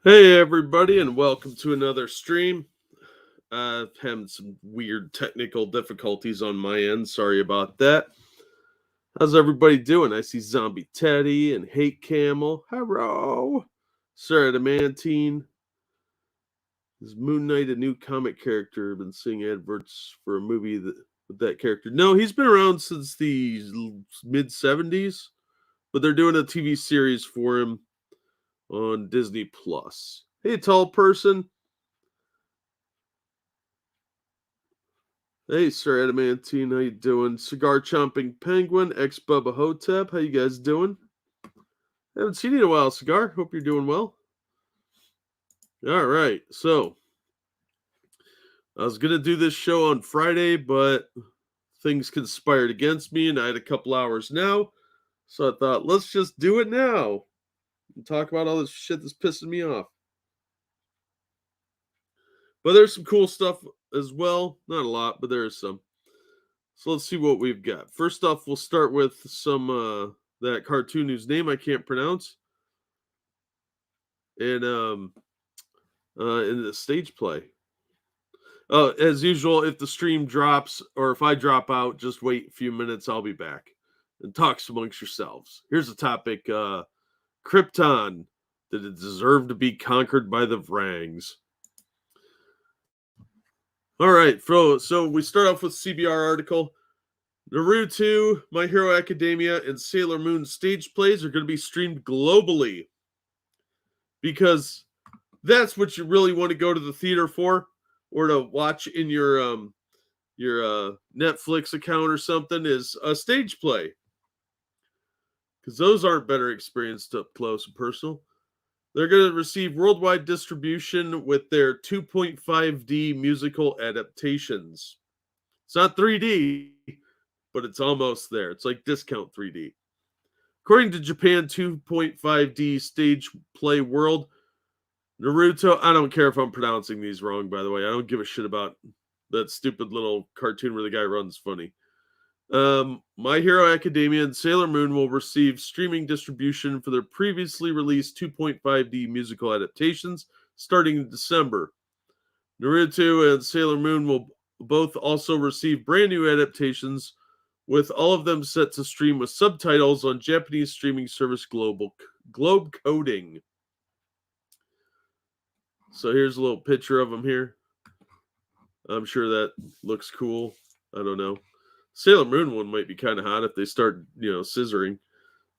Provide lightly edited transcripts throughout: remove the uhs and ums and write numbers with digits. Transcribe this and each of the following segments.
Hey everybody, and welcome to another stream. I've had some weird technical difficulties on my end. Sorry about that. How's everybody doing? I see Zombie Teddy and Hate Camel. Hello. Sir Adamantine. Is Moon Knight a new comic character? I've been seeing adverts for a movie with that character. No, he's been around since the mid 70s, but they're doing a TV series for him on Disney Plus. Hey, tall person. Hey, Sir Adamantine, how you doing? Cigar Chomping Penguin, ex-Bubba Hotep, how you guys doing? Haven't seen you in a while, Cigar. Hope you're doing well. All right, so I was going to do this show on Friday, but things conspired against me, and I had a couple hours now, so I thought, let's just do it now and talk about all this shit that's pissing me off. But there's some cool stuff as well. Not a lot, but there is some. So let's see what we've got. First off, we'll start with some that cartoon whose name I can't pronounce. And in the stage play. As usual, if the stream drops or if I drop out, just wait a few minutes. I'll be back and talk amongst yourselves. Here's a topic: Krypton. Did it deserve to be conquered by the Vrangs? All right, so we start off with CBR article. Naruto, My Hero Academia, and Sailor Moon stage plays are going to be streamed globally because that's what you really want to go to the theater for, or to watch in your Netflix account or something, is a stage play, because those aren't better experienced up close and personal. They're going to receive worldwide distribution with their 2.5D musical adaptations. It's not 3D, but it's almost there. It's like discount 3D. According to Japan 2.5D stage play world, Naruto, I don't care if I'm pronouncing these wrong, by the way. I don't give a shit about that stupid little cartoon where the guy runs funny. My Hero Academia and Sailor Moon will receive streaming distribution for their previously released 2.5D musical adaptations starting in December. Naruto and Sailor Moon will both also receive brand new adaptations, with all of them set to stream with subtitles on Japanese streaming service Globe Coding. So here's a little picture of them here. I'm sure that looks cool. I don't know. Sailor Moon one might be kind of hot if they start, scissoring.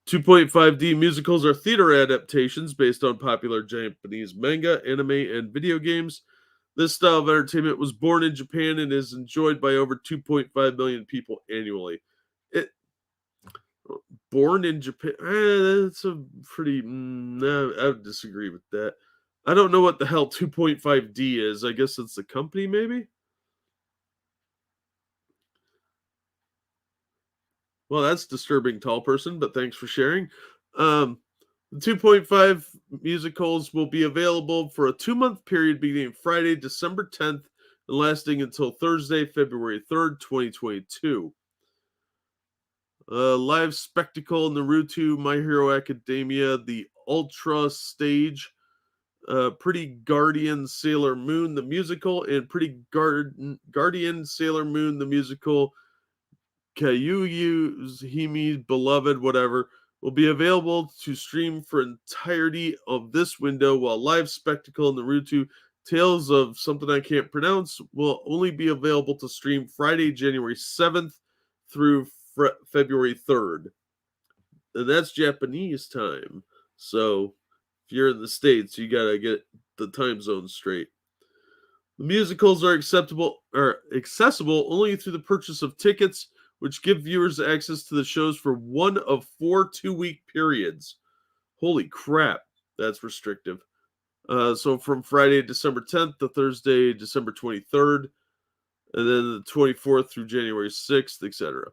2.5D musicals are theater adaptations based on popular Japanese manga, anime, and video games. This style of entertainment was born in Japan and is enjoyed by over 2.5 million people annually. Born in Japan, that's a pretty. I would disagree with that. I don't know what the hell 2.5D is. I guess it's the company, maybe? Well, that's disturbing, tall person, but thanks for sharing. The 2.5 musicals will be available for a 2-month period beginning Friday, December 10th, and lasting until Thursday, February 3rd, 2022. Live spectacle Naruto, My Hero Academia, the Ultra Stage, Pretty Guardian Sailor Moon, the musical, and Pretty Guardian Sailor Moon, the musical, Kayuu's Himi's Beloved, whatever, will be available to stream for entirety of this window, while live spectacle Naruto Tales of something I can't pronounce will only be available to stream Friday, January 7th through February 3rd. And that's Japanese time. So if you're in the States, you got to get the time zone straight. The musicals are accessible only through the purchase of tickets, which give viewers access to the shows for one of 4 2-week periods. Holy crap, that's restrictive. So from Friday, December 10th to Thursday, December 23rd, and then the 24th through January 6th, etc.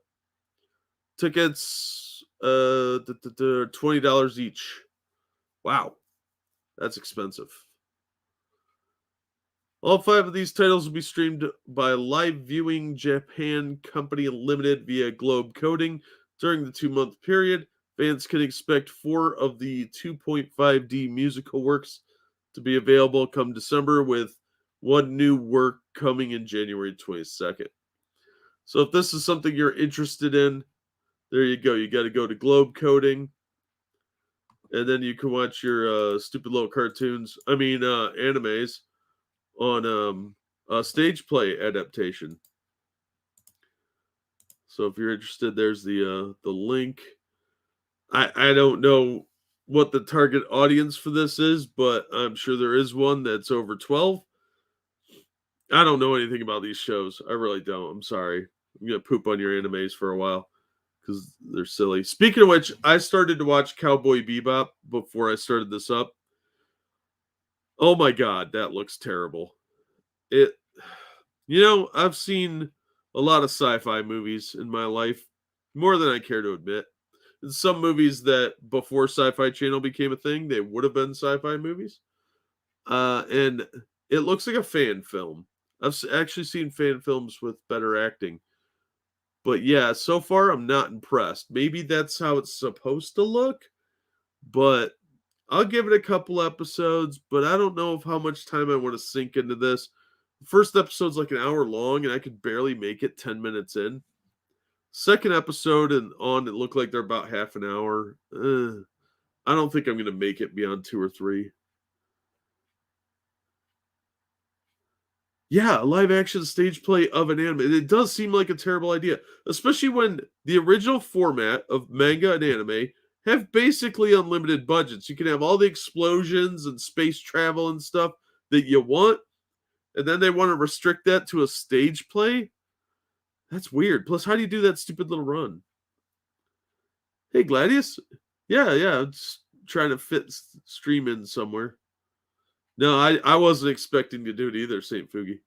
Tickets, $20 each. Wow, that's expensive. All 5 of these titles will be streamed by Live Viewing Japan Company Limited via Globe Coding during the 2-month period. Fans can expect 4 of the 2.5D musical works to be available come December, with one new work coming in January 22nd. So if this is something you're interested in, there you go. You got to go to Globe Coding, and then you can watch your stupid little animes on a stage play adaptation. So if you're interested, there's the link. I don't know what the target audience for this is, but I'm sure there is one that's over 12. I don't know anything about these shows. I really don't. I'm sorry. I'm gonna poop on your animes for a while because they're silly. Speaking of which, I started to watch Cowboy Bebop before I started this up. Oh my god, that looks terrible. I've seen a lot of sci-fi movies in my life, more than I care to admit. And some movies that before Sci-Fi Channel became a thing, they would have been sci-fi movies. And it looks like a fan film. I've actually seen fan films with better acting. But yeah, so far I'm not impressed. Maybe that's how it's supposed to look, but I'll give it a couple episodes, but I don't know how much time I want to sink into this. The first episode's like an hour long, and I could barely make it 10 minutes in. Second episode and on, it looked like they're about half an hour. I don't think I'm going to make it beyond 2 or 3. Yeah, a live action stage play of an anime. It does seem like a terrible idea, especially when the original format of manga and anime have basically unlimited budgets. You can have all the explosions and space travel and stuff that you want, and then they want to restrict that to a stage play? That's weird. Plus, how do you do that stupid little run? Hey, Gladius. Yeah, I'm just trying to fit stream in somewhere. No, I wasn't expecting to do it either, St. Fugi.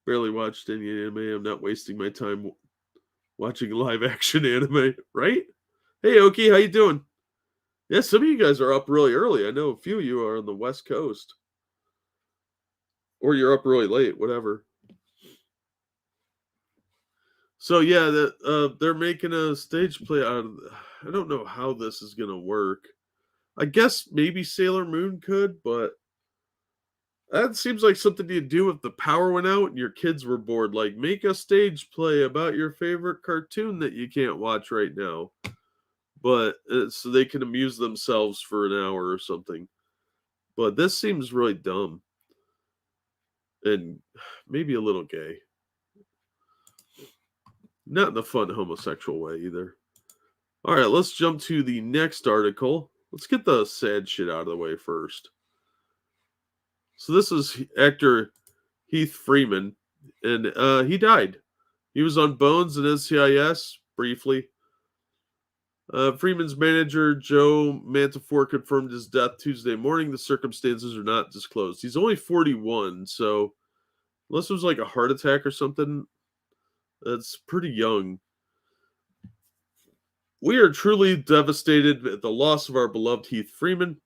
Barely watched any anime. I'm not wasting my time watching live action anime, right? Hey, Oki, how you doing? Yeah, some of you guys are up really early. I know a few of you are on the West Coast. Or you're up really late, whatever. So yeah, they're making a stage play out of. I don't know how this is gonna work. I guess maybe Sailor Moon could, but that seems like something you do if the power went out and your kids were bored. Like, make a stage play about your favorite cartoon that you can't watch right now, but so they can amuse themselves for an hour or something. But this seems really dumb and maybe a little gay. Not in the fun homosexual way either. All right, let's jump to the next article. Let's get the sad shit out of the way first. So this is actor Heath Freeman, and he died. He was on Bones and NCIS briefly. Freeman's manager, Joe Mantifor, confirmed his death Tuesday morning. The circumstances are not disclosed. He's only 41, so unless it was like a heart attack or something, that's pretty young. We are truly devastated at the loss of our beloved Heath Freeman,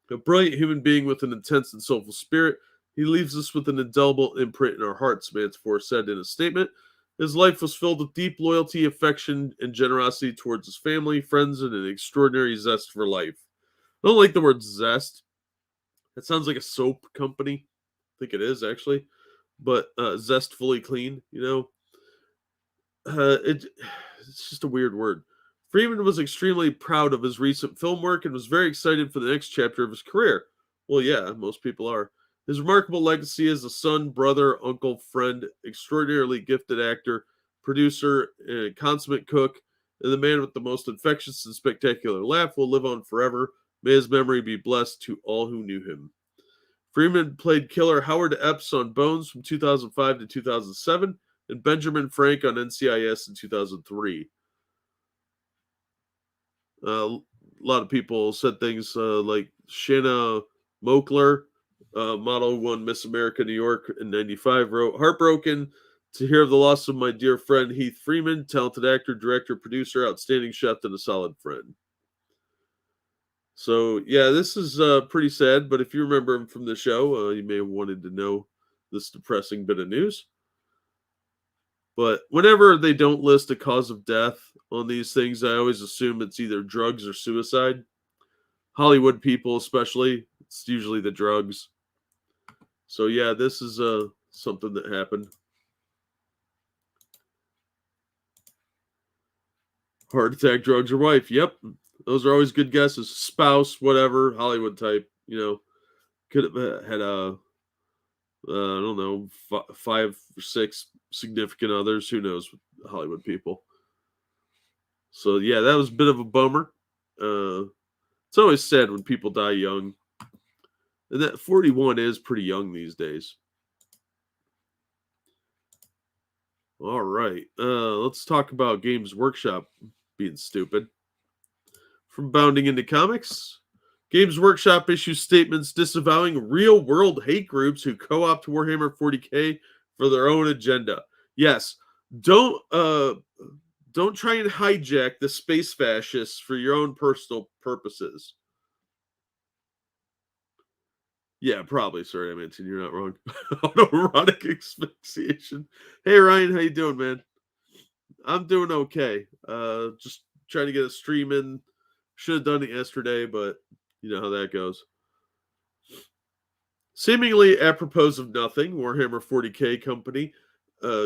a brilliant human being with an intense and soulful spirit. He leaves us with an indelible imprint in our hearts, Mantifor said in a statement. His life was filled with deep loyalty, affection, and generosity towards his family, friends, and an extraordinary zest for life. I don't like the word zest. That sounds like a soap company. I think it is, actually. But zestfully clean, it's just a weird word. Freeman was extremely proud of his recent film work and was very excited for the next chapter of his career. Well, yeah, most people are. His remarkable legacy as a son, brother, uncle, friend, extraordinarily gifted actor, producer, and consummate cook, and the man with the most infectious and spectacular laugh will live on forever. May his memory be blessed to all who knew him. Freeman played killer Howard Epps on Bones from 2005 to 2007, and Benjamin Frank on NCIS in 2003. A lot of people said things like Shanna Mokler, model who won Miss America New York in 95, wrote, "Heartbroken to hear of the loss of my dear friend Heath Freeman, talented actor, director, producer, outstanding chef, and a solid friend." So, yeah, this is pretty sad, but if you remember him from the show, you may have wanted to know this depressing bit of news. But whenever they don't list a cause of death on these things, I always assume it's either drugs or suicide. Hollywood people, especially. It's usually the drugs. So yeah, this is something that happened. Heart attack, drugs, or wife. Yep, those are always good guesses. Spouse, whatever, Hollywood type. Could have had I don't know, 5 or 6 significant others. Who knows? Hollywood people. So yeah, that was a bit of a bummer. It's always sad when people die young, and that 41 is pretty young these days. All right, let's talk about Games Workshop being stupid. From Bounding into Comics, Games Workshop issues statements disavowing real-world hate groups who co-opt Warhammer 40k for their own agenda. Yes, don't try and hijack the space fascists for your own personal purposes. Yeah, probably. Sorry, I mentioned you're not wrong. Autoerotic asphyxiation. Hey, Ryan, how you doing, man? I'm doing okay. Just trying to get a stream in. Should have done it yesterday, but you know how that goes. Seemingly apropos of nothing, Warhammer 40k company,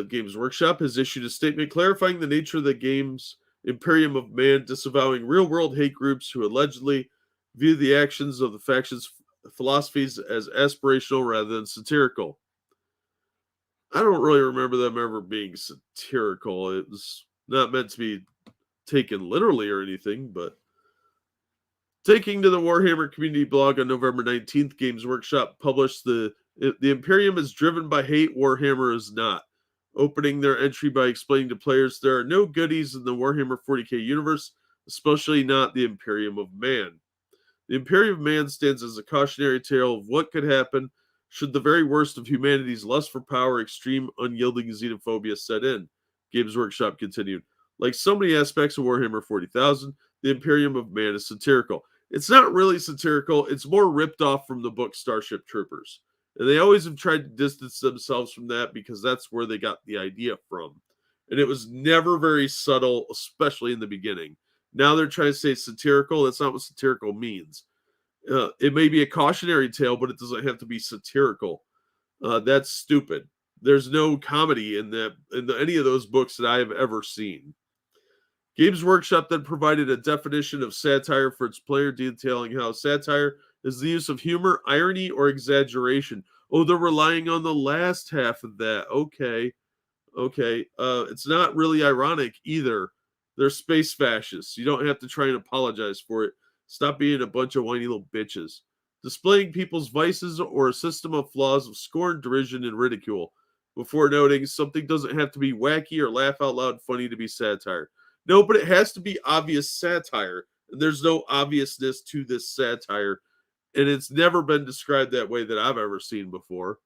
Games Workshop, has issued a statement clarifying the nature of the game's Imperium of Man, disavowing real-world hate groups who allegedly view the actions of the faction's philosophies as aspirational rather than satirical. I don't really remember them ever being satirical. It was not meant to be taken literally or anything, but taking to the Warhammer community blog on November 19th, Games Workshop published the Imperium is driven by hate, Warhammer is not. Opening their entry by explaining to players there are no goodies in the Warhammer 40k universe, especially not the Imperium of Man. The Imperium of Man stands as a cautionary tale of what could happen should the very worst of humanity's lust for power, extreme, unyielding xenophobia set in. Games Workshop continued. Like so many aspects of Warhammer 40,000, the Imperium of Man is satirical. It's not really satirical, it's more ripped off from the book Starship Troopers. And they always have tried to distance themselves from that because that's where they got the idea from. And it was never very subtle, especially in the beginning. Now they're trying to say satirical. That's not what satirical means. It may be a cautionary tale, but it doesn't have to be satirical. That's stupid. There's no comedy in any of those books that I have ever seen. Games Workshop then provided a definition of satire for its player, detailing how satire is the use of humor, irony, or exaggeration. Oh, they're relying on the last half of that. Okay. It's not really ironic either. They're space fascists. You don't have to try and apologize for it. Stop being a bunch of whiny little bitches. Displaying people's vices or a system of flaws of scorn, derision, and ridicule. Before noting, something doesn't have to be wacky or laugh out loud funny to be satire. No, but it has to be obvious satire. And there's no obviousness to this satire. And it's never been described that way that I've ever seen before.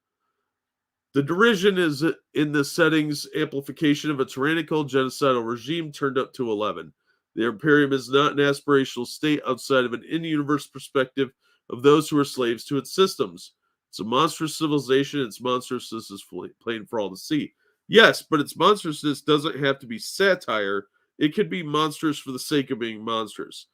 The derision is in the setting's amplification of a tyrannical genocidal regime turned up to 11. The Imperium is not an aspirational state outside of an in-universe perspective of those who are slaves to its systems. It's a monstrous civilization, and its monstrousness is plain for all to see. Yes, but its monstrousness doesn't have to be satire. It could be monstrous for the sake of being monstrous.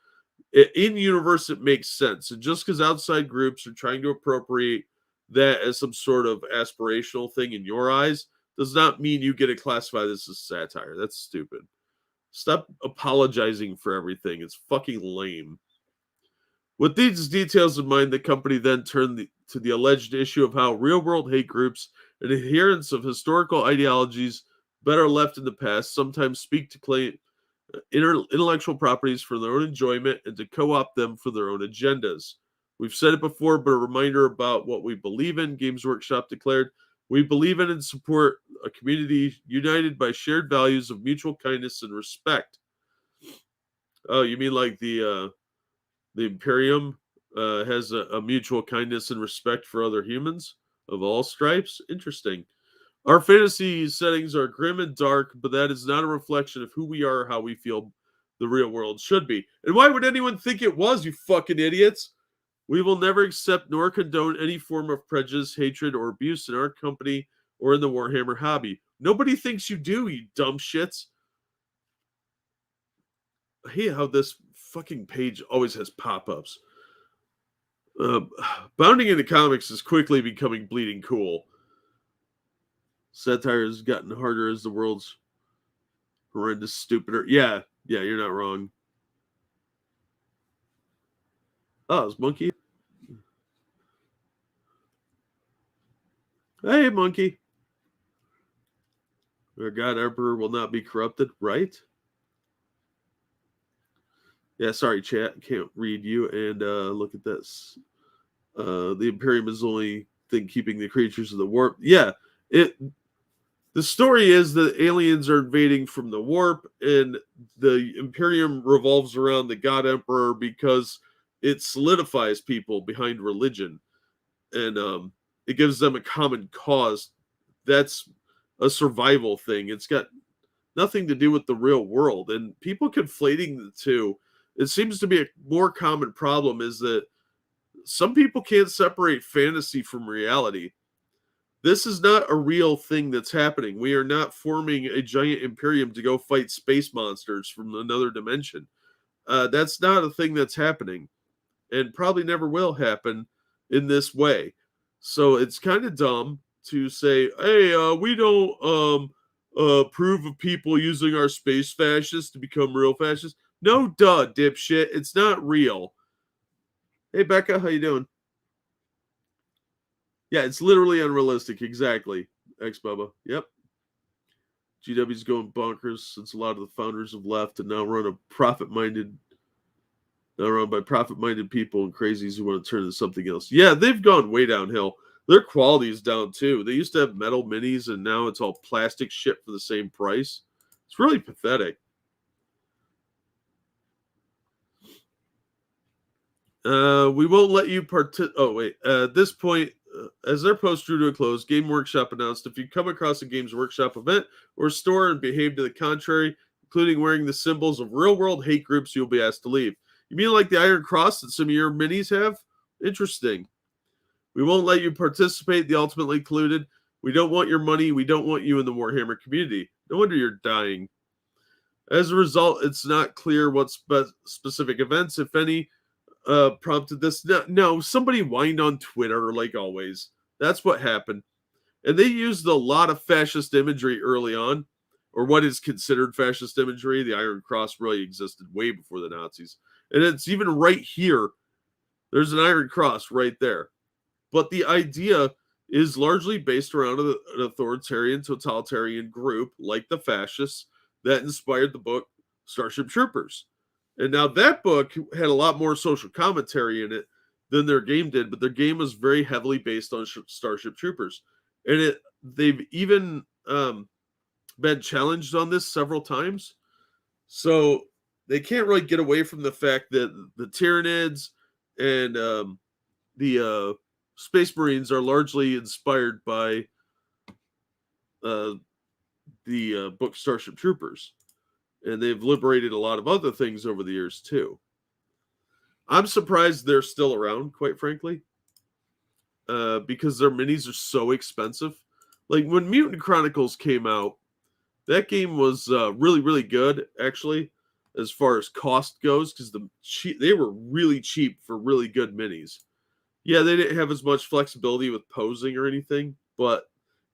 In-universe, it makes sense. And just because outside groups are trying to appropriate that as some sort of aspirational thing in your eyes does not mean you get to classify this as satire. That's stupid. Stop apologizing for everything. It's fucking lame. With these details in mind, the company then turned to the alleged issue of how real-world hate groups and adherents of historical ideologies better left in the past sometimes speak to claim intellectual properties for their own enjoyment and to co-opt them for their own agendas. We've said it before, but a reminder about what we believe in, Games Workshop declared. We believe in and support a community united by shared values of mutual kindness and respect. Oh, you mean like the Imperium has a mutual kindness and respect for other humans of all stripes? Interesting. Our fantasy settings are grim and dark, but that is not a reflection of who we are or how we feel the real world should be. And why would anyone think it was, you fucking idiots? We will never accept nor condone any form of prejudice, hatred, or abuse in our company or in the Warhammer hobby. Nobody thinks you do, you dumb shits. I hate how this fucking page always has pop-ups. Uh, Bounding into comics is quickly becoming bleeding cool. Satire has gotten harder as the world's horrendous, stupider. Yeah, you're not wrong. Oh, it's Monkey. Hey, Monkey. Our God Emperor will not be corrupted, right? Yeah, sorry, chat. Can't read you. And look at this. The Imperium is the only thing keeping the creatures of the warp. Yeah, the story is that aliens are invading from the warp, and the Imperium revolves around the God Emperor because it solidifies people behind religion, and it gives them a common cause. That's a survival thing. It's got nothing to do with the real world, and people conflating the two. It seems to be a more common problem is that some people can't separate fantasy from reality. This is not a real thing that's happening. We are not forming a giant imperium to go fight space monsters from another dimension. That's not a thing that's happening, and probably never will happen in this way. So it's kind of dumb to say, "Hey, we don't approve of people using our space fascists to become real fascists." No, duh, dipshit. It's not real. Hey, Becca, how you doing? Yeah, it's literally unrealistic. Exactly. X Bubba. Yep. GW's going bonkers since a lot of the founders have left and now run by profit-minded people and crazies who want to turn into something else. Yeah, they've gone way downhill. Their quality is down too. They used to have metal minis and now it's all plastic shit for the same price. It's really pathetic. We won't let you at this point, as their post drew to a close, Game Workshop announced if you come across a Games Workshop event or store and behave to the contrary, including wearing the symbols of real-world hate groups, you'll be asked to leave. You mean like the Iron Cross that some of your minis have? Interesting. We won't let you participate, the ultimately concluded. We don't want your money. We don't want you in the Warhammer community. No wonder you're dying. As a result, it's not clear what specific events, if any, prompted this. No, somebody whined on Twitter, like always. That's what happened. And they used a lot of fascist imagery early on, or what is considered fascist imagery. The Iron Cross really existed way before the Nazis. And it's even right here. There's an Iron Cross right there. But the idea is largely based around an authoritarian, totalitarian group like the fascists that inspired the book Starship Troopers. And now that book had a lot more social commentary in it than their game did, but their game was very heavily based on Starship Troopers. And they've even been challenged on this several times. So they can't really get away from the fact that the Tyranids and the Space Marines are largely inspired by the book Starship Troopers. And they've liberated a lot of other things over the years, too. I'm surprised they're still around, quite frankly, because their minis are so expensive. Like, when Mutant Chronicles came out, that game was really, really good, actually, as far as cost goes, because they were really cheap for really good minis. Yeah, they didn't have as much flexibility with posing or anything, but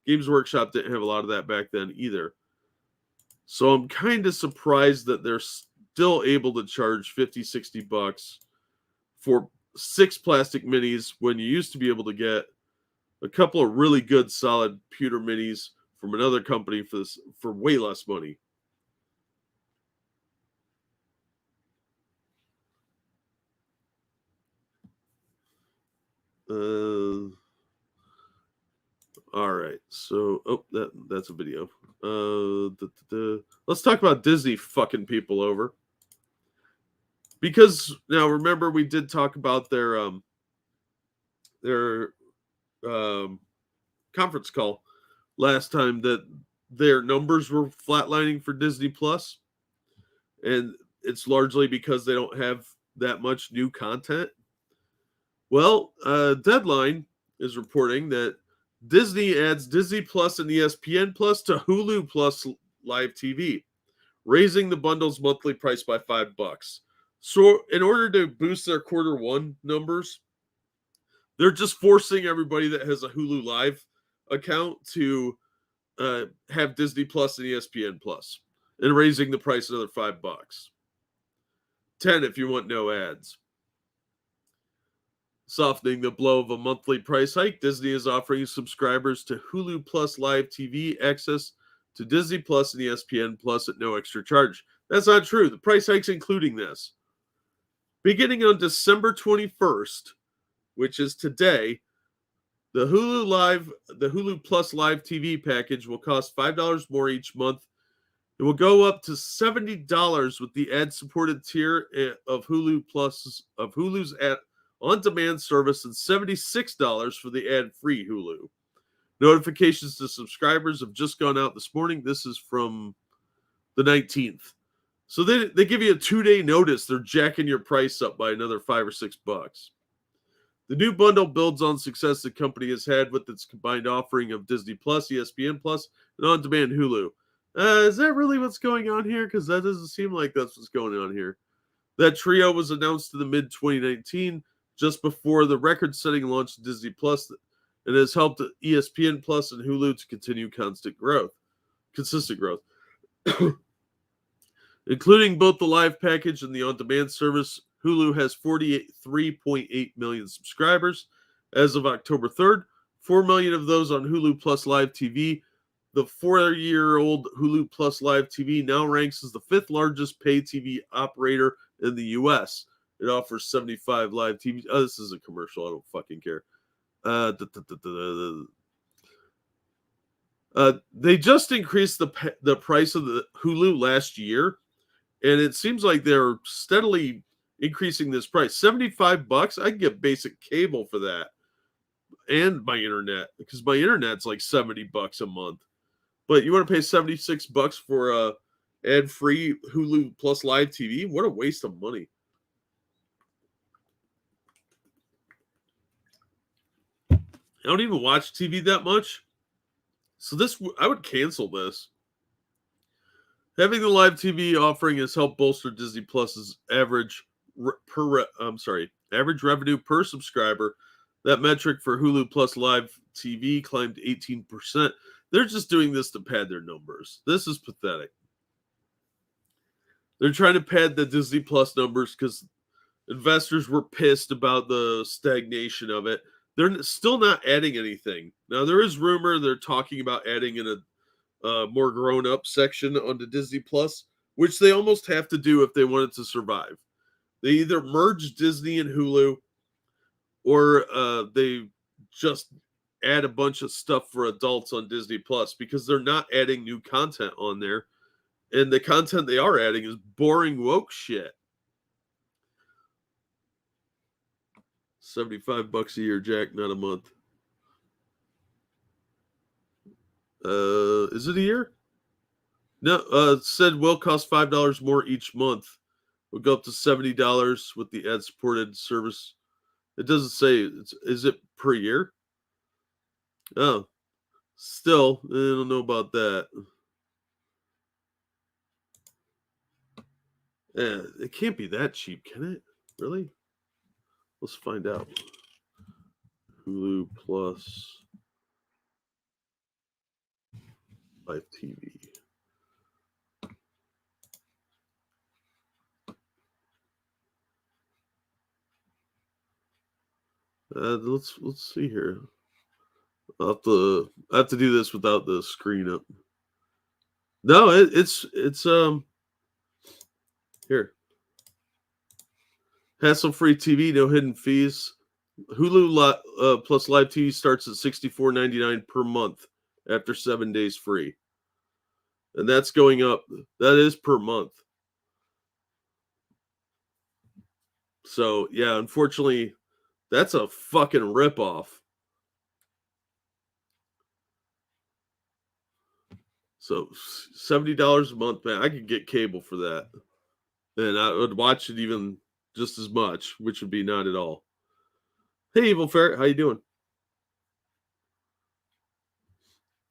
Games Workshop didn't have a lot of that back then either. So I'm kind of surprised that they're still able to charge $50-$60 for 6 plastic minis when you used to be able to get a couple of really good solid pewter minis from another company for way less money. All right, so that's a video. Let's talk about Disney fucking people over, because now remember we did talk about their conference call last time that their numbers were flatlining for Disney Plus, and it's largely because they don't have that much new content. Well, Deadline is reporting that Disney adds Disney Plus and ESPN Plus to Hulu Plus Live TV, raising the bundle's monthly price by $5. So, in order to boost their quarter one numbers, They're just forcing everybody that has a Hulu Live account to have Disney Plus and ESPN Plus, and raising the price another $5. $10 if you want no ads. Softening the blow of a monthly price hike, Disney is offering subscribers to Hulu Plus Live TV access to Disney Plus and ESPN Plus at no extra charge. That's not true. The price hike's including this. Beginning on December 21st, which is today, the Hulu Plus Live TV package will cost $5 more each month. It will go up to $70 with the ad-supported tier of Hulu's on-demand service, and $76 for the ad-free Hulu. Notifications to subscribers have just gone out this morning. This is from the 19th. So they give you a 2-day notice. They're jacking your price up by another $5 or $6. The new bundle builds on success the company has had with its combined offering of Disney Plus, ESPN Plus, and on-demand Hulu. Is that really what's going on here? Because that doesn't seem like that's what's going on here. That trio was announced in the mid-2019, just before the record-setting launch of Disney Plus, and has helped ESPN Plus and Hulu to continue consistent growth. Including both the live package and the on-demand service, Hulu has 43.8 million subscribers as of October 3rd, 4 million of those on Hulu Plus Live TV. The 4-year-old Hulu Plus Live TV now ranks as the 5th largest pay TV operator in the U.S. It offers 75 live TV. Oh, this is a commercial. I don't fucking care. They just increased the price of the Hulu last year, and it seems like they're steadily increasing this price. $75. I can get basic cable for that, and my internet, because my internet's like $70 a month. But you want to pay $76 for ad-free Hulu Plus Live TV? What a waste of money. I don't even watch TV that much. So I would cancel this. Having the live TV offering has helped bolster Disney Plus's average revenue per subscriber. That metric for Hulu Plus Live TV climbed 18%. They're just doing this to pad their numbers. This is pathetic. They're trying to pad the Disney Plus numbers because investors were pissed about the stagnation of it. They're still not adding anything. Now, there is rumor they're talking about adding in a more grown-up section onto Disney Plus, which they almost have to do if they want it to survive. They either merge Disney and Hulu, or they just add a bunch of stuff for adults on Disney Plus, because they're not adding new content on there. And the content they are adding is boring woke shit. $75 a year, Jack, not a month. Is it a year? No, it said will cost $5 more each month. We'll go up to $70 with the ad-supported service. It doesn't say. Is it per year? Oh, still, I don't know about that. Yeah, it can't be that cheap, can it? Really? Let's find out. Hulu Plus Live TV. Let's see here. I have to do this without the screen up. No, it's here. Hassle-free TV, no hidden fees. Hulu Plus Live TV starts at $64.99 per month after 7 days free. And that's going up. That is per month. So, yeah, unfortunately, that's a fucking ripoff. So, $70 a month, man. I could get cable for that. And I would watch it even just as much, which would be not at all. Hey, Evil Ferret, how you doing?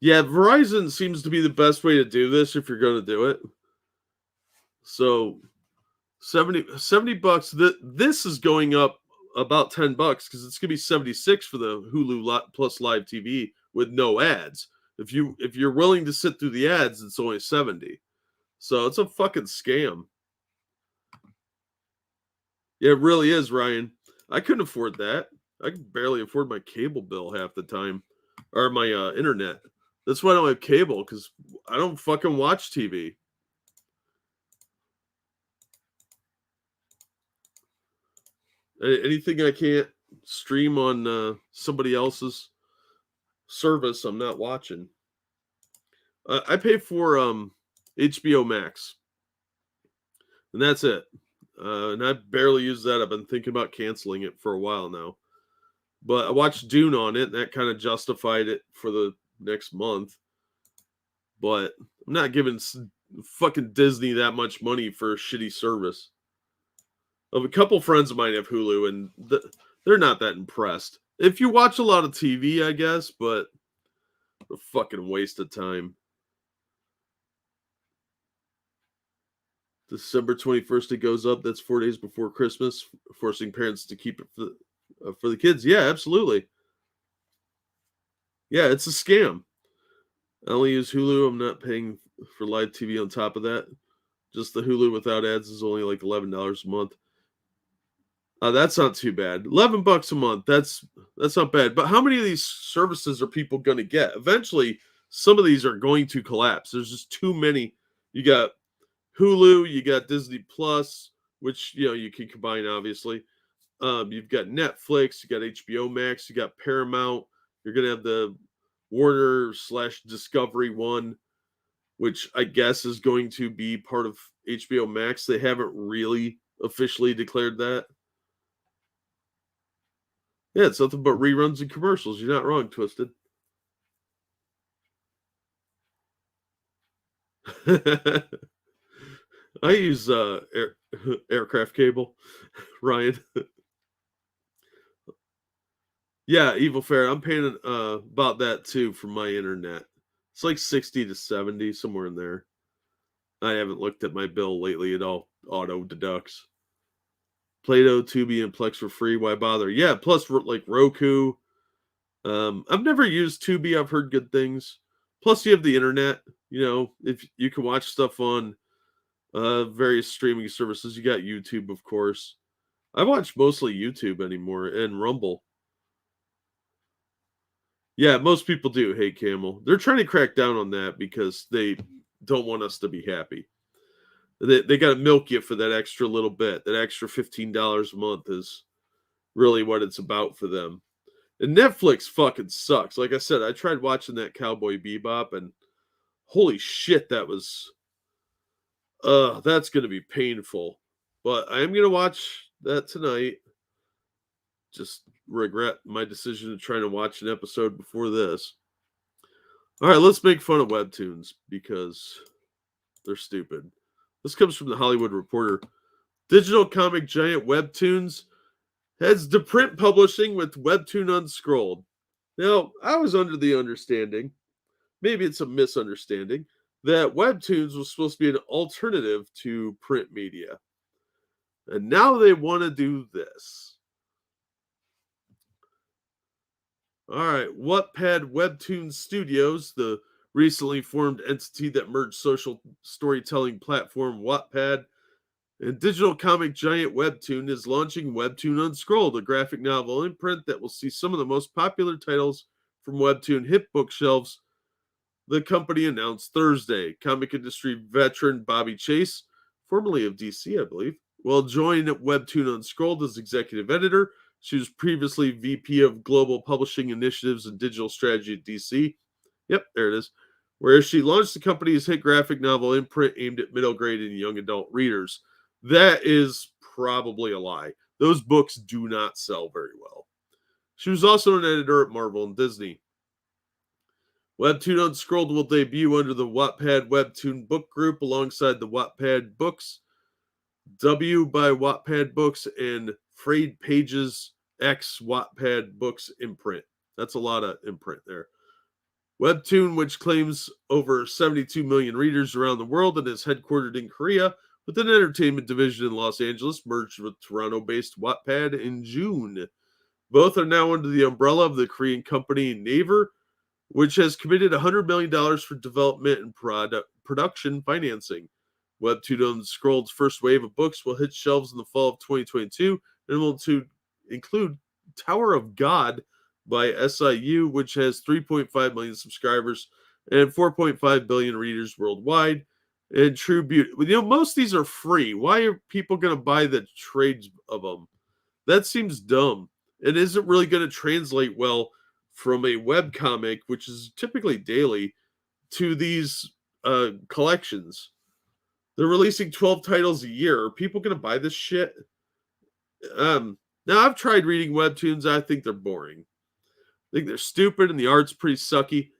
Yeah, Verizon seems to be the best way to do this if you're going to do it. So, $70. This is going up about $10 because it's gonna be 76 for the Hulu plus live TV with no ads. If you're willing to sit through the ads, it's only 70. So it's a fucking scam. Yeah, it really is, Ryan. I couldn't afford that. I can barely afford my cable bill half the time, or my internet. That's why I don't have cable, because I don't fucking watch TV. Anything I can't stream on somebody else's service, I'm not watching. I pay for HBO Max, and that's it. And I barely use that. I've been thinking about canceling it for a while now. But I watched Dune on it, and that kind of justified it for the next month. But I'm not giving fucking Disney that much money for a shitty service. A couple friends of mine have Hulu, and they're not that impressed. If you watch a lot of TV, I guess, but a fucking waste of time. December 21st, it goes up. That's 4 days before Christmas, forcing parents to keep it for the kids. Yeah, absolutely. Yeah, it's a scam. I only use Hulu. I'm not paying for live TV on top of that. Just the Hulu without ads is only like $11 a month. That's not too bad. $11 a month. That's not bad. But how many of these services are people going to get? Eventually, some of these are going to collapse. There's just too many. You got Hulu, you got Disney Plus, which you can combine, obviously. You've got Netflix, you got HBO Max, you got Paramount. You're gonna have the Warner/Discovery one, which I guess is going to be part of HBO Max. They haven't really officially declared that. Yeah, it's nothing but reruns and commercials. You're not wrong, Twisted. I use aircraft cable, Ryan. Yeah, Evil Fair. I'm paying about that too for my internet. It's like 60 to 70, somewhere in there. I haven't looked at my bill lately. It all auto deducts. Play-Doh, Tubi, and Plex for free. Why bother? Yeah, plus like Roku. I've never used Tubi. I've heard good things. Plus, you have the internet. If you can watch stuff on various streaming services, you got YouTube, of course. I watch mostly YouTube anymore and Rumble. Yeah, most people do hate Camel. They're trying to crack down on that because they don't want us to be happy. They got to milk you for that extra little bit. That extra $15 a month is really what it's about for them. And Netflix fucking sucks. Like I said, I tried watching that Cowboy Bebop, and holy shit, that was that's going to be painful. But I am going to watch that tonight. Just regret my decision to try to watch an episode before this. All right, let's make fun of webtoons because they're stupid. This comes from the Hollywood Reporter. Digital comic giant Webtoons heads to print publishing with Webtoon Unscrolled. Now, I was under the understanding, maybe it's a misunderstanding, that Webtoons was supposed to be an alternative to print media. And now they want to do this. All right, Wattpad Webtoon Studios, the recently formed entity that merged social storytelling platform Wattpad and digital comic giant Webtoon, is launching Webtoon Unscrolled, a graphic novel imprint that will see some of the most popular titles from Webtoon hit bookshelves. The company announced Thursday. Comic industry veteran Bobby Chase, formerly of DC, I believe, will join Webtoon Unscrolled as executive editor. She was previously VP of Global Publishing Initiatives and Digital Strategy at DC. Yep, there it is. Where she launched the company's hit graphic novel imprint aimed at middle grade and young adult readers. That is probably a lie. Those books do not sell very well. She was also an editor at Marvel and Disney. Webtoon Unscrolled will debut under the Wattpad Webtoon Book Group alongside the Wattpad Books, W by Wattpad Books, and Frayed Pages X Wattpad Books imprint. That's a lot of imprint there. Webtoon, which claims over 72 million readers around the world and is headquartered in Korea, with an entertainment division in Los Angeles, merged with Toronto-based Wattpad in June. Both are now under the umbrella of the Korean company Naver, which has committed $100 million for development and production financing. Webtoon and Scroll's first wave of books will hit shelves in the fall of 2022 and will include Tower of God by SIU, which has 3.5 million subscribers and 4.5 billion readers worldwide. And True Beauty. Most of these are free. Why are people going to buy the trades of them? That seems dumb. It isn't really going to translate well from a webcomic, which is typically daily, to these collections. They're releasing 12 titles a year. Are people going to buy this shit? Now, I've tried reading webtoons. I think they're boring. I think they're stupid and the art's pretty sucky.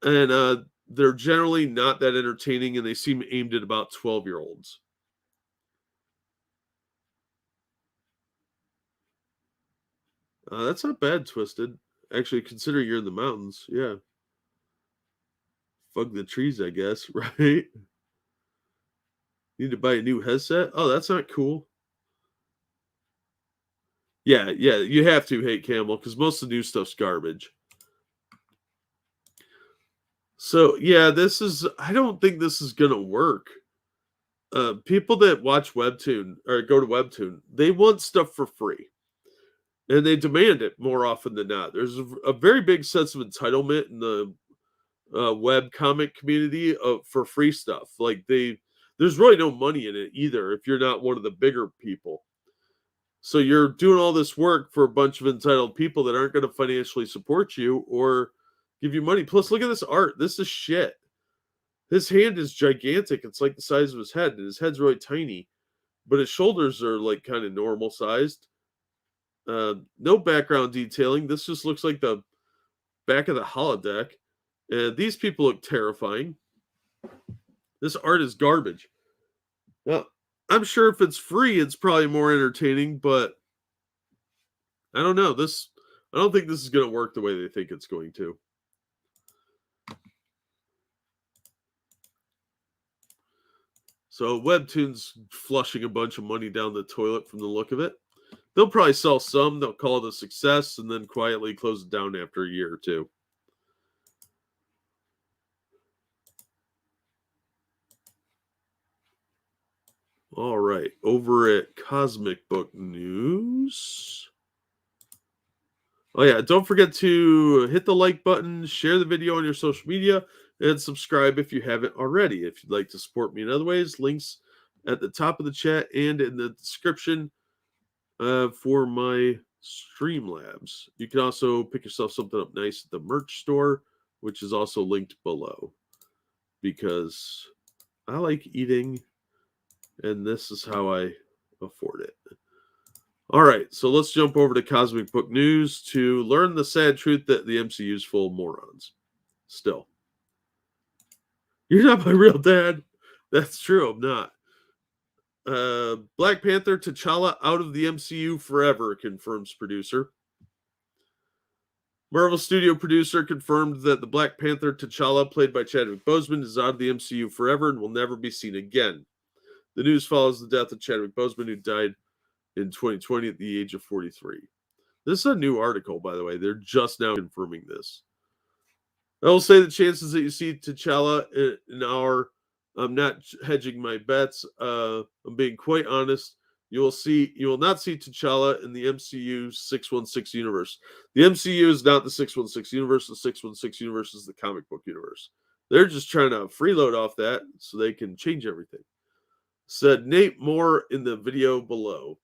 And they're generally not that entertaining, and they seem aimed at about 12-year-olds. That's not bad, Twisted. Actually, considering you're in the mountains, yeah. Fuck the trees, I guess, right? Need to buy a new headset? Oh, that's not cool. Yeah, you have to hate Camel, because most of the new stuff's garbage. So, yeah, I don't think this is going to work. People that watch Webtoon, or go to Webtoon, they want stuff for free. And they demand it more often than not. There's a very big sense of entitlement in the web comic community for free stuff. Like there's really no money in it either if you're not one of the bigger people. So you're doing all this work for a bunch of entitled people that aren't going to financially support you or give you money. Plus, look at this art. This is shit. His hand is gigantic. It's like the size of his head, and his head's really tiny. But his shoulders are like kind of normal sized. No background detailing. This just looks like the back of the holodeck. And these people look terrifying. This art is garbage. Now, I'm sure if it's free, it's probably more entertaining, but I don't know. I don't think this is going to work the way they think it's going to. So Webtoon's flushing a bunch of money down the toilet from the look of it. They'll probably sell some, they'll call it a success, and then quietly close it down after a year or two. All right, over at Cosmic Book News. Oh yeah, don't forget to hit the like button, share the video on your social media, and subscribe if you haven't already. If you'd like to support me in other ways, links at the top of the chat and in the description for my Streamlabs. You can also pick yourself something up nice at the merch store, which is also linked below. Because I like eating, and this is how I afford it. All right, so let's jump over to Cosmic Book News to learn the sad truth that the MCU is full of morons. Still. You're not my real dad. That's true, I'm not. Black Panther T'Challa out of the MCU forever, confirms producer. Marvel Studio producer confirmed that the Black Panther T'Challa, played by Chadwick Boseman, is out of the MCU forever and will never be seen again. The news follows the death of Chadwick Boseman, who died in 2020 at the age of 43. This is a new article, by the way. They're just now confirming this. I will say the chances that you see T'Challa in our... I'm not hedging my bets. I'm being quite honest. You will not see T'Challa in the MCU 616 universe. The MCU is not the 616 universe. The 616 universe is the comic book universe. They're just trying to freeload off that so they can change everything. Said Nate Moore in the video below.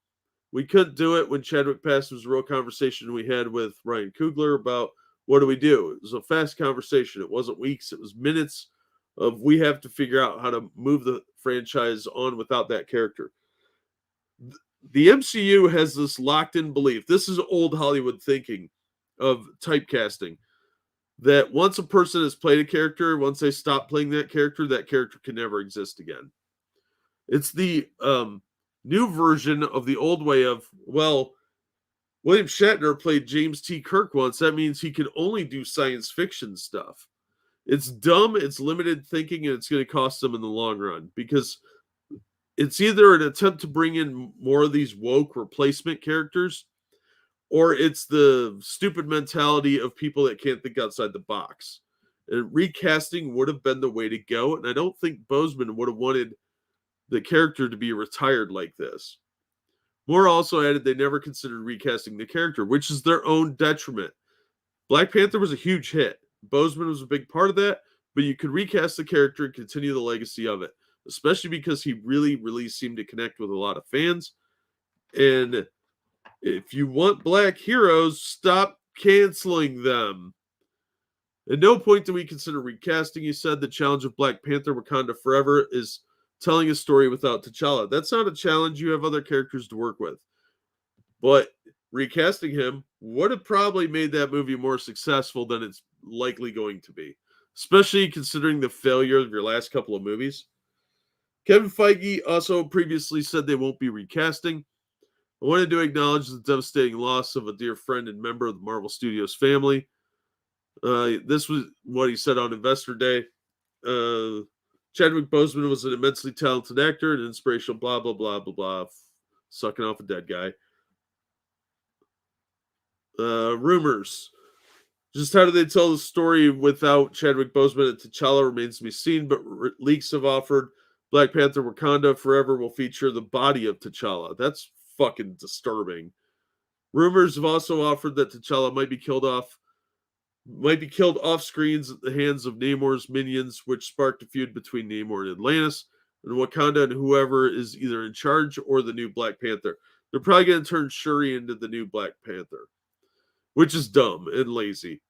We couldn't do it when Chadwick passed. It was a real conversation we had with Ryan Coogler about what do we do. It was a fast conversation. It wasn't weeks. It was minutes of we have to figure out how to move the franchise on without that character. The MCU has this locked-in belief. This is old Hollywood thinking of typecasting. That once a person has played a character, once they stop playing that character can never exist again. It's the new version of the old way of, well, William Shatner played James T. Kirk once. That means he can only do science fiction stuff. It's dumb, it's limited thinking, and it's going to cost them in the long run. Because it's either an attempt to bring in more of these woke replacement characters, or it's the stupid mentality of people that can't think outside the box. And recasting would have been the way to go, and I don't think Boseman would have wanted the character to be retired like this. Moore also added they never considered recasting the character, which is their own detriment. Black Panther was a huge hit. Boseman was a big part of that, but you could recast the character and continue the legacy of it, especially because he really, really seemed to connect with a lot of fans. And if you want black heroes, stop canceling them. At no point do we consider recasting. He said the challenge of Black Panther Wakanda Forever is telling a story without T'Challa. That's not a challenge. You have other characters to work with. But recasting him would have probably made that movie more successful than it's likely going to be, especially considering the failure of your last couple of movies. Kevin Feige also previously said they won't be recasting. I wanted to acknowledge the devastating loss of a dear friend and member of the Marvel Studios family. This was what he said on Investor Day. Chadwick Boseman was an immensely talented actor and inspirational, blah, blah, blah, blah, blah. Sucking off a dead guy. Rumors. Just how do they tell the story without Chadwick Boseman and T'Challa remains to be seen, but leaks have offered Black Panther Wakanda Forever will feature the body of T'Challa. That's fucking disturbing. Rumors have also offered that T'Challa might be killed off screens at the hands of Namor's minions, which sparked a feud between Namor and Atlantis, and Wakanda and whoever is either in charge or the new Black Panther. They're probably going to turn Shuri into the new Black Panther, which is dumb and lazy.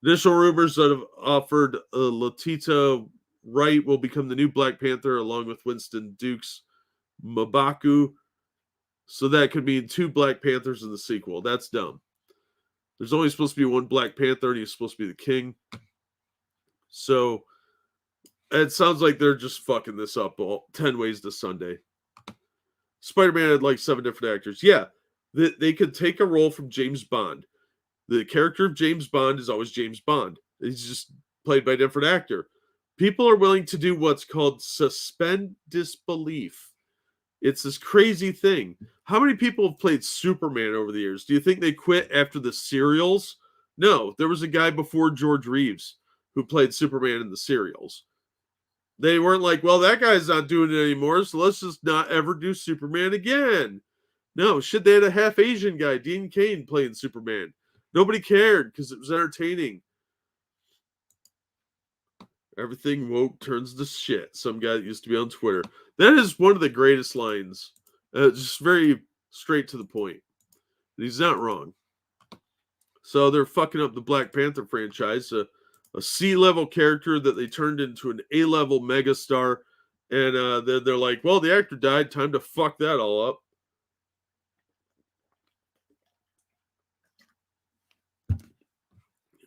Initial rumors that have offered Letitia Wright will become the new Black Panther along with Winston Duke's M'Baku. So that could mean 2 Black Panthers in the sequel. That's dumb. There's only supposed to be 1 Black Panther, and he's supposed to be the king. So it sounds like they're just fucking this up 10 ways to Sunday. Spider-Man had like 7 different actors. Yeah, they could take a role from James Bond. The character of James Bond is always James Bond. He's just played by a different actor. People are willing to do what's called suspend disbelief. It's this crazy thing. How many people have played Superman over the years? Do you think they quit after the serials? No, there was a guy before George Reeves who played Superman in the serials. They weren't like, well, that guy's not doing it anymore, so let's just not ever do Superman again. No, shit, they had a half Asian guy, Dean Cain, playing Superman. Nobody cared because it was entertaining. Everything woke turns to shit. Some guy that used to be on Twitter. That is one of the greatest lines. Just very straight to the point. He's not wrong. So they're fucking up the Black Panther franchise. A C-level character that they turned into an A-level megastar. And they're like, well, the actor died. Time to fuck that all up.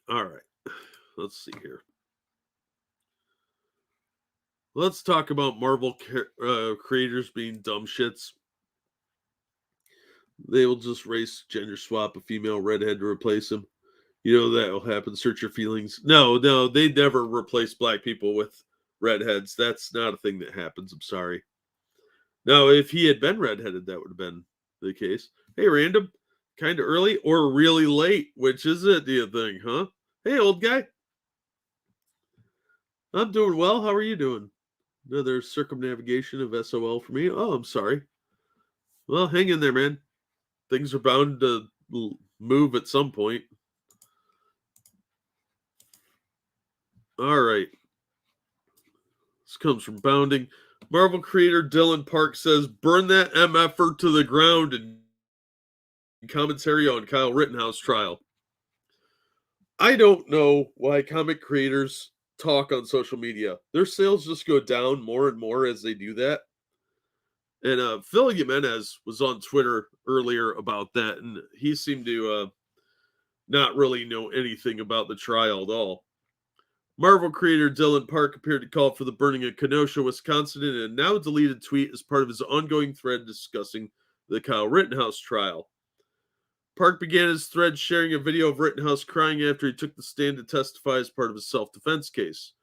All right. Let's see here. Let's talk about Marvel creators being dumb shits. They will just race gender swap a female redhead to replace him. You know that will happen. Search your feelings. No, they never replace black people with redheads. That's not a thing that happens. I'm sorry. Now, if he had been redheaded, that would have been the case. Hey, random, kind of early or really late. Which is it, do you think, huh? Hey, old guy. I'm doing well. How are you doing? Another circumnavigation of SOL for me. Oh, I'm sorry. Well, hang in there, man. Things are bound to move at some point. All right. This comes from Bounding. Marvel creator Dylan Park says, burn that MFer to the ground in commentary on Kyle Rittenhouse trial. I don't know why comic creators talk on social media. Their sales just go down more and more as they do that. And Phil Jimenez was on Twitter earlier about that, and he seemed to not really know anything about the trial at all. Marvel creator Dylan Park appeared to call for the burning of Kenosha, Wisconsin, in a now deleted tweet as part of his ongoing thread discussing the Kyle Rittenhouse trial. Park began his thread sharing a video of Rittenhouse crying after he took the stand to testify as part of his self-defense case.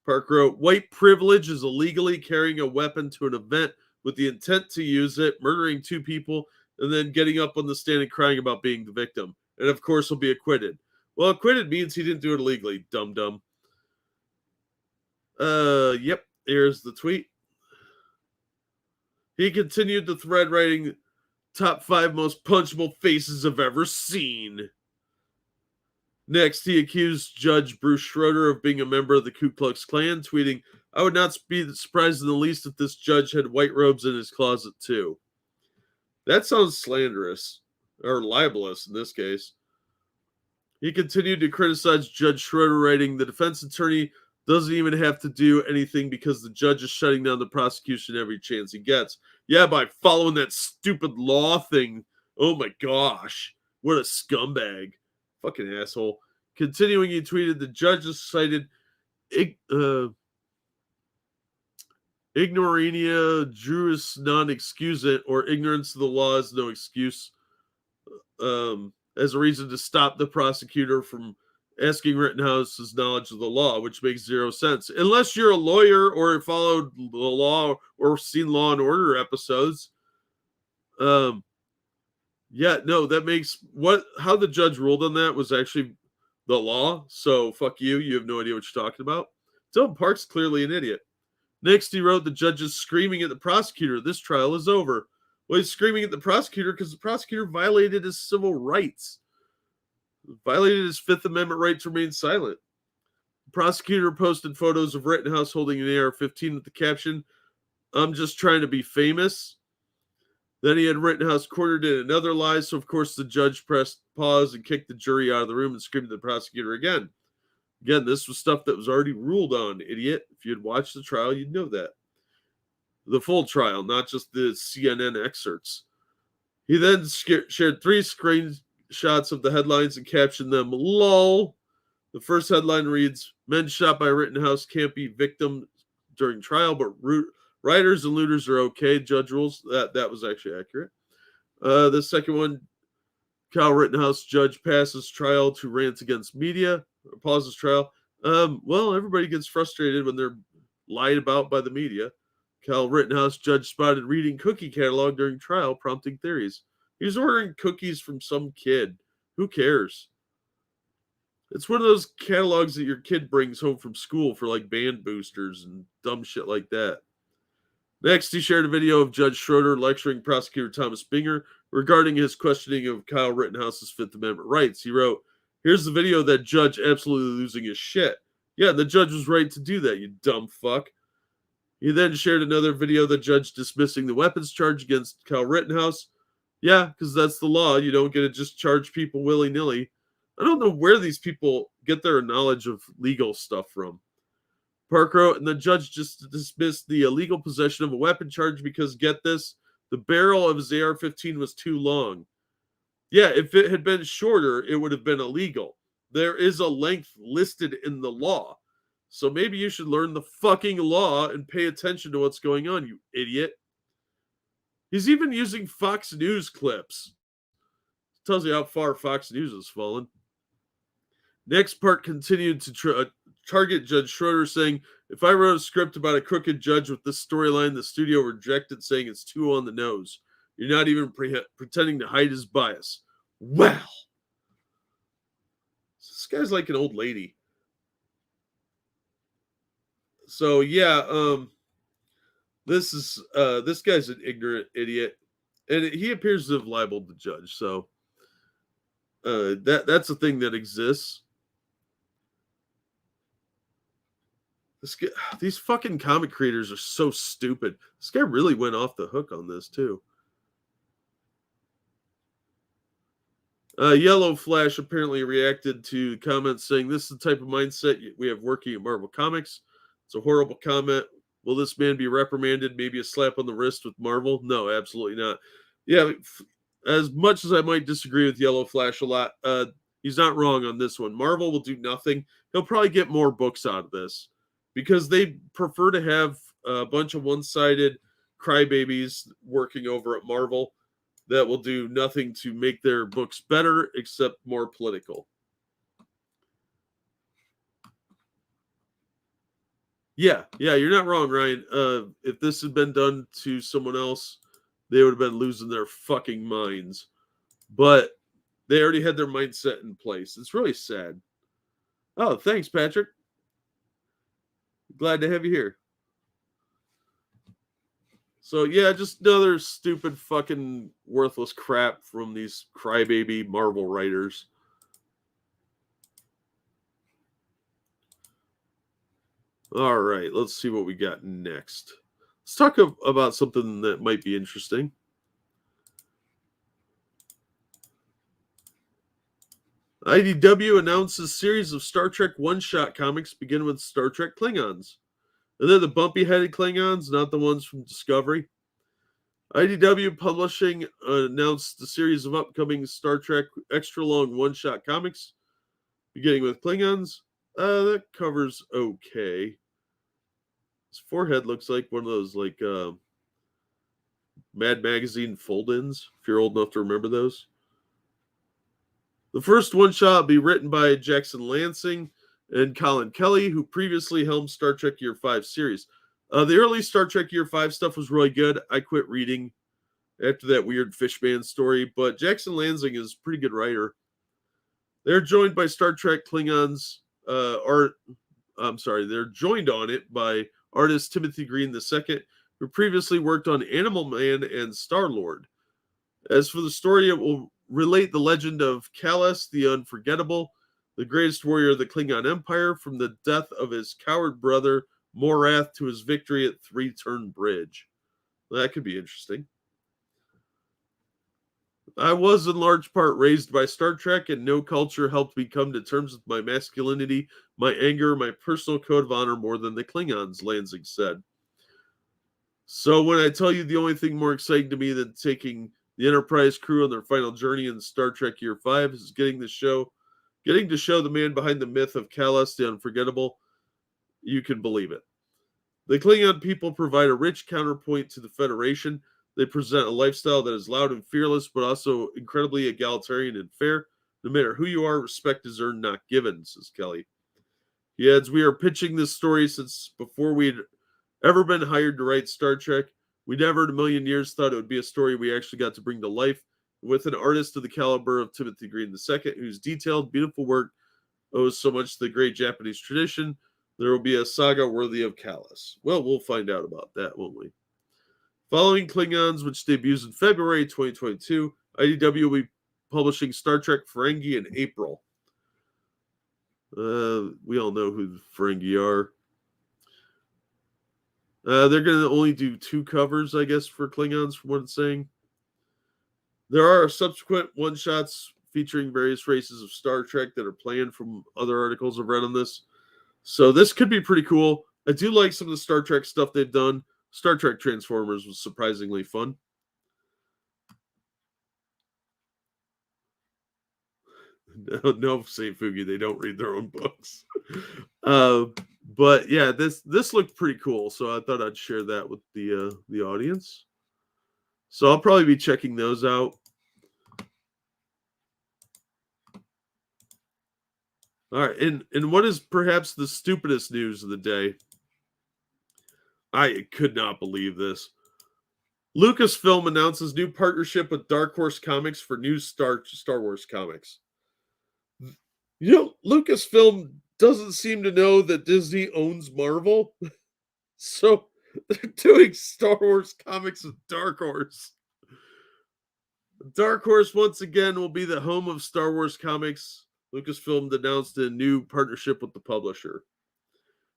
Park wrote, white privilege is illegally carrying a weapon to an event with the intent to use it, murdering 2 people, and then getting up on the stand and crying about being the victim. And of course, he'll be acquitted. Well, acquitted means he didn't do it illegally, dum-dum. Yep, here's the tweet. He continued the thread writing, top 5 most punchable faces I've ever seen. Next, he accused Judge Bruce Schroeder of being a member of the Ku Klux Klan, tweeting, I would not be surprised in the least if this judge had white robes in his closet too. That sounds slanderous, or libelous in this case. He continued to criticize Judge Schroeder, writing, the defense attorney doesn't even have to do anything because the judge is shutting down the prosecution every chance he gets. Yeah, by following that stupid law thing. Oh my gosh. What a scumbag. Fucking asshole. Continuing, he tweeted, the judge has cited ignorania juris non excusant, or ignorance of the law is no excuse, as a reason to stop the prosecutor from asking Rittenhouse's knowledge of the law, which makes 0 sense. Unless you're a lawyer or followed the law or seen Law and Order episodes. Yeah, no, that makes how the judge ruled on that was actually the law. So fuck you. You have no idea what you're talking about. Dylan Park's clearly an idiot. Next, he wrote, the judge is screaming at the prosecutor. This trial is over. Well, he's screaming at the prosecutor because the prosecutor violated his civil rights. Violated his Fifth Amendment right to remain silent. The prosecutor posted photos of Rittenhouse holding an AR-15 with the caption, I'm just trying to be famous. Then he had Rittenhouse cornered in another lie, so of course the judge pressed pause and kicked the jury out of the room and screamed at the prosecutor again. Again, this was stuff that was already ruled on, idiot. If you had watched the trial, you'd know that. The full trial, not just the CNN excerpts. He then shared 3 screenshots of the headlines and captioned them, LOL. The first headline reads, men shot by Rittenhouse can't be victim during trial, but rioters and looters are okay, judge rules. That was actually accurate. The second one, Kyle Rittenhouse judge passes trial to rant against media, or pauses trial. Well, everybody gets frustrated when they're lied about by the media. Kyle Rittenhouse judge spotted reading cookie catalog during trial, prompting theories. He's ordering cookies from some kid. Who cares? It's one of those catalogs that your kid brings home from school for like band boosters and dumb shit like that. Next, he shared a video of Judge Schroeder lecturing prosecutor Thomas Binger regarding his questioning of Kyle Rittenhouse's Fifth Amendment rights. He wrote, here's the video of that judge absolutely losing his shit. Yeah, the judge was right to do that, you dumb fuck. He then shared another video of the judge dismissing the weapons charge against Kyle Rittenhouse. Yeah, because that's the law. You don't get to just charge people willy-nilly. I don't know where these people get their knowledge of legal stuff from. Park wrote, and the judge just dismissed the illegal possession of a weapon charge because, get this, the barrel of his AR-15 was too long. Yeah, if it had been shorter, it would have been illegal. There is a length listed in the law. So maybe you should learn the fucking law and pay attention to what's going on, you idiot. He's even using Fox News clips. Tells you how far Fox News has fallen. Next part continued to target Judge Schroeder, saying, if I wrote a script about a crooked judge with this storyline, the studio rejected, saying it's too on the nose. You're not even pretending to hide his bias. Well, this guy's like an old lady. So yeah, this guy's an ignorant idiot, and he appears to have libeled the judge. So that's a thing that exists. These fucking comic creators are so stupid. This guy really went off the hook on this too. Yellow Flash apparently reacted to comments saying, this is the type of mindset we have working at Marvel Comics. It's a horrible comment. Will this man be reprimanded? Maybe a slap on the wrist with Marvel? No, absolutely not. Yeah, as much as I might disagree with Yellow Flash a lot, he's not wrong on this one. Marvel will do nothing. He'll probably get more books out of this because they prefer to have a bunch of one-sided crybabies working over at Marvel that will do nothing to make their books better except more political. Yeah, you're not wrong, Ryan. If this had been done to someone else, they would have been losing their fucking minds. But they already had their mindset in place. It's really sad. Oh, thanks, Patrick. Glad to have you here. So yeah, just another stupid fucking worthless crap from these crybaby Marvel writers. All right, let's see what we got next. Let's talk about something that might be interesting. IDW announces a series of Star Trek one-shot comics begin with Star Trek Klingons. And they're the bumpy-headed Klingons, not the ones from Discovery. IDW Publishing announced a series of upcoming Star Trek extra-long one-shot comics, beginning with Klingons. That covers okay. His forehead looks like one of those like Mad Magazine fold-ins, if you're old enough to remember those. The first one-shot will be written by Jackson Lansing and Colin Kelly, who previously helmed Star Trek Year 5 series. The early Star Trek Year 5 stuff was really good. I quit reading after that weird Fishman story, but Jackson Lansing is a pretty good writer. They're joined by Star Trek Klingons they're joined on it by artist Timothy Green II, who previously worked on Animal Man and Star-Lord. As for the story, it will relate the legend of Capeless the Unforgettable, the greatest warrior of the Klingon Empire, from the death of his coward brother Morath to his victory at Three Turn Bridge. That could be interesting. I was in large part raised by Star Trek, and no culture helped me come to terms with my masculinity, my anger, my personal code of honor more than the Klingons, Lansing said. So when I tell you the only thing more exciting to me than taking the Enterprise crew on their final journey in Star Trek Year 5 is getting to show the man behind the myth of Capeless the Unforgettable, you can believe it. The Klingon people provide a rich counterpoint to the Federation. They present a lifestyle that is loud and fearless, but also incredibly egalitarian and fair. No matter who you are, respect is earned, not given, says Kelly. He adds, we are pitching this story since before we'd ever been hired to write Star Trek. We never in a million years thought it would be a story we actually got to bring to life with an artist of the caliber of Timothy Green II, whose detailed, beautiful work owes so much to the great Japanese tradition. There will be a saga worthy of Capeless. Well, we'll find out about that, won't we? Following Klingons, which debuts in February 2022, IDW will be publishing Star Trek Ferengi in April. We all know who the Ferengi are. They're going to only do 2 covers, I guess, for Klingons, from what it's saying. There are subsequent one-shots featuring various races of Star Trek that are planned from other articles I've read on this. So this could be pretty cool. I do like some of the Star Trek stuff they've done. Star Trek Transformers was surprisingly fun. No, St. Fugi, they don't read their own books. But yeah, this looked pretty cool, so I thought I'd share that with the audience. So I'll probably be checking those out. All right, and what is perhaps the stupidest news of the day? I could not believe this. Lucasfilm announces new partnership with Dark Horse Comics for new Star Wars comics. You know, Lucasfilm doesn't seem to know that Disney owns Marvel. So they're doing Star Wars comics with Dark Horse. Dark Horse, once again, will be the home of Star Wars comics. Lucasfilm announced a new partnership with the publisher.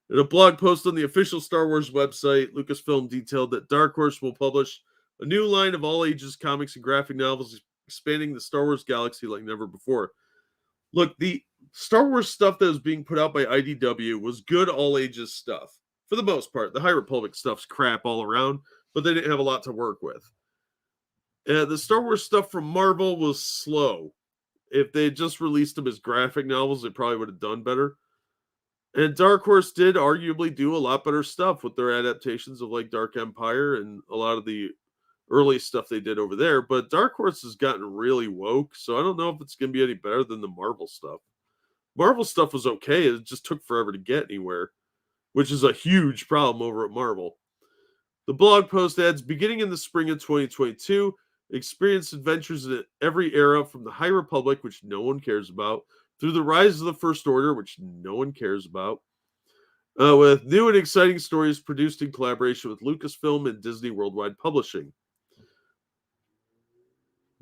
In a blog post on the official Star Wars website, Lucasfilm detailed that Dark Horse will publish a new line of all ages comics and graphic novels expanding the Star Wars galaxy like never before. Look, the Star Wars stuff that was being put out by IDW was good all ages stuff. For the most part, the High Republic stuff's crap all around, but they didn't have a lot to work with. The Star Wars stuff from Marvel was slow. If they had just released them as graphic novels, they probably would have done better. And Dark Horse did arguably do a lot better stuff with their adaptations of like Dark Empire and a lot of the early stuff they did over there. But Dark Horse has gotten really woke, so I don't know if it's going to be any better than the Marvel stuff. Marvel stuff was okay. It just took forever to get anywhere. which is a huge problem over at Marvel. The blog post adds, beginning in the spring of 2022, experience adventures in every era from the High Republic, which no one cares about, through the rise of the First Order, which no one cares about, with new and exciting stories produced in collaboration with Lucasfilm and Disney Worldwide Publishing.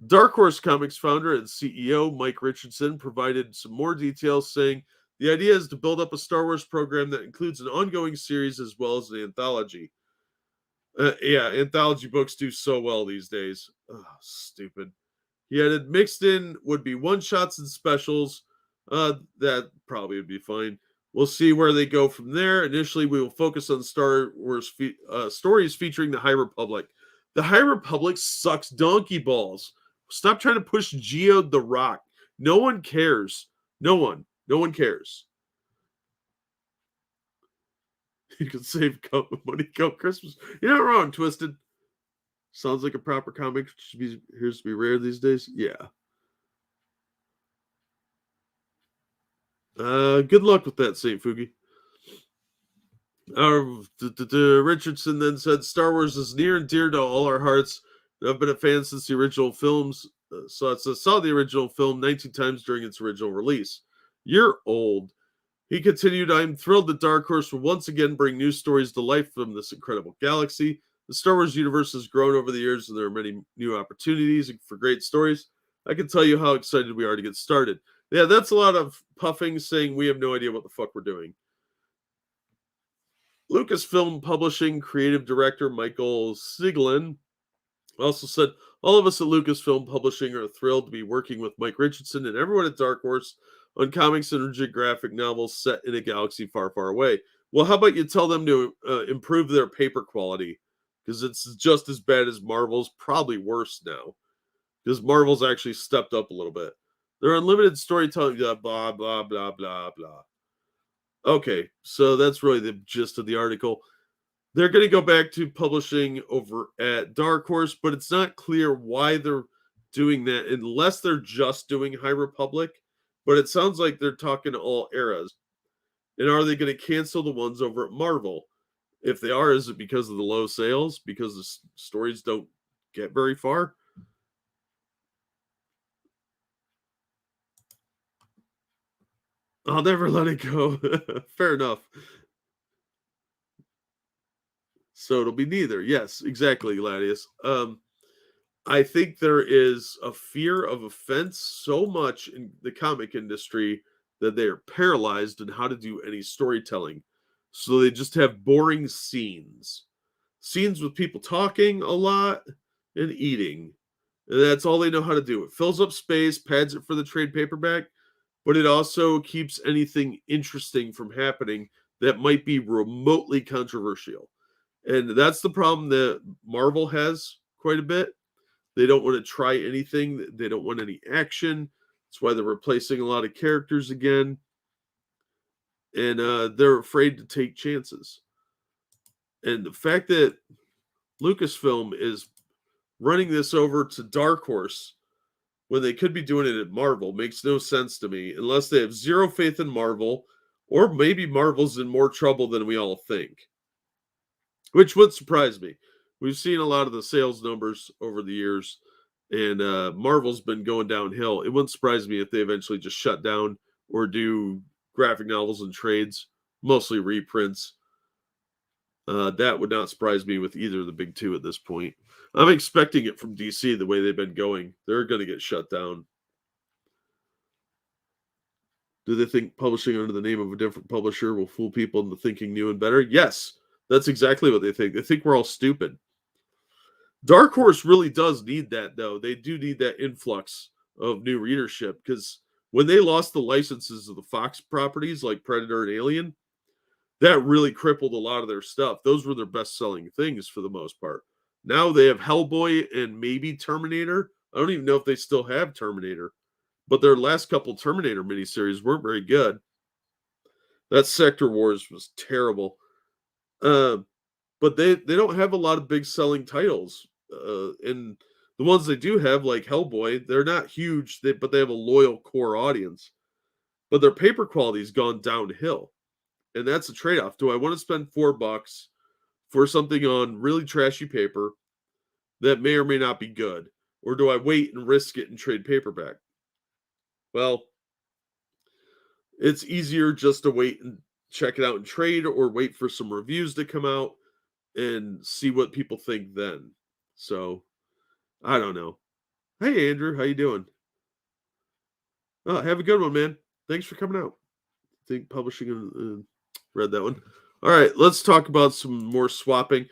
Dark Horse Comics founder and CEO Mike Richardson provided some more details, saying the idea is to build up a Star Wars program that includes an ongoing series as well as an anthology. Yeah, anthology books do so well these days. Oh, stupid. He added mixed in would be one shots and specials. That probably would be fine. We'll see where they go from there. Initially, we will focus on Star Wars stories featuring the High Republic. The High Republic sucks donkey balls. Stop trying to push Geode the Rock. No one cares. No one cares. You can save money come Christmas. You're not wrong, Twisted. Sounds like a proper comic. Appears to be rare these days. Yeah. Good luck with that, St. Fugi. Richardson then said, Star Wars is near and dear to all our hearts. I've been a fan since the original films. So it says, saw the original film 19 times during its original release. You're old. He continued, I'm thrilled that Dark Horse will once again bring new stories to life from this incredible galaxy. The Star Wars universe has grown over the years, and there are many new opportunities for great stories. I can tell you how excited we are to get started. Yeah, that's a lot of puffing, saying we have no idea what the fuck we're doing. Lucasfilm Publishing creative director Michael Siglin also said, all of us at Lucasfilm Publishing are thrilled to be working with Mike Richardson and everyone at Dark Horse on comics and graphic novels set in a galaxy far, far away. Well, how about you tell them to improve their paper quality? Because it's just as bad as Marvel's, probably worse now. Because Marvel's actually stepped up a little bit. Their unlimited storytelling, blah, blah, blah, blah, blah. Okay, so that's really the gist of the article. They're going to go back to publishing over at Dark Horse, but it's not clear why they're doing that unless they're just doing High Republic. But it sounds like they're talking all eras. And are they going to cancel the ones over at Marvel? If they are, is it because of the low sales? Because the stories don't get very far? I'll never let it go. Fair enough. So it'll be neither. Yes, exactly, Gladius. I think there is a fear of offense so much in the comic industry that they are paralyzed in how to do any storytelling. So they just have boring scenes. Scenes with people talking a lot and eating. And that's all they know how to do. It fills up space, pads it for the trade paperback, but it also keeps anything interesting from happening that might be remotely controversial. And that's the problem that Marvel has quite a bit. They don't want to try anything. They don't want any action. That's why they're replacing a lot of characters again. And they're afraid to take chances. And the fact that Lucasfilm is running this over to Dark Horse when they could be doing it at Marvel makes no sense to me unless they have zero faith in Marvel, or maybe Marvel's in more trouble than we all think, which would surprise me. We've seen a lot of the sales numbers over the years, and Marvel's been going downhill. It wouldn't surprise me if they eventually just shut down or do graphic novels and trades, mostly reprints. That would not surprise me with either of the big two at this point. I'm expecting it from DC the way they've been going. They're going to get shut down. Do they think publishing under the name of a different publisher will fool people into thinking new and better? Yes, that's exactly what they think. They think we're all stupid. Dark Horse really does need that, though. They do need that influx of new readership because when they lost the licenses of the Fox properties like Predator and Alien, that really crippled a lot of their stuff. Those were their best-selling things for the most part. Now they have Hellboy and maybe Terminator. I don't even know if they still have Terminator, but their last couple Terminator miniseries weren't very good. That Sector Wars was terrible. But they don't have a lot of big selling titles. And the ones they do have, like Hellboy, they're not huge, but they have a loyal core audience. But their paper quality's gone downhill. And that's a trade-off. Do I want to spend $4 for something on really trashy paper that may or may not be good? Or do I wait and risk it and trade paperback? Well, it's easier just to wait and check it out and trade, or wait for some reviews to come out and see what people think then. So, I don't know. Hey, Andrew, how you doing? Oh, have a good one, man. Thanks for coming out. Think Publishing read that one. All right, let's talk about some more swapping.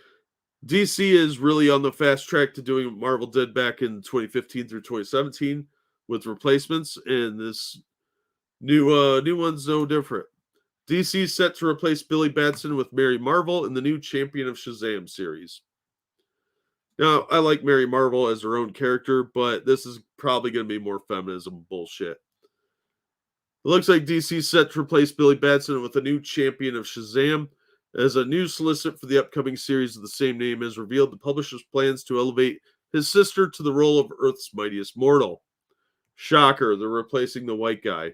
DC is really on the fast track to doing what Marvel did back in 2015 through 2017 with replacements, and this new one's no different. DC is set to replace Billy Batson with Mary Marvel in the new Champion of Shazam series. Now, I like Mary Marvel as her own character, but this is probably going to be more feminism bullshit. It looks like DC is set to replace Billy Batson with a new Champion of Shazam. As a new solicit for the upcoming series of the same name has revealed, the publisher's plans to elevate his sister to the role of Earth's mightiest mortal. Shocker, they're replacing the white guy.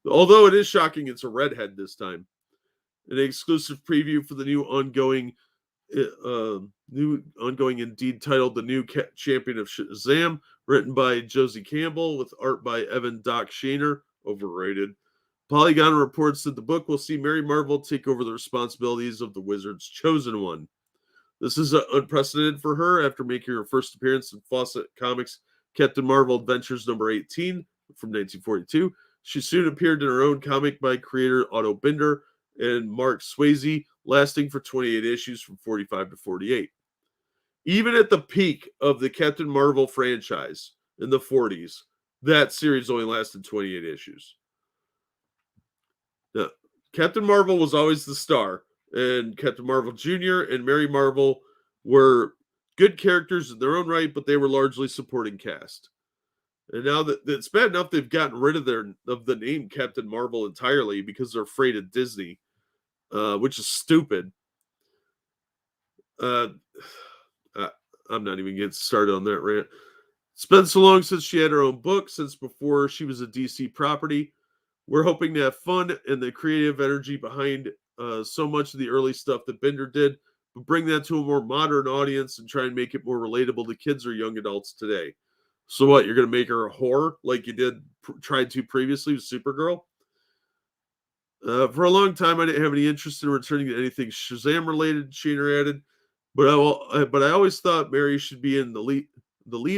Although it is shocking, it's a redhead this time. An exclusive preview for the new ongoing indeed titled The New Champion of Shazam, written by Josie Campbell with art by Evan Doc Shaner. Overrated. Polygon reports that the book will see Mary Marvel take over the responsibilities of the Wizard's Chosen One. This is unprecedented for her after making her first appearance in Fawcett Comics' Captain Marvel Adventures number 18 from 1942. She soon appeared in her own comic by creator Otto Binder and Mark Swayze, lasting for 28 issues from 45 to 48. Even at the peak of the Captain Marvel franchise in the 40s, that series only lasted 28 issues. Now, Captain Marvel was always the star, and Captain Marvel Jr. and Mary Marvel were good characters in their own right, but they were largely supporting cast. And now that it's bad enough they've gotten rid of the name Captain Marvel entirely because they're afraid of Disney, which is stupid. I'm not even getting started on that rant. It's been so long since she had her own book, since before she was a DC property. We're hoping to have fun and the creative energy behind so much of the early stuff that Binder did, but bring that to a more modern audience and try and make it more relatable to kids or young adults today. So what, you're going to make her a whore like you tried to previously with Supergirl? For a long time, I didn't have any interest in returning to anything Shazam related, Shaner added, but I always thought Mary should be in the lead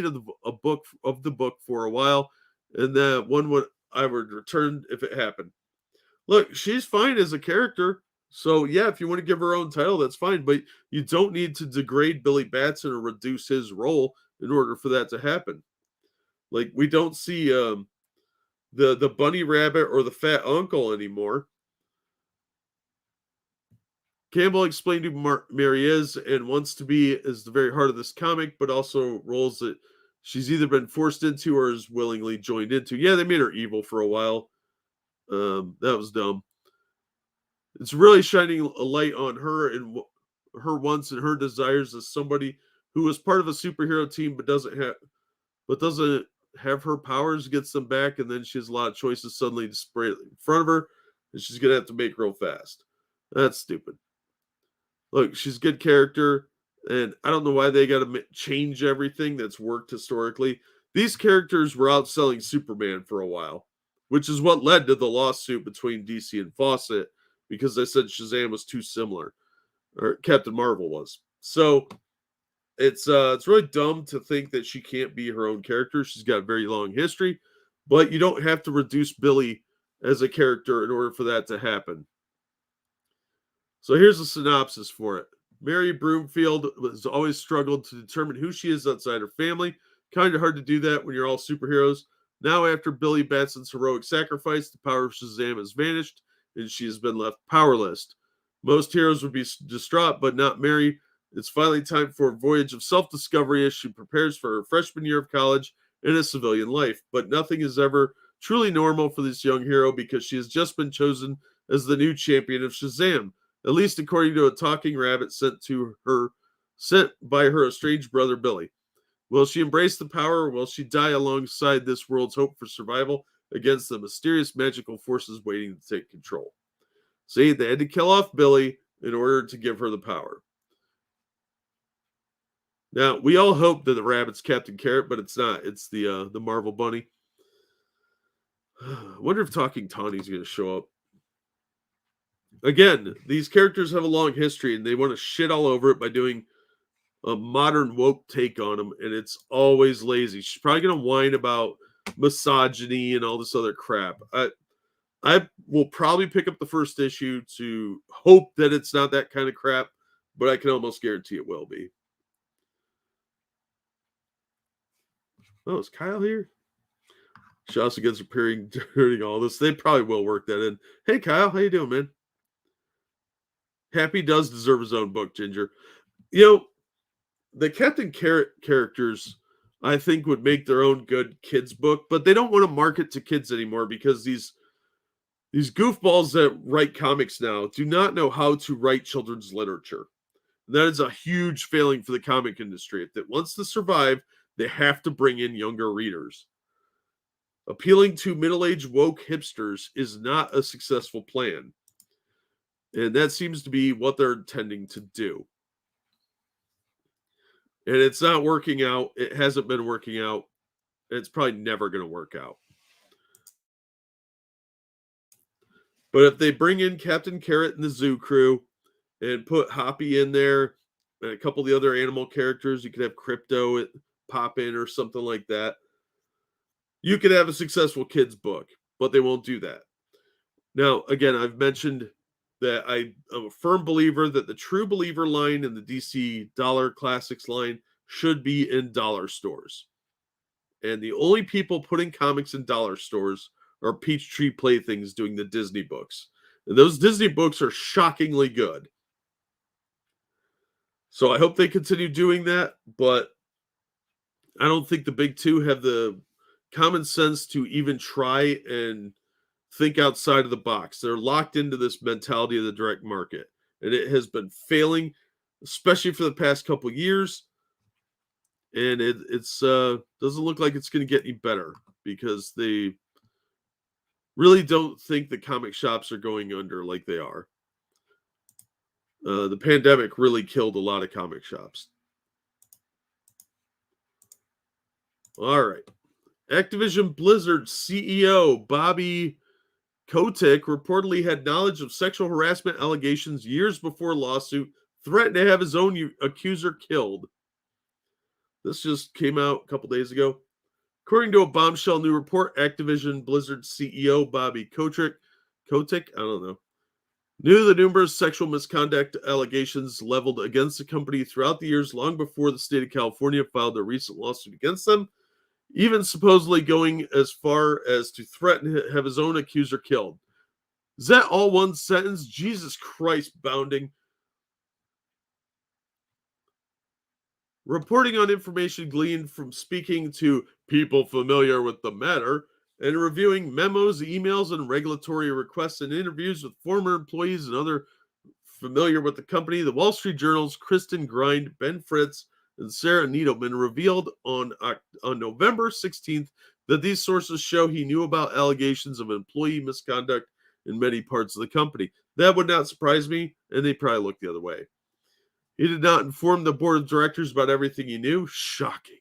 of the book for a while, and that I would return if it happened. Look, she's fine as a character, so yeah, if you want to give her own title, that's fine, but you don't need to degrade Billy Batson or reduce his role in order for that to happen. Like, we don't see the bunny rabbit or the fat uncle anymore. Campbell explained who Mary is and wants to be as the very heart of this comic, but also roles that she's either been forced into or is willingly joined into. Yeah, they made her evil for a while. That was dumb. It's really shining a light on her and her wants and her desires as somebody who was part of a superhero team but doesn't have her powers, gets them back, and then she has a lot of choices suddenly to spray in front of her, and she's gonna have to make real fast. That's stupid. Look, she's a good character, and I don't know why they got to change everything that's worked historically. These characters were outselling Superman for a while, which is what led to the lawsuit between DC and Fawcett, because they said Shazam was too similar, or Captain Marvel was. So it's really dumb to think that she can't be her own character. She's got a very long history, but you don't have to reduce Billy as a character in order for that to happen. So here's a synopsis for it. Mary Broomfield has always struggled to determine who she is outside her family. Kind of hard to do that when you're all superheroes. Now, after Billy Batson's heroic sacrifice, the power of Shazam has vanished, and she has been left powerless. Most heroes would be distraught, but not Mary. It's finally time for a voyage of self-discovery as she prepares for her freshman year of college and a civilian life. But nothing is ever truly normal for this young hero because she has just been chosen as the new champion of Shazam. At least according to a talking rabbit sent by her estranged brother Billy. Will she embrace the power, or will she die alongside this world's hope for survival against the mysterious magical forces waiting to take control? See, they had to kill off Billy in order to give her the power. Now, we all hope that the rabbit's Captain Carrot, but it's not. It's the Marvel Bunny. I wonder if Talking Tawny's going to show up. Again, these characters have a long history, and they want to shit all over it by doing a modern woke take on them, and it's always lazy. She's probably going to whine about misogyny and all this other crap. I will probably pick up the first issue to hope that it's not that kind of crap, but I can almost guarantee it will be. Oh, is Kyle here? She also gets appearing during all this. They probably will work that in. Hey, Kyle, how you doing, man? Happy does deserve his own book, Ginger. You know, the Captain Carrot characters, I think, would make their own good kids book, but they don't want to market to kids anymore because these goofballs that write comics now do not know how to write children's literature. That is a huge failing for the comic industry. If it wants to survive, they have to bring in younger readers. Appealing to middle-aged woke hipsters is not a successful plan. And that seems to be what they're intending to do. And it's not working out. It hasn't been working out. It's probably never going to work out. But if they bring in Captain Carrot and the Zoo Crew and put Hoppy in there and a couple of the other animal characters, you could have Crypto pop in or something like that. You could have a successful kids book, but they won't do that. Now, again, I've mentioned that I'm a firm believer that the True Believer line and the DC Dollar Classics line should be in dollar stores. And the only people putting comics in dollar stores are Peachtree Playthings doing the Disney books. And those Disney books are shockingly good. So I hope they continue doing that, but I don't think the big two have the common sense to even try and think outside of the box. They're locked into this mentality of the direct market, and it has been failing, especially for the past couple years. And it's doesn't look like it's going to get any better because they really don't think the comic shops are going under like they are. The pandemic really killed a lot of comic shops. All right. Activision Blizzard CEO Bobby Kotick reportedly had knowledge of sexual harassment allegations years before lawsuit, threatened to have his own accuser killed. This just came out a couple days ago. According to a bombshell new report, Activision Blizzard CEO Bobby Kotick, I don't know, knew the numerous sexual misconduct allegations leveled against the company throughout the years long before the state of California filed a recent lawsuit against them, even supposedly going as far as to threaten to have his own accuser killed. Is that all one sentence? Jesus Christ, Bounding. Reporting on information gleaned from speaking to people familiar with the matter and reviewing memos, emails, and regulatory requests and interviews with former employees and other familiar with the company, the Wall Street Journal's Kristen Grind, Ben Fritz, and Sarah Needleman revealed on November 16th that these sources show he knew about allegations of employee misconduct in many parts of the company. That would not surprise me, and they probably look the other way. He did not inform the board of directors about everything he knew. Shocking.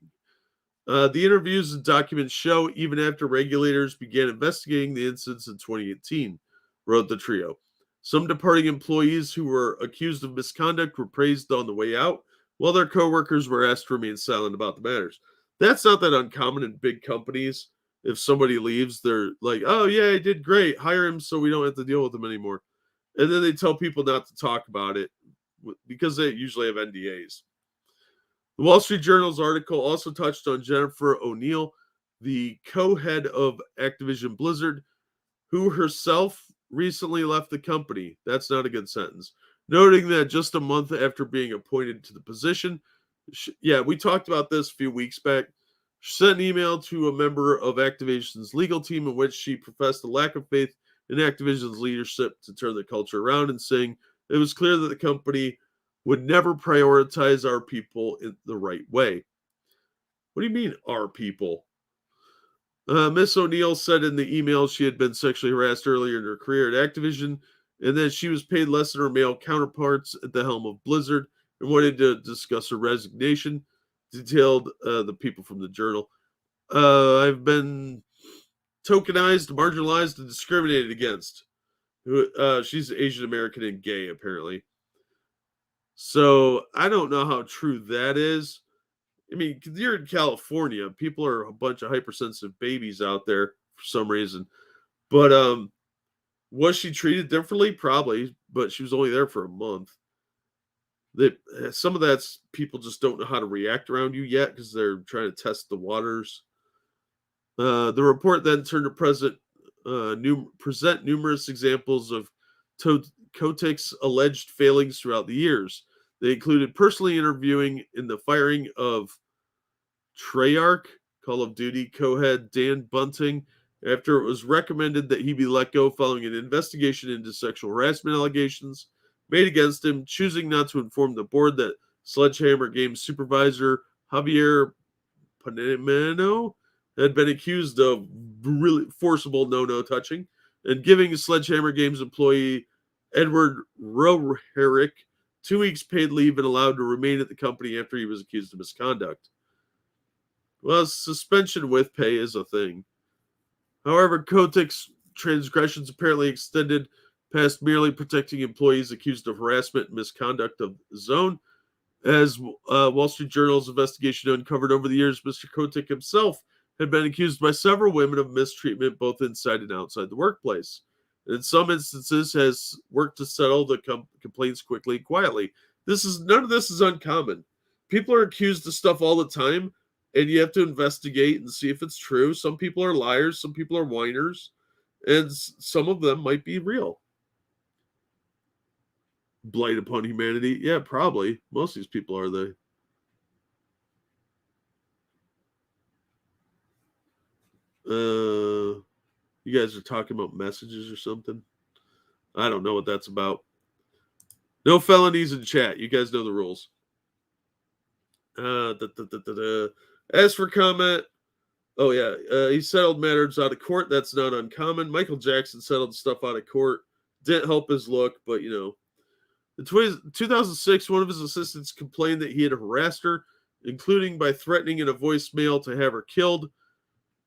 The interviews and documents show even after regulators began investigating the incidents in 2018, wrote the trio. Some departing employees who were accused of misconduct were praised on the way out, while their coworkers were asked to remain silent about the matters. That's not that uncommon in big companies. If somebody leaves, they're like, oh, yeah, he did great. Hire him so we don't have to deal with him anymore. And then they tell people not to talk about it because they usually have NDAs. The Wall Street Journal's article also touched on Jennifer O'Neill, the co-head of Activision Blizzard, who herself recently left the company. That's not a good sentence. Noting that just a month after being appointed to the position, we talked about this a few weeks back, she sent an email to a member of Activision's legal team in which she professed a lack of faith in Activision's leadership to turn the culture around and saying it was clear that the company would never prioritize our people in the right way. What do you mean, our people? Miss O'Neill said in the email she had been sexually harassed earlier in her career at Activision and that she was paid less than her male counterparts at the helm of Blizzard and wanted to discuss her resignation, detailed the people from the Journal. I've been tokenized, marginalized, and discriminated against. She's Asian American and gay, apparently. So I don't know how true that is. I mean, you're in California. People are a bunch of hypersensitive babies out there for some reason. But was she treated differently? Probably, but she was only there for a month. Some of that's people just don't know how to react around you yet because they're trying to test the waters. The report then turned to present numerous examples of Kotick's alleged failings throughout the years. They included personally interviewing in the firing of Treyarch, Call of Duty co-head Dan Bunting, after it was recommended that he be let go following an investigation into sexual harassment allegations made against him, choosing not to inform the board that Sledgehammer Games supervisor Javier Panameno had been accused of really forcible no-no touching, and giving Sledgehammer Games employee Edward Roherick 2 weeks paid leave and allowed to remain at the company after he was accused of misconduct. Well, suspension with pay is a thing. However, Kotick's transgressions apparently extended past merely protecting employees accused of harassment and misconduct of his own. As Wall Street Journal's investigation uncovered over the years, Mr. Kotick himself had been accused by several women of mistreatment both inside and outside the workplace. And in some instances, has worked to settle the complaints quickly and quietly. None of this is uncommon. People are accused of stuff all the time, and you have to investigate and see if it's true. Some people are liars, some people are whiners, and some of them might be real. Blight upon humanity? Yeah, probably. Most of these people are they. You guys are talking about messages or something? I don't know what that's about. No felonies in chat. You guys know the rules. As for comment, oh yeah, he settled matters out of court. That's not uncommon. Michael Jackson settled stuff out of court. Didn't help his look, but you know. In 2006, one of his assistants complained that he had harassed her, including by threatening in a voicemail to have her killed.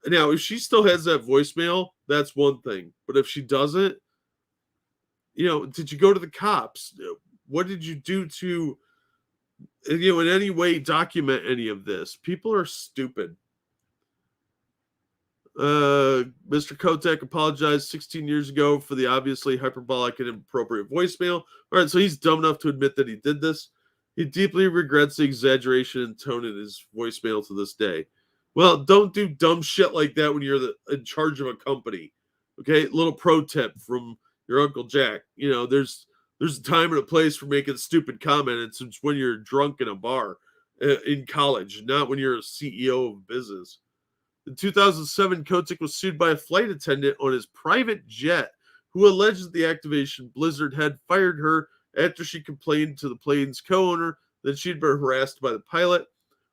Now, if she still has that voicemail, that's one thing. But if she doesn't, you know, did you go to the cops? What did you do to, you know, in any way document any of this? People are stupid. Mr. Kotick apologized 16 years ago for the obviously hyperbolic and inappropriate voicemail. All right, so he's dumb enough to admit that he did this. He deeply regrets the exaggeration and tone in his voicemail to this day. Well, don't do dumb shit like that when you're in charge of a company. Okay, little pro tip from your Uncle Jack. You know, there's a time and a place for making stupid comments. It's when you're drunk in a bar in college, not when you're a CEO of a business. In 2007, Kotick was sued by a flight attendant on his private jet who alleged that the Activision Blizzard had fired her after she complained to the plane's co-owner that she'd been harassed by the pilot,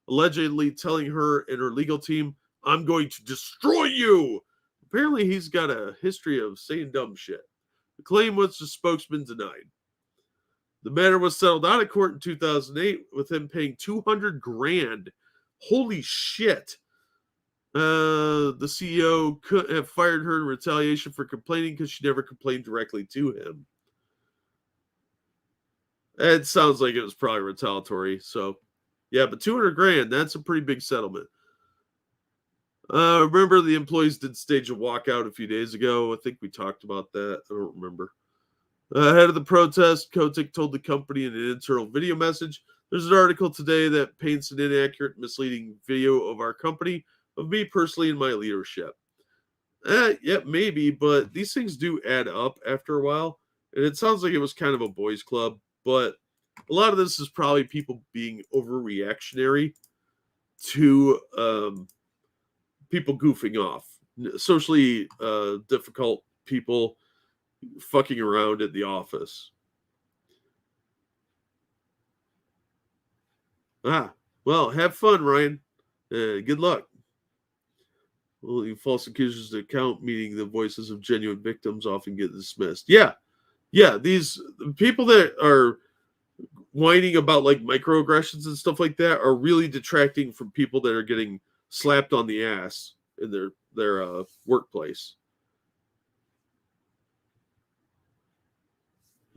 allegedly telling her and her legal team, "I'm going to destroy you." Apparently, he's got a history of saying dumb shit. The claim was the spokesman denied. The matter was settled out of court in 2008 with him paying $200,000. Holy shit. The CEO could have fired her in retaliation for complaining because she never complained directly to him. It sounds like it was probably retaliatory. So, yeah, but $200,000, that's a pretty big settlement. Remember the employees did stage a walkout a few days ago. I think we talked about that. I don't remember. Ahead of the protest, Kotick told the company in an internal video message, "There's an article today that paints an inaccurate, misleading video of our company, of me personally and my leadership." Yeah, maybe, but these things do add up after a while. And it sounds like it was kind of a boys' club, but a lot of this is probably people being overreactionary to people goofing off. Socially difficult people fucking around at the office. Well, have fun, Ryan. Good luck. Well, false accusers account, meaning the voices of genuine victims, often get dismissed. Yeah, Yeah, these people that are whining about like microaggressions and stuff like that are really detracting from people that are getting slapped on the ass in their workplace.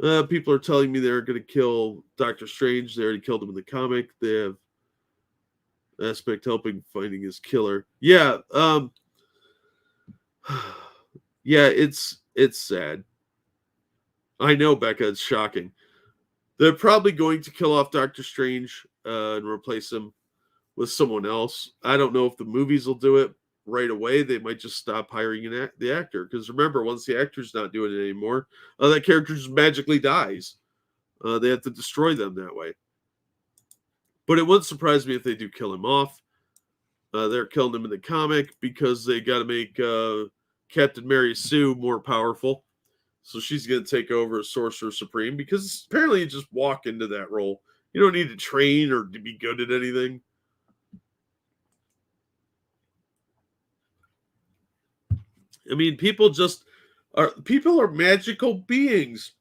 People are telling me they're going to kill Doctor Strange. They already killed him in the comic. They have Aspect helping finding his killer. Yeah, yeah, it's sad. I know, Becca. It's shocking. They're probably going to kill off Doctor Strange and replace him with someone else. I don't know if the movies will do it right away. They might just stop hiring the actor because remember, once the actor's not doing it anymore, that character just magically dies. They have to destroy them that way. But it wouldn't surprise me if they do kill him off. They're killing him in the comic because they got to make Captain Mary Sue more powerful. So she's going to take over as Sorcerer Supreme because apparently you just walk into that role. You don't need to train or to be good at anything. I mean, people are magical beings,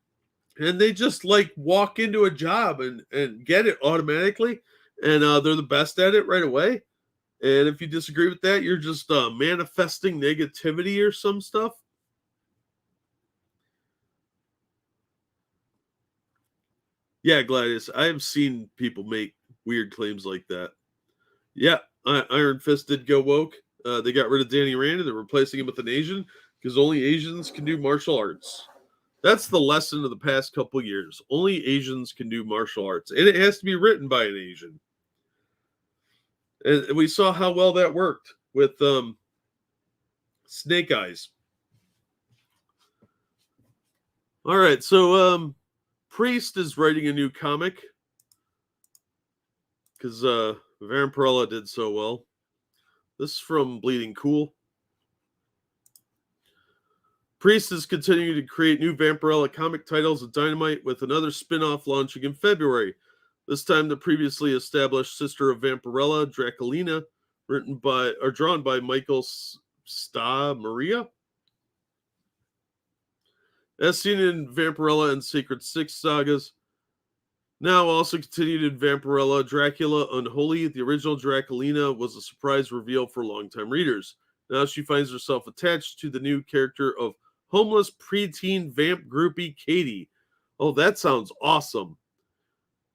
and they just like walk into a job and get it automatically, and they're the best at it right away. And if you disagree with that, you're just manifesting negativity or some stuff. Yeah, Gladys, I have seen people make weird claims like that. Yeah, Iron Fist did go woke. They got rid of Danny Rand and they're replacing him with an Asian because only Asians can do martial arts. That's the lesson of the past couple years. Only Asians can do martial arts, and it has to be written by an Asian. And we saw how well that worked with Snake Eyes. All right, so Priest is writing a new comic because Vampirella did so well. This is from Bleeding Cool. Priest is continuing to create new Vampirella comic titles at Dynamite with another spin-off launching in February. This time the previously established sister of Vampirella, Daculina, drawn by Michael Sta Maria. As seen in Vampirella and Sacred Six sagas, now also continued in Vampirella, Dracula Unholy. The original Daculina was a surprise reveal for longtime readers. Now she finds herself attached to the new character of homeless preteen vamp groupie Katie. Oh, that sounds awesome.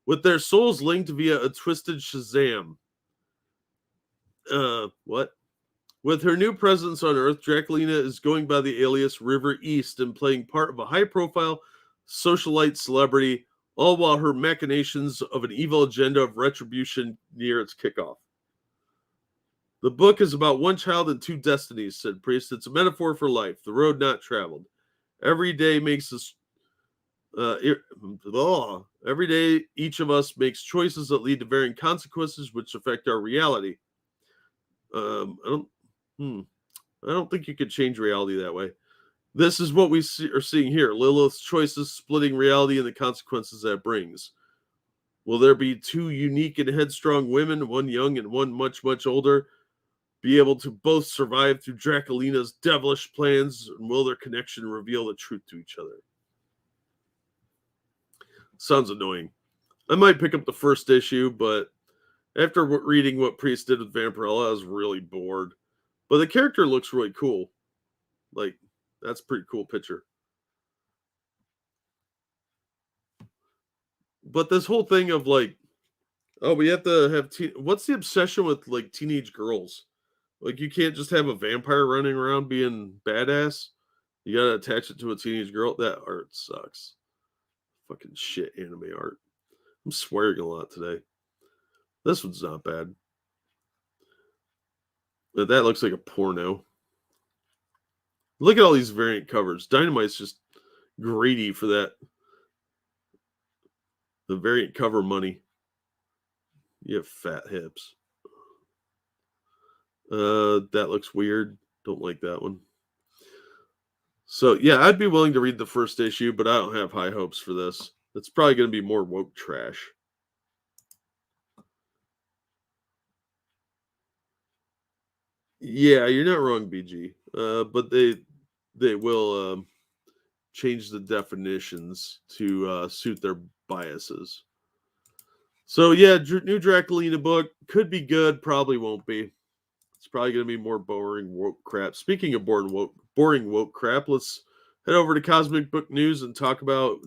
With their souls linked via a twisted Shazam. What? With her new presence on Earth, Daculina is going by the alias River East and playing part of a high-profile socialite celebrity, all while her machinations of an evil agenda of retribution near its kickoff. The book is about one child and two destinies, said Priest. It's a metaphor for life, the road not traveled. Every day makes us. Every day, each of us makes choices that lead to varying consequences, which affect our reality. I don't think you could change reality that way. This is what we are seeing here: Lilith's choices splitting reality and the consequences that brings. Will there be two unique and headstrong women, one young and one much, much older, be able to both survive through Daculina's devilish plans, and will their connection reveal the truth to each other? Sounds annoying. I might pick up the first issue, but after reading what Priest did with Vampirella, I was really bored. But the character looks really cool. Like, that's a pretty cool picture. But this whole thing of like, oh, we have to have what's the obsession with like teenage girls? Like, you can't just have a vampire running around being badass. You gotta attach it to a teenage girl. That art sucks. Fucking shit anime art. I'm swearing a lot today. This one's not bad. But that looks like a porno. Look at all these variant covers. Dynamite's just greedy for that. The variant cover money. You have fat hips. That looks weird. Don't like that one. So yeah, I'd be willing to read the first issue, but I don't have high hopes for this. It's probably going to be more woke trash. Yeah, you're not wrong, BG. But they will change the definitions to suit their biases. So yeah, new Daculina book could be good, probably won't be. It's probably going to be more boring woke crap. Speaking of boring woke crap, let's head over to Cosmic Book News and talk about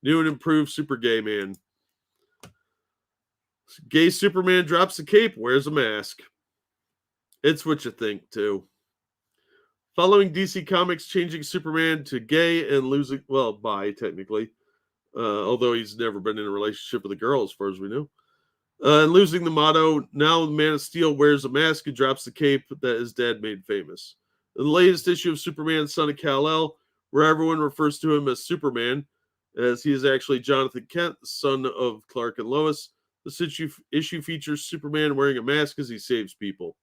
new and improved Super Gay Man. Gay Superman drops the cape, wears a mask. It's what you think, too. Following DC Comics changing Superman to gay and losing, well, bi, technically, although he's never been in a relationship with a girl, as far as we know. And losing the motto, now Man of Steel wears a mask and drops the cape that his dad made famous. In the latest issue of Superman, Son of Kal-El, where everyone refers to him as Superman, as he is actually Jonathan Kent, son of Clark and Lois, this issue features Superman wearing a mask as he saves people.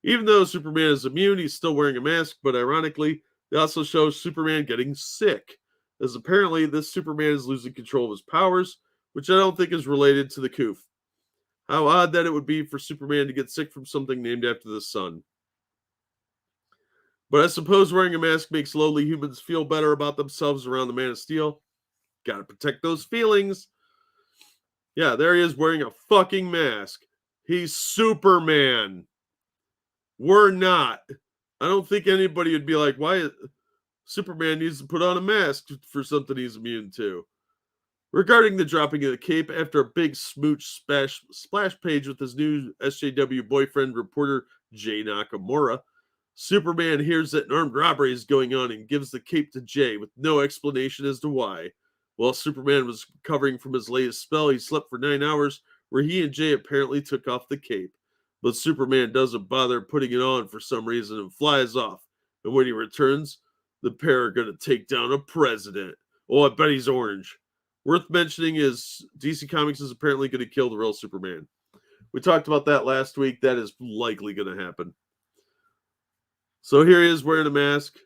Even though Superman is immune, he's still wearing a mask, but ironically, they also show Superman getting sick, as apparently this Superman is losing control of his powers, which I don't think is related to the Coof. How odd that it would be for Superman to get sick from something named after the sun. But I suppose wearing a mask makes lowly humans feel better about themselves around the Man of Steel. Gotta protect those feelings. Yeah, there he is wearing a fucking mask. He's Superman. We're not. I don't think anybody would be like, why Superman needs to put on a mask for something he's immune to. Regarding the dropping of the cape, after a big smooch splash page with his new SJW boyfriend, reporter Jay Nakamura, Superman hears that an armed robbery is going on and gives the cape to Jay with no explanation as to why. While Superman was recovering from his latest spell, he slept for 9 hours, where he and Jay apparently took off the cape. But Superman doesn't bother putting it on for some reason and flies off. And when he returns, the pair are going to take down a president. Oh, I bet he's orange. Worth mentioning is DC Comics is apparently going to kill the real Superman. We talked about that last week. That is likely going to happen. So here he is wearing a mask.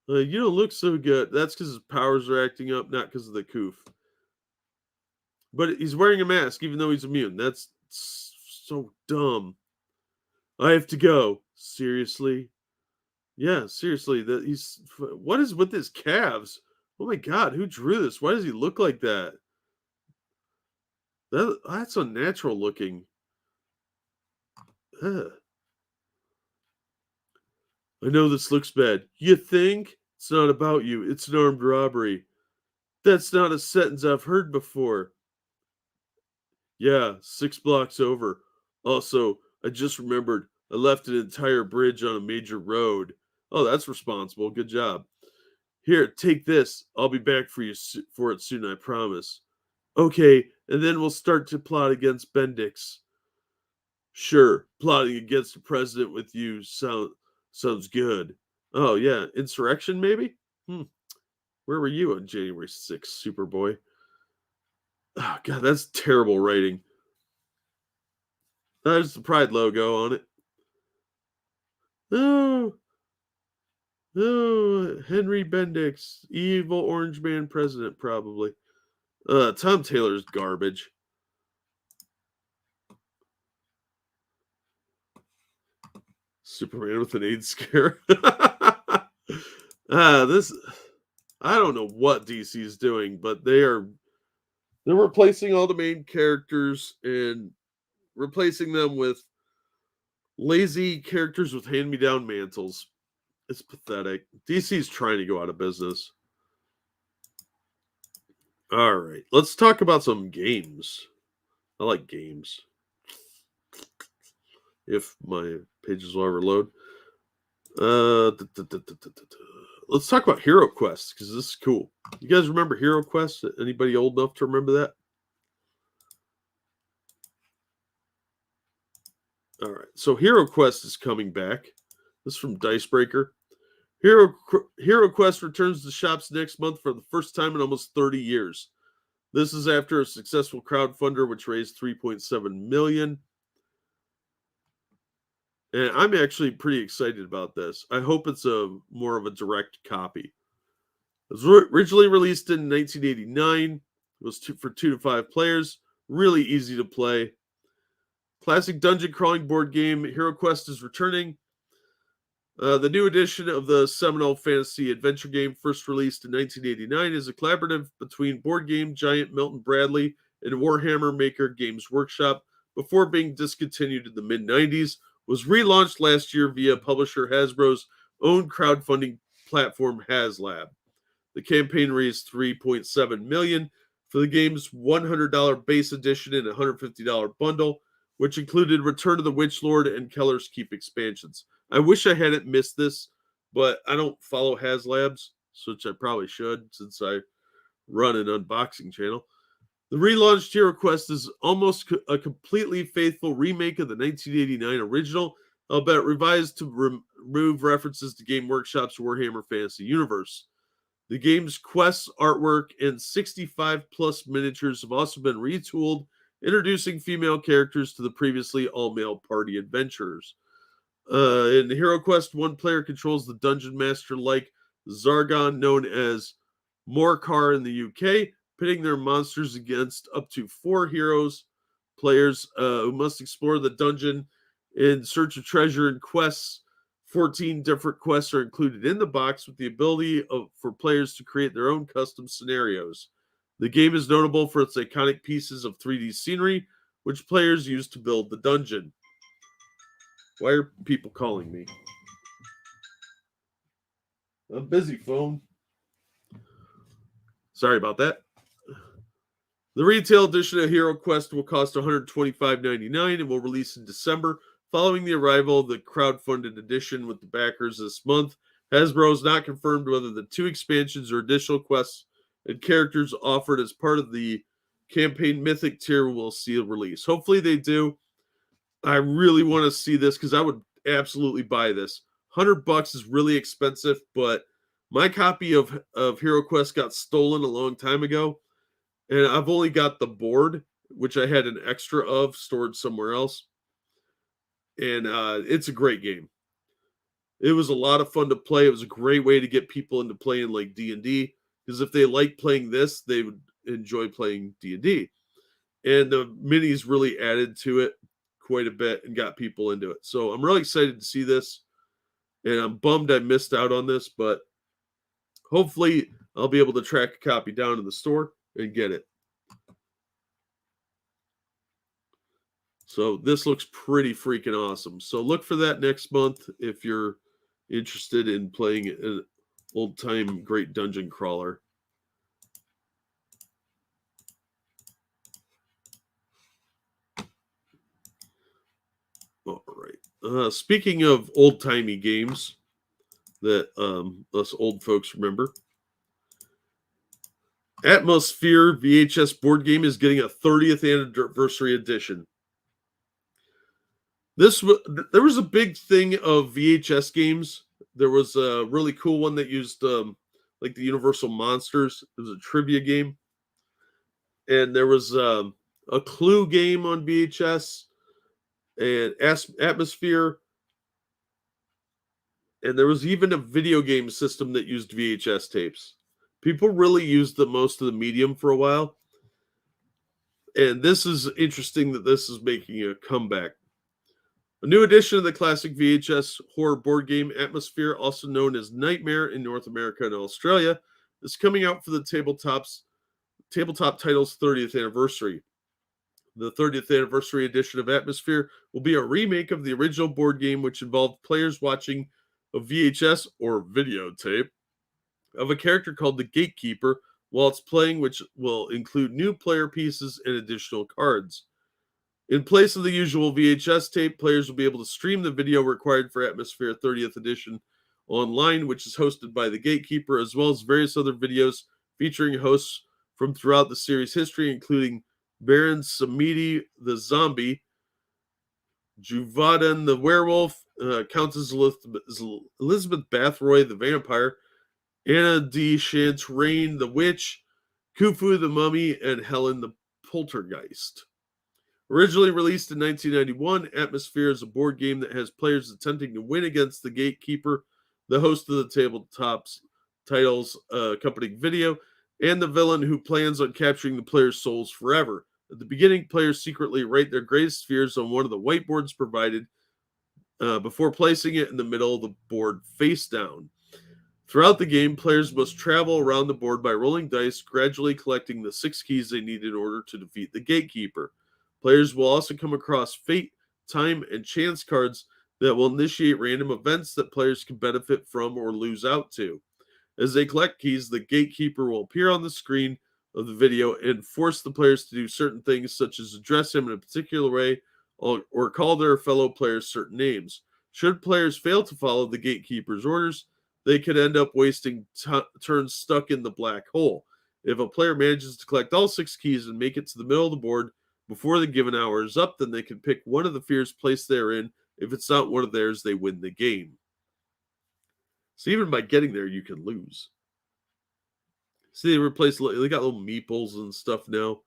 You don't look so good. That's because his powers are acting up, not because of the Coof. But he's wearing a mask even though he's immune. That's so dumb. I have to go. Seriously? Yeah, seriously. What is with his calves? Oh my god, who drew this? Why does he look like that? That's unnatural looking. Ugh. I know this looks bad. You think? It's not about you. It's an armed robbery. That's not a sentence I've heard before. Yeah, 6 blocks over. Also, I just remembered I left an entire bridge on a major road. Oh, that's responsible. Good job. Here, take this. I'll be back for it soon, I promise. Okay, and then we'll start to plot against Bendix. Sure, plotting against the president with you sounds good. Oh, yeah, insurrection maybe? Where were you on January 6th, Superboy? Oh, God, that's terrible writing. There's the Pride logo on it. Oh, Henry Bendix, evil orange man president, probably. Tom Taylor's garbage. Superman with an AIDS scare. This, I don't know what DC is doing, but they're replacing all the main characters and replacing them with lazy characters with hand-me-down mantles. It's pathetic. DC's trying to go out of business. All right, let's talk about some games. I like games. If my pages will ever load. Let's talk about HeroQuest, because this is cool. You guys remember HeroQuest? Anybody old enough to remember that? All right, so HeroQuest is coming back. This is from Dicebreaker. HeroQuest returns to shops next month for the first time in almost 30 years. This is after a successful crowdfunder, which raised $3.7 million. And I'm actually pretty excited about this. I hope it's more of a direct copy. It was originally released in 1989. It was for 2 to 5 players. Really easy to play. Classic dungeon crawling board game. HeroQuest is returning. The new edition of the seminal fantasy adventure game, first released in 1989, is a collaborative between board game giant Milton Bradley and Warhammer maker Games Workshop. Before being discontinued in the mid-90s, was relaunched last year via publisher Hasbro's own crowdfunding platform HasLab. The campaign raised $3.7 million for the game's $100 base edition and $150 bundle, which included Return of the Witch Lord and Keller's Keep expansions. I wish I hadn't missed this, but I don't follow HasLabs, which I probably should since I run an unboxing channel. The relaunched HeroQuest is almost a completely faithful remake of the 1989 original, albeit revised to remove references to Game Workshop's Warhammer Fantasy Universe. The game's quests, artwork, and 65 plus miniatures have also been retooled, introducing female characters to the previously all-male party adventurers. In HeroQuest, one player controls the dungeon master-like Zargon, known as Morcar in the UK, pitting their monsters against up to 4 players who must explore the dungeon in search of treasure and quests. 14 different quests are included in the box with the ability for players to create their own custom scenarios. The game is notable for its iconic pieces of 3D scenery, which players use to build the dungeon. Why are people calling me? I'm busy, phone. Sorry about that. The retail edition of HeroQuest will cost $125.99 and will release in December, following the arrival of the crowdfunded edition with the backers this month. Hasbro has not confirmed whether the 2 expansions or additional quests and characters offered as part of the campaign mythic tier will see a release. Hopefully they do. I really want to see this because I would absolutely buy this. $100 is really expensive, but my copy of HeroQuest got stolen a long time ago, and I've only got the board, which I had an extra of stored somewhere else. And it's a great game. It was a lot of fun to play. It was a great way to get people into playing like D&D, because if they like playing this, they would enjoy playing D&D. And the minis really added to it quite a bit and got people into it. So I'm really excited to see this, and I'm bummed I missed out on this, but hopefully I'll be able to track a copy down in the store and get it. So this looks pretty freaking awesome. So look for that next month if you're interested in playing an old-time great dungeon crawler. All right. Speaking of old-timey games that us old folks remember, Atmosfear VHS board game is getting a 30th anniversary edition. There was a big thing of VHS games. There was a really cool one that used like the Universal Monsters. It was a trivia game. And there was a Clue game on VHS and Atmosfear. And there was even a video game system that used VHS tapes. People really used most of the medium for a while. And this is interesting that this is making a comeback. A new edition of the classic VHS horror board game Atmosfear, also known as Nightmare in North America and Australia, is coming out for the tabletop title's 30th anniversary. The 30th anniversary edition of Atmosfear will be a remake of the original board game, which involved players watching a VHS or videotape of a character called the Gatekeeper while it's playing, which will include new player pieces and additional cards. In place of the usual VHS tape, players will be able to stream the video required for Atmosfear 30th edition online, which is hosted by the Gatekeeper, as well as various other videos featuring hosts from throughout the series history, including Baron Samedi the Zombie, Juvaden the Werewolf, Countess Elizabeth Bathroy the Vampire, Anna de Chantraine the Witch, Khufu the Mummy, and Helen the Poltergeist. Originally released in 1991, Atmosfear is a board game that has players attempting to win against the Gatekeeper, the host of the tabletop's titles accompanying video, and the villain who plans on capturing the player's souls forever. At the beginning, players secretly write their greatest fears on one of the whiteboards provided before placing it in the middle of the board face down. Throughout the game, players must travel around the board by rolling dice, gradually collecting the 6 keys they need in order to defeat the gatekeeper. Players will also come across fate, time, and chance cards that will initiate random events that players can benefit from or lose out to. As they collect keys, the gatekeeper will appear on the screen of the video and force the players to do certain things, such as address him in a particular way or call their fellow players certain names. Should players fail to follow the gatekeeper's orders, they could end up wasting turns stuck in the black hole. If a player manages to collect all 6 keys and make it to the middle of the board before the given hour is up, then they can pick one of the spheres placed therein. If it's not one of theirs, they win the game. So even by getting there, you can lose. See, they got little meeples and stuff now.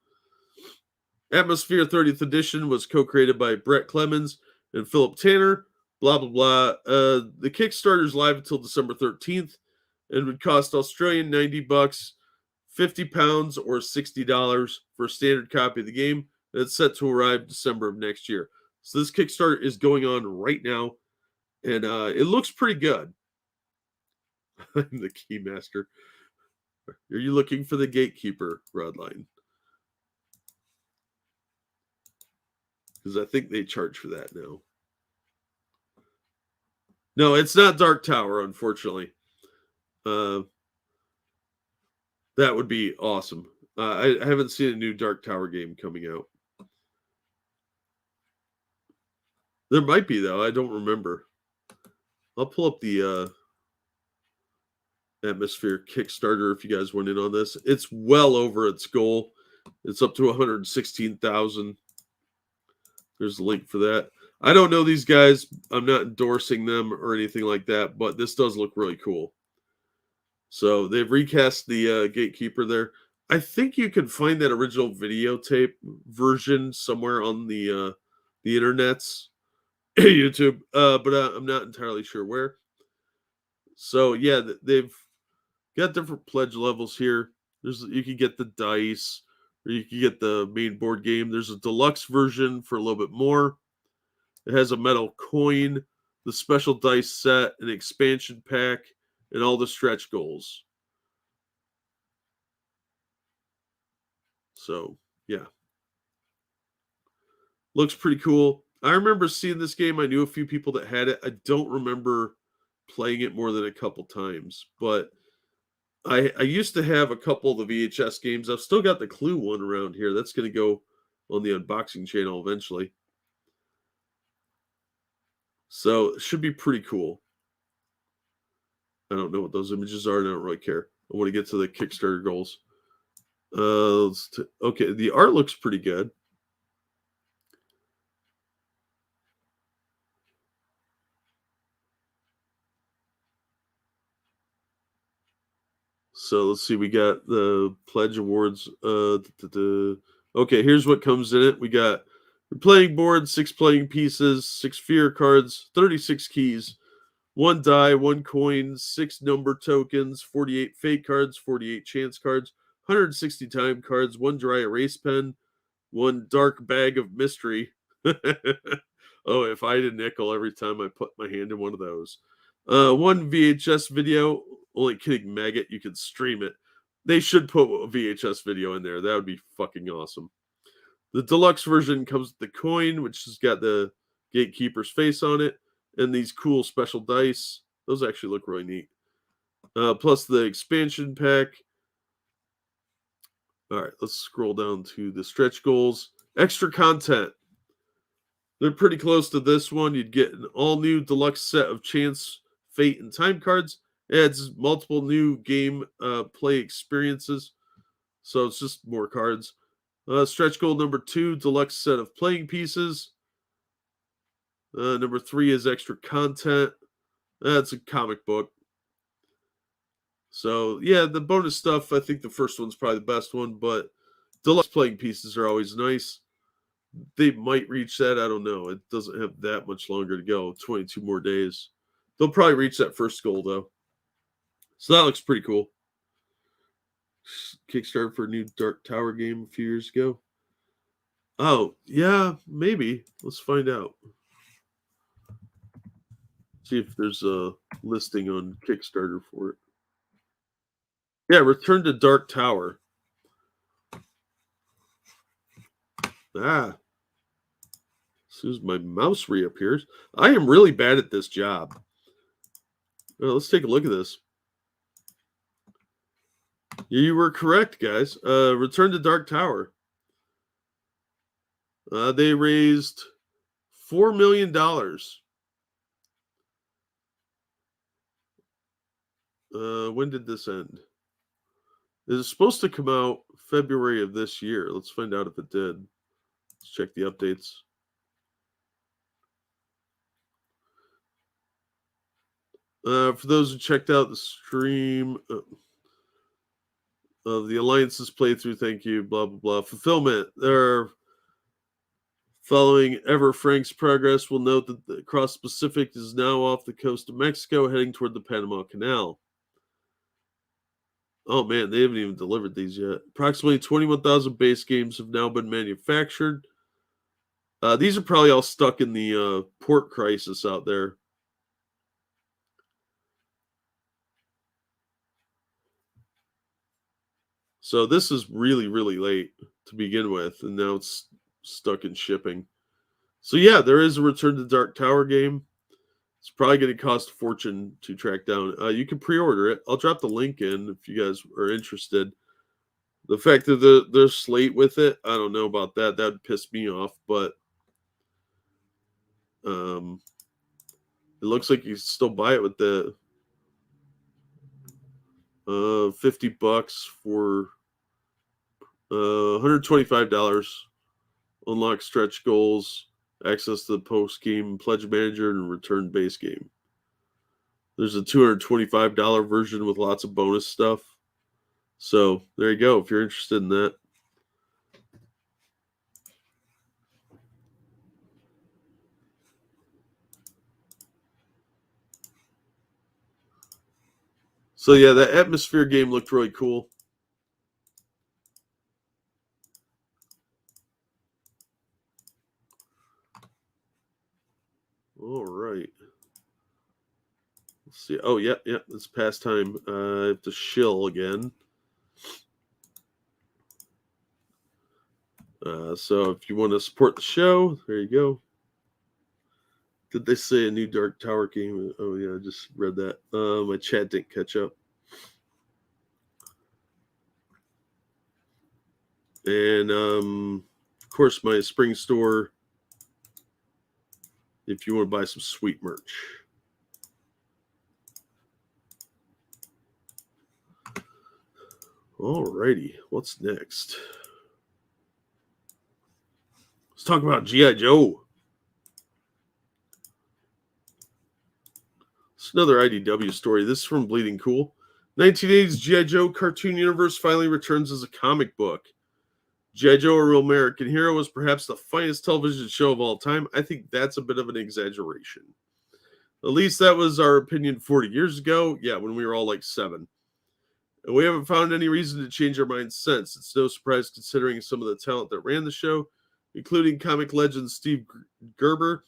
Atmosfear 30th edition was co-created by Brett Clemens and Philip Tanner. Blah, blah, blah. The Kickstarter is live until December 13th and would cost Australian $90, £50 or $60 for a standard copy of the game. And it's set to arrive December of next year. So this Kickstarter is going on right now, and it looks pretty good. I'm the Keymaster. Are you looking for the gatekeeper, Rodline? Because I think they charge for that now. No, it's not Dark Tower, unfortunately. That would be awesome. I haven't seen a new Dark Tower game coming out. There might be, though. I don't remember. I'll pull up the Atmosfear Kickstarter if you guys went in on this. It's well over its goal. It's up to 116,000. There's a link for that. I don't know these guys. I'm not endorsing them or anything like that, but this does look really cool. So they've recast the gatekeeper there. I think you can find that original videotape version somewhere on the internets, YouTube, but I'm not entirely sure where. So yeah, they've got different pledge levels here. You can get the dice, or you can get the main board game. There's a deluxe version for a little bit more. It has a metal coin, the special dice set, an expansion pack, and all the stretch goals. So, yeah. Looks pretty cool. I remember seeing this game. I knew a few people that had it. I don't remember playing it more than a couple times, but I used to have a couple of the VHS games. I've still got the Clue one around here. That's going to go on the unboxing channel eventually. So it should be pretty cool. I don't know what those images are, and I don't really care. I want to get to the Kickstarter goals. Okay, the art looks pretty good. So let's see. We got the pledge awards. Okay, here's what comes in it. We got the playing board, 6 playing pieces, 6 fear cards, 36 keys, 1 die, 1 coin, 6 number tokens, 48 fate cards, 48 chance cards, 160 time cards, 1 dry erase pen, 1 dark bag of mystery. Oh, if I had a nickel every time I put my hand in one of those. 1 VHS video. Only kidding, Maggot. You can stream it. They should put a VHS video in there. That would be fucking awesome. The deluxe version comes with the coin, which has got the gatekeeper's face on it, and these cool special dice. Those actually look really neat. Plus the expansion pack. All right, let's scroll down to the stretch goals. Extra content. They're pretty close to this one. You'd get an all-new deluxe set of chance, fate, and time cards. It adds multiple new game play experiences. So it's just more cards. Stretch goal number 2, deluxe set of playing pieces. Number 3 is extra content. That's a comic book. So, yeah, the bonus stuff, I think the first one's probably the best one, but deluxe playing pieces are always nice. They might reach that. I don't know. It doesn't have that much longer to go. 22 more days. They'll probably reach that first goal, though. So that looks pretty cool. Kickstarter for a new Dark Tower game a few years ago. Oh, yeah, maybe. Let's find out. See if there's a listing on Kickstarter for it. Yeah, Return to Dark Tower. As soon as my mouse reappears. I am really bad at this job. Well, let's take a look at this. You were correct, guys. Return to Dark Tower. They raised $4 million. When did this end? It was supposed to come out February of this year. Let's find out if it did. Let's check the updates. For those who checked out the stream of the Alliance's playthrough, thank you, blah, blah, blah. Fulfillment. They're following Ever Frank's progress. We'll note that the Cross Pacific is now off the coast of Mexico, heading toward the Panama Canal. Oh man, they haven't even delivered these yet. Approximately 21,000 base games have now been manufactured. These are probably all stuck in the port crisis out there. So this is really, really late to begin with, and now it's stuck in shipping. So yeah, there is a Return to Dark Tower game. It's probably going to cost a fortune to track down. You can pre-order it. I'll drop the link in if you guys are interested. The fact that they're slate with it, I don't know about that. That would piss me off, but it looks like you can still buy it with the $50 for $125. Unlock stretch goals, access to the post-game pledge manager, and return base game. There's a $225 version with lots of bonus stuff. So there you go if you're interested in that. So yeah, that Atmosfear game looked really cool. All right. Let's see. Oh, yeah, it's past time. I have to shill again. So if you want to support the show, there you go. Did they say a new Dark Tower game? Oh, yeah, I just read that. My chat didn't catch up. And, of course, my spring store, if you want to buy some sweet merch. Alrighty, what's next? Let's talk about G.I. Joe. It's another IDW story. This is from Bleeding Cool. 1980s G.I. Joe cartoon universe finally returns as a comic book. G.I. Joe, A Real American Hero, was perhaps the finest television show of all time. I think that's a bit of an exaggeration. At least that was our opinion 40 years ago. Yeah, when we were all like 7. And we haven't found any reason to change our minds since. It's no surprise considering some of the talent that ran the show, including comic legend Steve Gerber.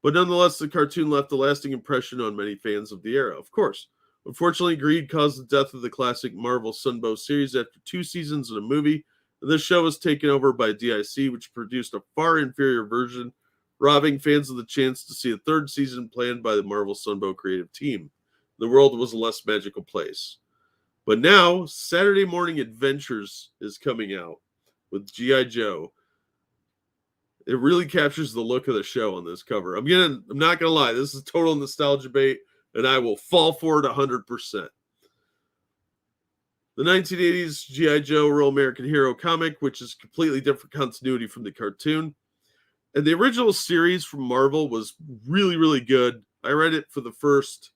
But nonetheless, the cartoon left a lasting impression on many fans of the era, of course. Unfortunately, greed caused the death of the classic Marvel Sunbow series after 2 seasons and a movie. And this show was taken over by DIC, which produced a far inferior version, robbing fans of the chance to see a 3rd season planned by the Marvel Sunbow creative team. The world was a less magical place. But now, Saturday Morning Adventures is coming out with G.I. Joe. It really captures the look of the show on this cover. I'm not gonna lie, this is total nostalgia bait, and I will fall for it 100%. The 1980s G.I. Joe Real American Hero comic, which is completely different continuity from the cartoon. And the original series from Marvel was really, really good. I read it for the first,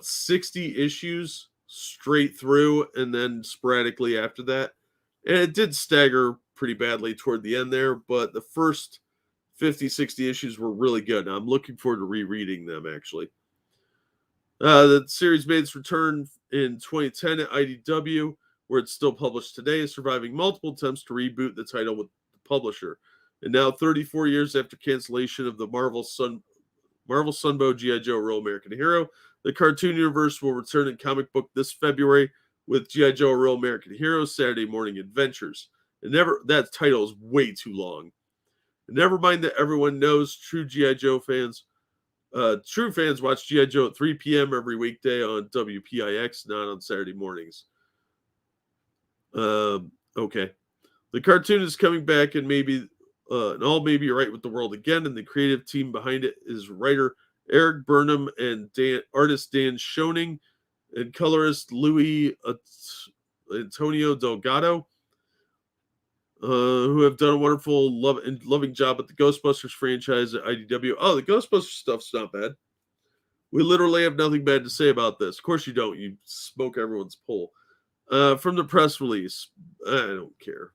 60 issues straight through, and then sporadically after that. And it did stagger pretty badly toward the end there, but the first 50, 60 issues were really good. Now, I'm looking forward to rereading them, actually. The series made its return in 2010 at IDW, where it's still published today, surviving multiple attempts to reboot the title with the publisher. And now, 34 years after cancellation of the Marvel Marvel Sunbow G.I. Joe Real American Hero. The cartoon universe will return in comic book this February with G.I. Joe Real American Hero Saturday Morning Adventures. That title is way too long. And never mind that everyone knows true G.I. Joe fans. True fans watch G.I. Joe at 3 p.m. every weekday on WPIX, not on Saturday mornings. Okay. The cartoon is coming back and all may be right with the world again, and the creative team behind it is writer Eric Burnham and artist Dan Schoening and colorist Louis Antonio Delgado, who have done a wonderful loving job at the Ghostbusters franchise at IDW. Oh, the Ghostbusters stuff's not bad. We literally have nothing bad to say about this. Of course you don't. You smoke everyone's poll. From the press release, I don't care.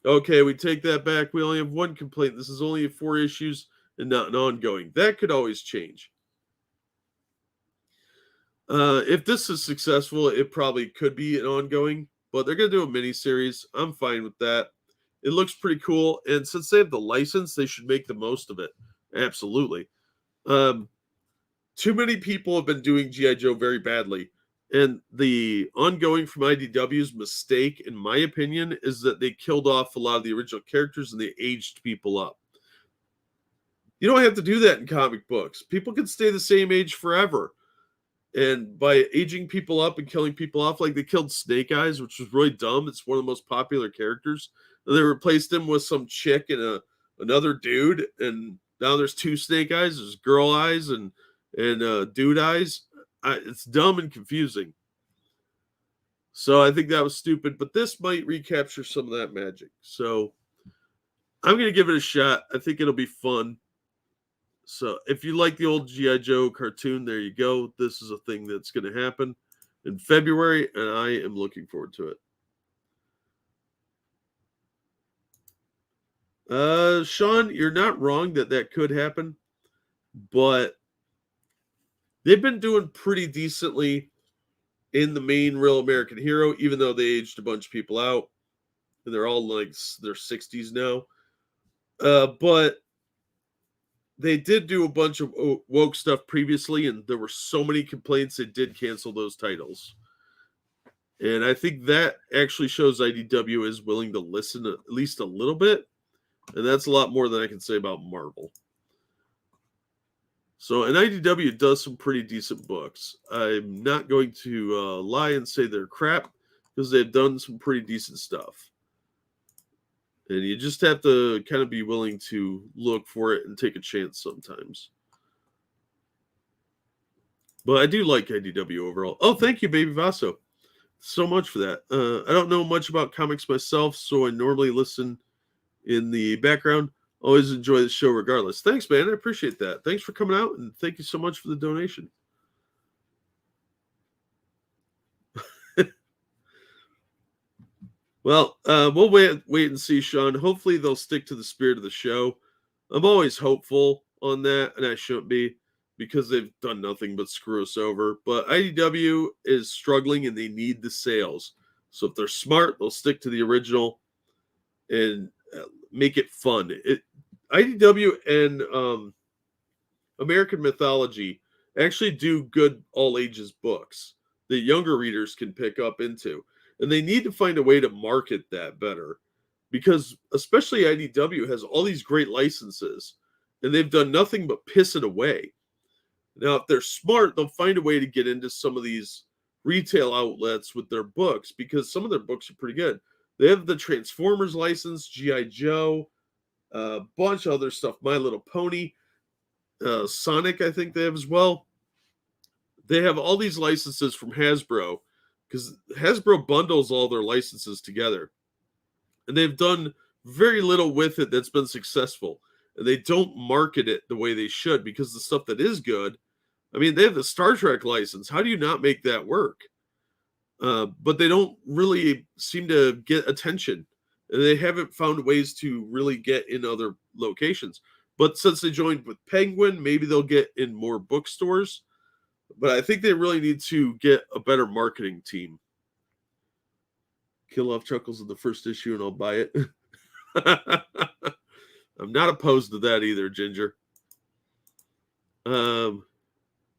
Okay, we take that back. We only have one complaint. This is only 4 issues and not an ongoing. That could always change. If this is successful, it probably could be an ongoing, but they're going to do a mini-series. I'm fine with that. It looks pretty cool, and since they have the license, they should make the most of it. Absolutely. Too many people have been doing G.I. Joe very badly. And the ongoing from IDW's mistake, in my opinion, is that they killed off a lot of the original characters and they aged people up. You don't have to do that in comic books. People can stay the same age forever. And by aging people up and killing people off, like they killed Snake Eyes, which was really dumb. It's one of the most popular characters. And they replaced him with some chick and another dude. And now there's 2 Snake Eyes. There's Girl Eyes and Dude Eyes. It's dumb and confusing. So I think that was stupid, but this might recapture some of that magic. So I'm going to give it a shot. I think it'll be fun. So if you like the old G.I. Joe cartoon, there you go. This is a thing that's going to happen in February, and I am looking forward to it. Sean, you're not wrong that could happen, but they've been doing pretty decently in the main Real American Hero, even though they aged a bunch of people out, and they're all like their 60s now. But they did do a bunch of woke stuff previously, and there were so many complaints they did cancel those titles. And I think that actually shows IDW is willing to listen at least a little bit, and that's a lot more than I can say about Marvel. So, and IDW does some pretty decent books. I'm not going to lie and say they're crap, because they've done some pretty decent stuff. And you just have to kind of be willing to look for it and take a chance sometimes. But I do like IDW overall. Oh, thank you, Baby Vaso. So much for that. I don't know much about comics myself, so I normally listen in the background. Always enjoy the show regardless. Thanks, man. I appreciate that. Thanks for coming out, and thank you so much for the donation. Well, we'll wait and see, Sean. Hopefully they'll stick to the spirit of the show. I'm always hopeful on that, and I shouldn't be, because they've done nothing but screw us over. But IDW is struggling, and they need the sales. So if they're smart, they'll stick to the original and make it fun. IDW and American Mythology actually do good all ages books that younger readers can pick up into. And they need to find a way to market that better, because especially IDW has all these great licenses and they've done nothing but piss it away. Now, if they're smart, they'll find a way to get into some of these retail outlets with their books, because some of their books are pretty good. They have the Transformers license, G.I. Joe, a bunch of other stuff, My Little Pony, Sonic, I think they have as well. They have all these licenses from Hasbro, because Hasbro bundles all their licenses together. And they've done very little with it that's been successful. And they don't market it the way they should, because the stuff that is good, I mean, they have the Star Trek license. How do you not make that work? But they don't really seem to get attention. And they haven't found ways to really get in other locations. But since they joined with Penguin, maybe they'll get in more bookstores. But I think they really need to get a better marketing team. Kill off Chuckles in the first issue and I'll buy it. I'm not opposed to that either, Ginger. A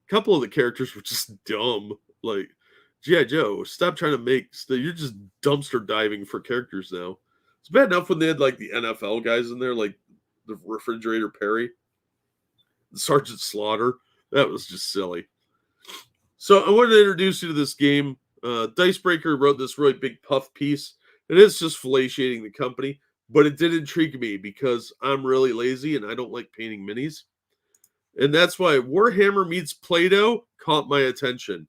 couple of the characters were just dumb. Like, G.I. Joe, stop trying to make... You're just dumpster diving for characters now. It's bad enough when they had, like, the NFL guys in there, like the Refrigerator Perry, Sergeant Slaughter. That was just silly. So I wanted to introduce you to this game. Dicebreaker wrote this really big puff piece, and it's just fellatiating the company, but it did intrigue me because I'm really lazy and I don't like painting minis. And that's why Warhammer meets Play-Doh caught my attention.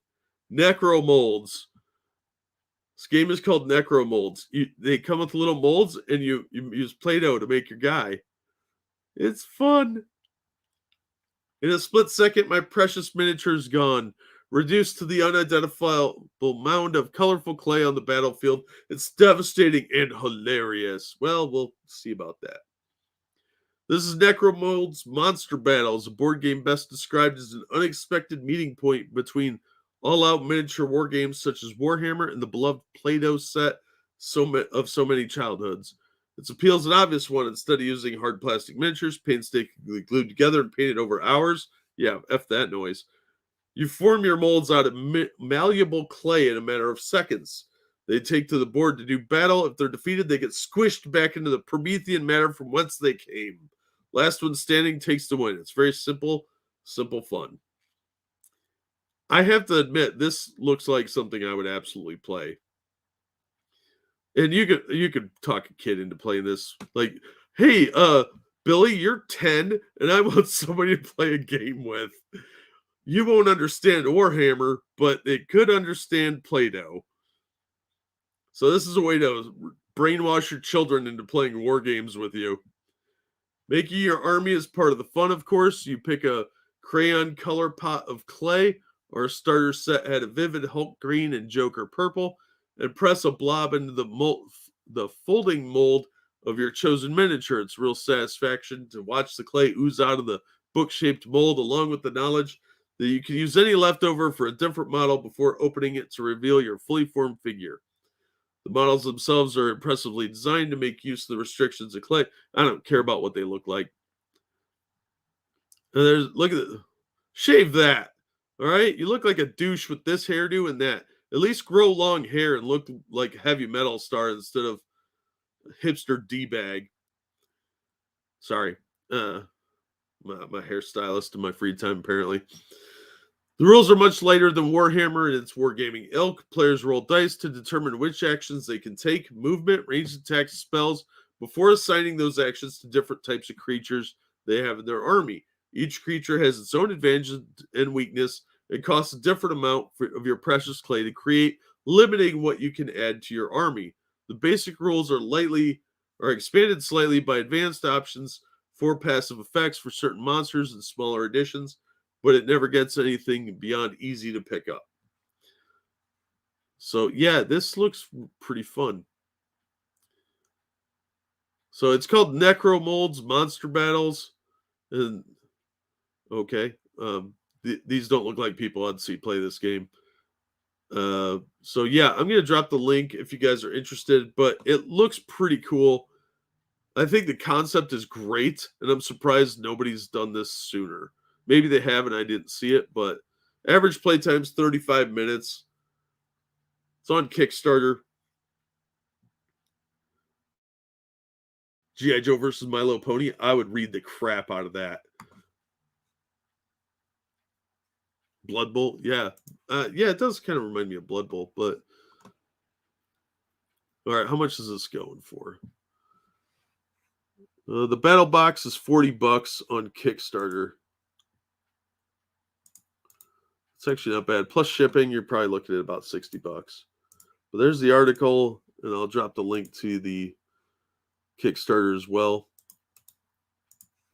Necro molds. This game is called Necro molds. They come with little molds, and you use Play-Doh to make your guy. It's fun. In a split second, my precious miniature is gone. Reduced to the unidentifiable mound of colorful clay on the battlefield. It's devastating and hilarious. Well, we'll see about that. This is Necromold's Monster Battles, a board game best described as an unexpected meeting point between all-out miniature war games such as Warhammer and the beloved Play-Doh set of so many childhoods. Its appeal is an obvious one. Instead of using hard plastic miniatures, painstakingly glued together and painted over hours, yeah, F that noise, you form your molds out of malleable clay in a matter of seconds. They take to the board to do battle. If they're defeated, they get squished back into the Promethean matter from whence they came. Last one standing takes the win. It's very simple fun. I have to admit, this looks like something I would absolutely play. And you could talk a kid into playing this. Like, hey, Billy, you're 10, and I want somebody to play a game with. You won't understand Warhammer, but they could understand Play-Doh. So this is a way to brainwash your children into playing war games with you. Making your army is part of the fun, of course. You pick a crayon color pot of clay. Our starter set had a vivid Hulk green and Joker purple, and press a blob into the folding mold of your chosen miniature. It's real satisfaction to watch the clay ooze out of the book-shaped mold, along with the knowledge that you can use any leftover for a different model before opening it to reveal your fully formed figure. The models themselves are impressively designed to make use of the restrictions of clay. I don't care about what they look like. And look at it. Shave that. All right? You look like a douche with this hairdo and that. At least grow long hair and look like a heavy metal star instead of hipster D-bag. Sorry. My hairstylist in my free time, apparently. The rules are much lighter than Warhammer and its wargaming ilk. Players roll dice to determine which actions they can take, movement, ranged attacks, spells, before assigning those actions to different types of creatures they have in their army. Each creature has its own advantage and weakness and costs a different amount of your precious clay to create, limiting what you can add to your army. The basic rules are expanded slightly by advanced options for passive effects for certain monsters and smaller additions, but it never gets anything beyond easy to pick up. So yeah, this looks pretty fun. So it's called Necro Molds Monster Battles, and okay, these don't look like people I'd see play this game. So yeah, I'm gonna drop the link if you guys are interested, but it looks pretty cool. I think the concept is great, and I'm surprised nobody's done this sooner. Maybe they have and I didn't see it, but average playtime's 35 minutes. It's on Kickstarter. G.I. Joe versus My Little Pony. I would read the crap out of that. Blood Bowl, yeah. Yeah, it does kind of remind me of Blood Bowl, but all right, how much is this going for? The battle box is $40 on Kickstarter. It's actually not bad. Plus shipping, you're probably looking at about $60. But there's the article, and I'll drop the link to the Kickstarter as well,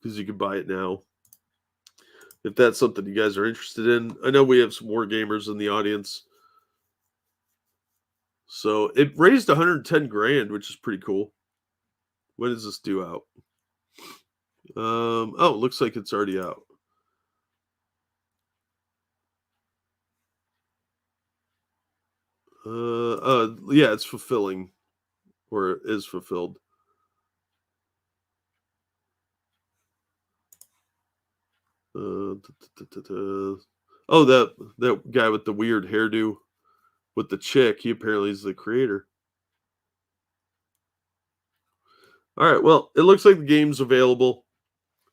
because you can buy it now if that's something you guys are interested in. I know we have some war gamers in the audience. So it raised 110 grand, which is pretty cool. When is this due out? Oh, it looks like it's already out. Yeah, it's fulfilling, or it is fulfilled. Oh, that guy with the weird hairdo with the chick. He apparently is the creator. All right. Well, it looks like the game's available.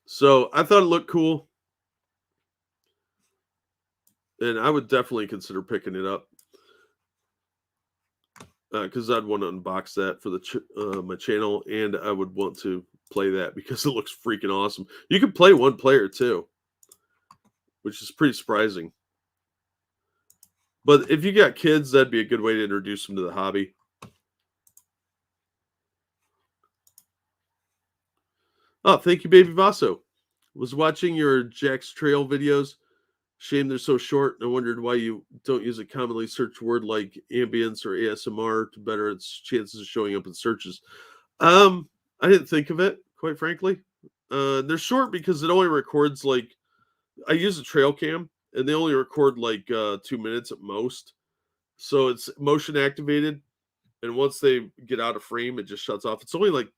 So I thought it looked cool. And I would definitely consider picking it up. Because I'd want to unbox that for my channel. And I would want to play that because it looks freaking awesome. You can play one player too, which is pretty surprising. But if you got kids, that'd be a good way to introduce them to the hobby. Oh, thank you, Baby Vaso. Was watching your Jack's Trail videos. Shame they're so short. I wondered why you don't use a commonly searched word like ambience or ASMR to better its chances of showing up in searches. I didn't think of it, quite frankly. They're short because it only records like I use a trail cam and they only record like 2 minutes at most. So it's motion activated. And once they get out of frame, it just shuts off. It's only like,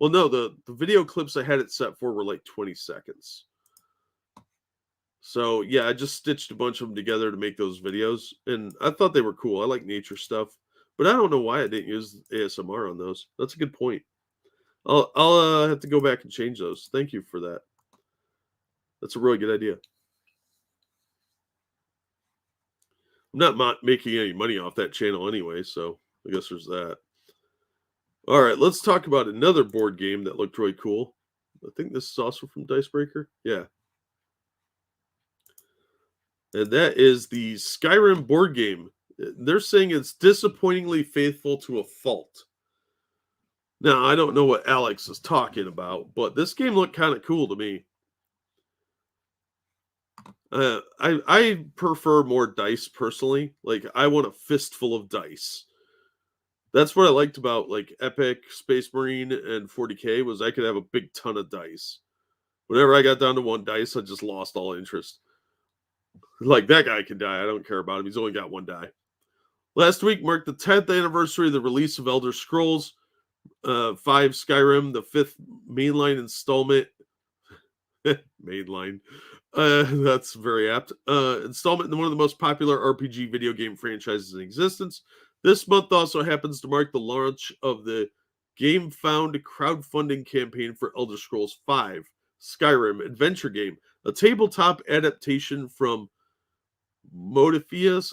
well, no, the video clips I had it set for were like 20 seconds. So yeah, I just stitched a bunch of them together to make those videos. And I thought they were cool. I like nature stuff. But I don't know why I didn't use ASMR on those. That's a good point. I'll have to go back and change those. Thank you for that. That's a really good idea. I'm not making any money off that channel anyway, so I guess there's that. All right, let's talk about another board game that looked really cool. I think this is also from Dicebreaker. Yeah. And that is the Skyrim board game. They're saying it's disappointingly faithful to a fault. Now, I don't know what Alex is talking about, but this game looked kind of cool to me. I prefer more dice personally. Like, I want a fistful of dice. That's what I liked about like Epic, Space Marine, and 40K was I could have a big ton of dice. Whenever I got down to one dice, I just lost all interest. Like, that guy can die. I don't care about him. He's only got one die. Last week marked the 10th anniversary of the release of Elder Scrolls 5 Skyrim, the 5th mainline installment. Mainline. That's very apt. Installment in one of the most popular RPG video game franchises in existence. This month also happens to mark the launch of the GameFound crowdfunding campaign for Elder Scrolls 5 Skyrim adventure game, a tabletop adaptation from Modiphius,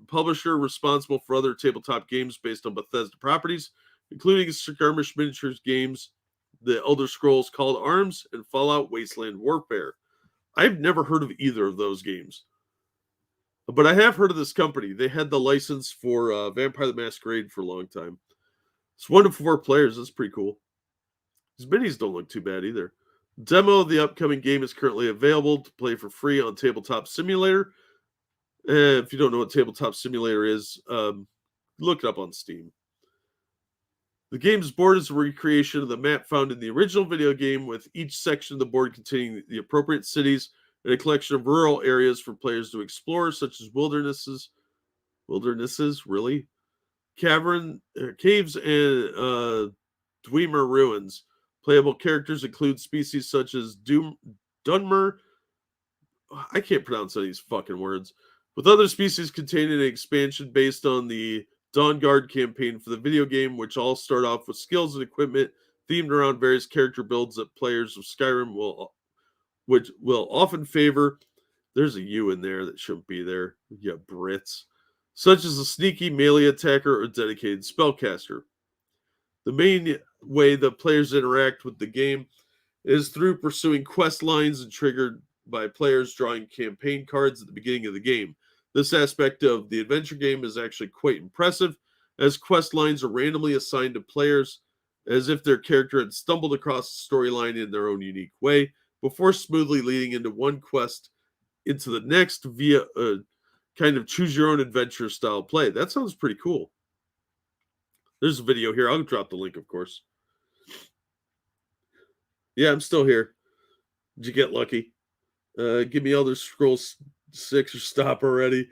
publisher responsible for other tabletop games based on Bethesda properties, including skirmish miniatures games, the Elder Scrolls Call to Arms, and Fallout Wasteland Warfare. I've never heard of either of those games, but I have heard of this company. They had the license for Vampire the Masquerade for a long time. It's 1 to 4 players. That's pretty cool. These minis don't look too bad either. Demo of the upcoming game is currently available to play for free on Tabletop Simulator. If you don't know what Tabletop Simulator is, look it up on Steam. The game's board is a recreation of the map found in the original video game, with each section of the board containing the appropriate cities and a collection of rural areas for players to explore, such as wildernesses, really? Caves, and Dwemer ruins. Playable characters include species such as Dunmer. I can't pronounce any of these fucking words. With other species containing an expansion based on the Dawnguard campaign for the video game, which all start off with skills and equipment themed around various character builds that players of Skyrim which will often favor. There's a U in there that shouldn't be there. Yeah, Brits. Such as a sneaky melee attacker or dedicated spellcaster. The main way the players interact with the game is through pursuing quest lines and triggered by players drawing campaign cards at the beginning of the game. This aspect of the adventure game is actually quite impressive, as quest lines are randomly assigned to players as if their character had stumbled across the storyline in their own unique way, before smoothly leading into one quest into the next via a kind of choose your own adventure style play. That sounds pretty cool. There's a video here. I'll drop the link, of course. Yeah, I'm still here. Did you get lucky? Give me Elder Scrolls 6 or stop already.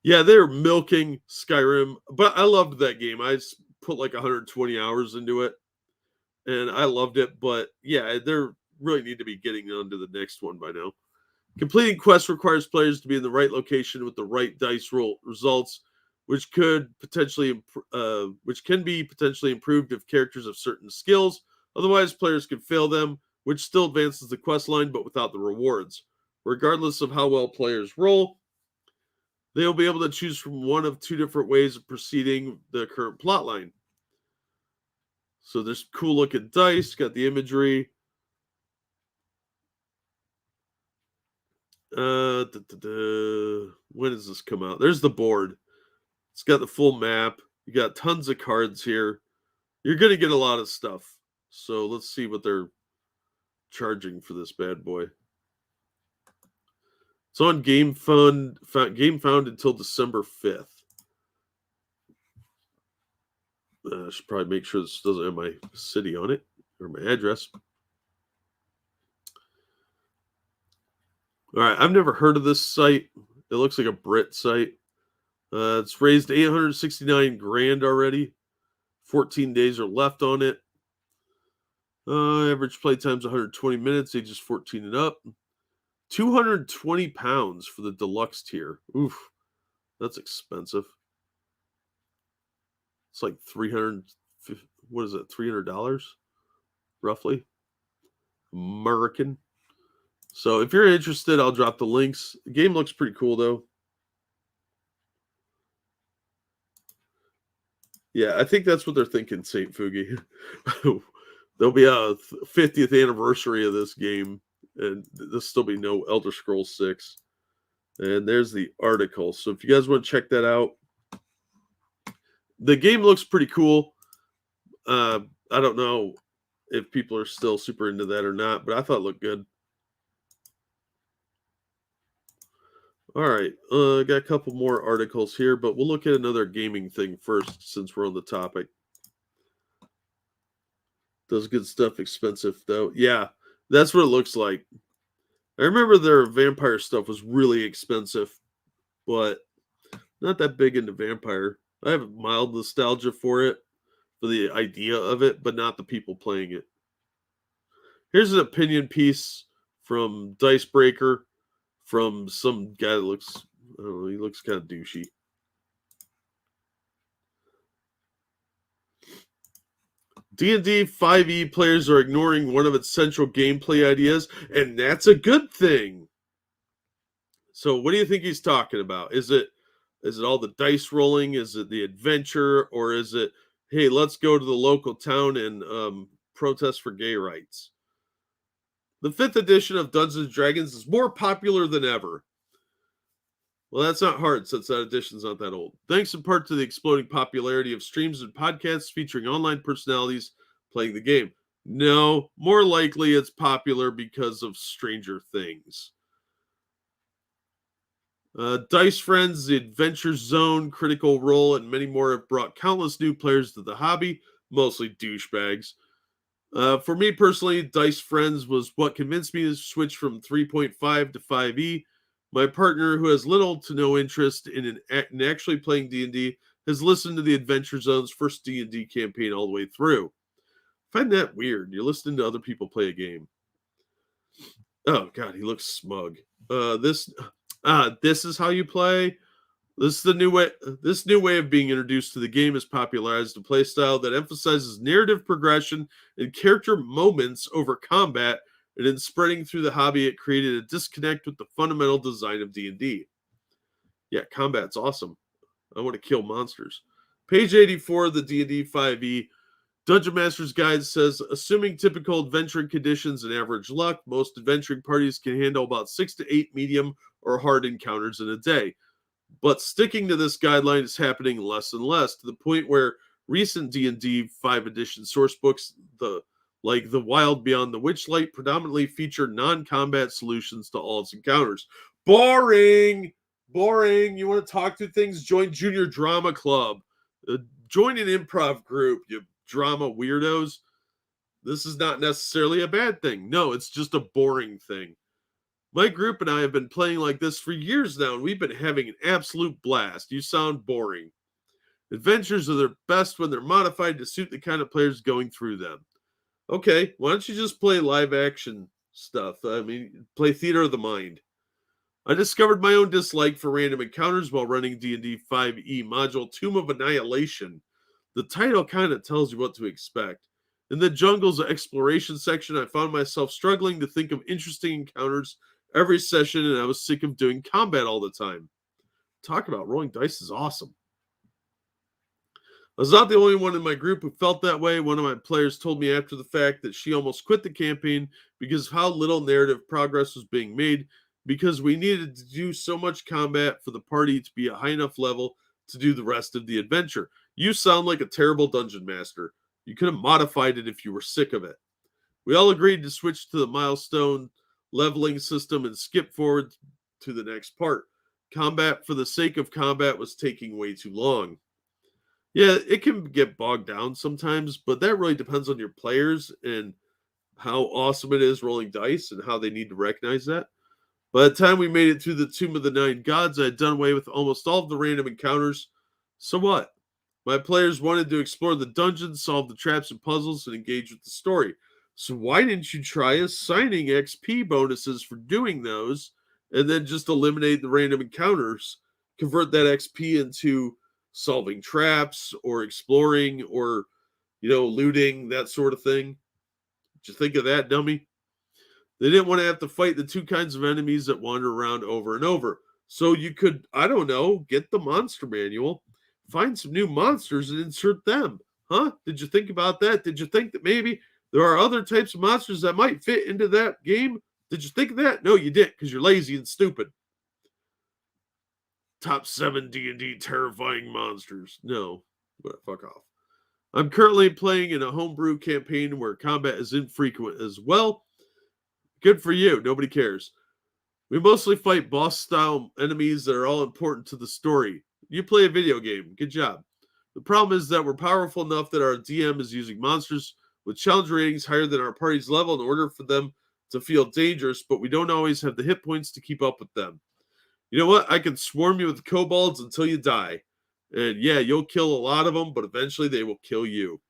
Yeah, they're milking Skyrim, but I loved that game. I put like 120 hours into it, and I loved it. But yeah, they really need to be getting on to the next one by now. Completing quests requires players to be in the right location with the right dice roll results, which can be potentially improved if characters have certain skills. Otherwise, players can fail them, which still advances the quest line, but without the rewards. Regardless of how well players roll, they will be able to choose from one of two different ways of proceeding the current plot line. So there's cool looking dice, got the imagery. When does this come out? There's the board. It's got the full map. You got tons of cards here. You're going to get a lot of stuff. So let's see what they're charging for this bad boy. It's on Game Found until December 5th. I should probably make sure this doesn't have my city on it or my address. All right, I've never heard of this site. It looks like a Brit site. It's raised $869,000 already. 14 days are left on it. Average play time's 120 minutes, ages 14 and up. 220 pounds for the deluxe tier. Oof, that's expensive. It's like $300. What is it? $300, roughly, American. So if you're interested, I'll drop the links. The game looks pretty cool, though. Yeah, I think that's what they're thinking, St. Fugi. There'll be a 50th anniversary of this game, and there'll still be no Elder Scrolls 6. And there's the article. So if you guys want to check that out, the game looks pretty cool. I don't know if people are still super into that or not, but I thought it looked good. All right, got a couple more articles here, but we'll look at another gaming thing first since we're on the topic. Does good stuff, expensive though. Yeah, that's what it looks like. I remember their vampire stuff was really expensive, but not that big into vampire. I have mild nostalgia for it, for the idea of it, but not the people playing it. Here's an opinion piece from Dicebreaker from some guy that looks, I don't know, he looks kind of douchey. D&D 5e players are ignoring one of its central gameplay ideas, and that's a good thing. So what do you think he's talking about? Is it all the dice rolling? Is it the adventure? Or is it, hey, let's go to the local town and protest for gay rights? The 5th edition of Dungeons & Dragons is more popular than ever. Well, that's not hard since that edition's not that old. Thanks in part to the exploding popularity of streams and podcasts featuring online personalities playing the game. No, more likely it's popular because of Stranger Things. Dice Friends, The Adventure Zone, Critical Role, and many more have brought countless new players to the hobby, mostly douchebags. For me personally, Dice Friends was what convinced me to switch from 3.5 to 5e. My partner, who has little to no interest in actually playing D&D, has listened to the Adventure Zone's first D&D campaign all the way through. I find that weird. You're listening to other people play a game. Oh, God, he looks smug. This is how you play. This is the new way. This new way of being introduced to the game has popularized a playstyle that emphasizes narrative progression and character moments over combat, and in spreading through the hobby, it created a disconnect with the fundamental design of D&D. Yeah, combat's awesome. I want to kill monsters. Page 84 of the D&D 5e Dungeon Master's Guide says, assuming typical adventuring conditions and average luck, most adventuring parties can handle about 6 to 8 medium or hard encounters in a day. But sticking to this guideline is happening less and less, to the point where recent D&D 5 edition source books, like The Wild Beyond the Witchlight, predominantly feature non-combat solutions to all its encounters. Boring! Boring! You want to talk through things? Join Junior Drama Club. Join an improv group, you drama weirdos. This is not necessarily a bad thing. No, it's just a boring thing. My group and I have been playing like this for years now, and we've been having an absolute blast. You sound boring. Adventures are their best when they're modified to suit the kind of players going through them. Okay, why don't you just play live action stuff? I mean, play theater of the mind. I discovered my own dislike for random encounters while running D&D 5e module Tomb of Annihilation. The title kind of tells you what to expect. In the jungle's exploration section, I found myself struggling to think of interesting encounters every session, and I was sick of doing combat all the time. Talk about rolling dice is awesome. I was not the only one in my group who felt that way. One of my players told me after the fact that she almost quit the campaign because of how little narrative progress was being made, because we needed to do so much combat for the party to be a high enough level to do the rest of the adventure. You sound like a terrible dungeon master. You could have modified it if you were sick of it. We all agreed to switch to the milestone leveling system and skip forward to the next part. Combat for the sake of combat was taking way too long. Yeah, it can get bogged down sometimes, but that really depends on your players and how awesome it is rolling dice and how they need to recognize that. By the time we made it through the Tomb of the Nine Gods, I had done away with almost all of the random encounters. So what? My players wanted to explore the dungeons, solve the traps and puzzles, and engage with the story. So why didn't you try assigning XP bonuses for doing those and then just eliminate the random encounters? Convert that XP into solving traps or exploring or, looting, that sort of thing. Did you think of that, dummy? They didn't want to have to fight the two kinds of enemies that wander around over and over. So you could, I don't know, get the monster manual, find some new monsters and insert them. Huh? Did you think about that? Did you think that maybe there are other types of monsters that might fit into that game? Did you think of that? No, you didn't, because you're lazy and stupid. Top 7 D&D terrifying monsters. No, but fuck off. I'm currently playing in a homebrew campaign where combat is infrequent as well. Good for you. Nobody cares. We mostly fight boss-style enemies that are all important to the story. You play a video game. Good job. The problem is that we're powerful enough that our DM is using monsters with challenge ratings higher than our party's level in order for them to feel dangerous, but we don't always have the hit points to keep up with them. You know what? I can swarm you with kobolds until you die. And yeah, you'll kill a lot of them, but eventually they will kill you.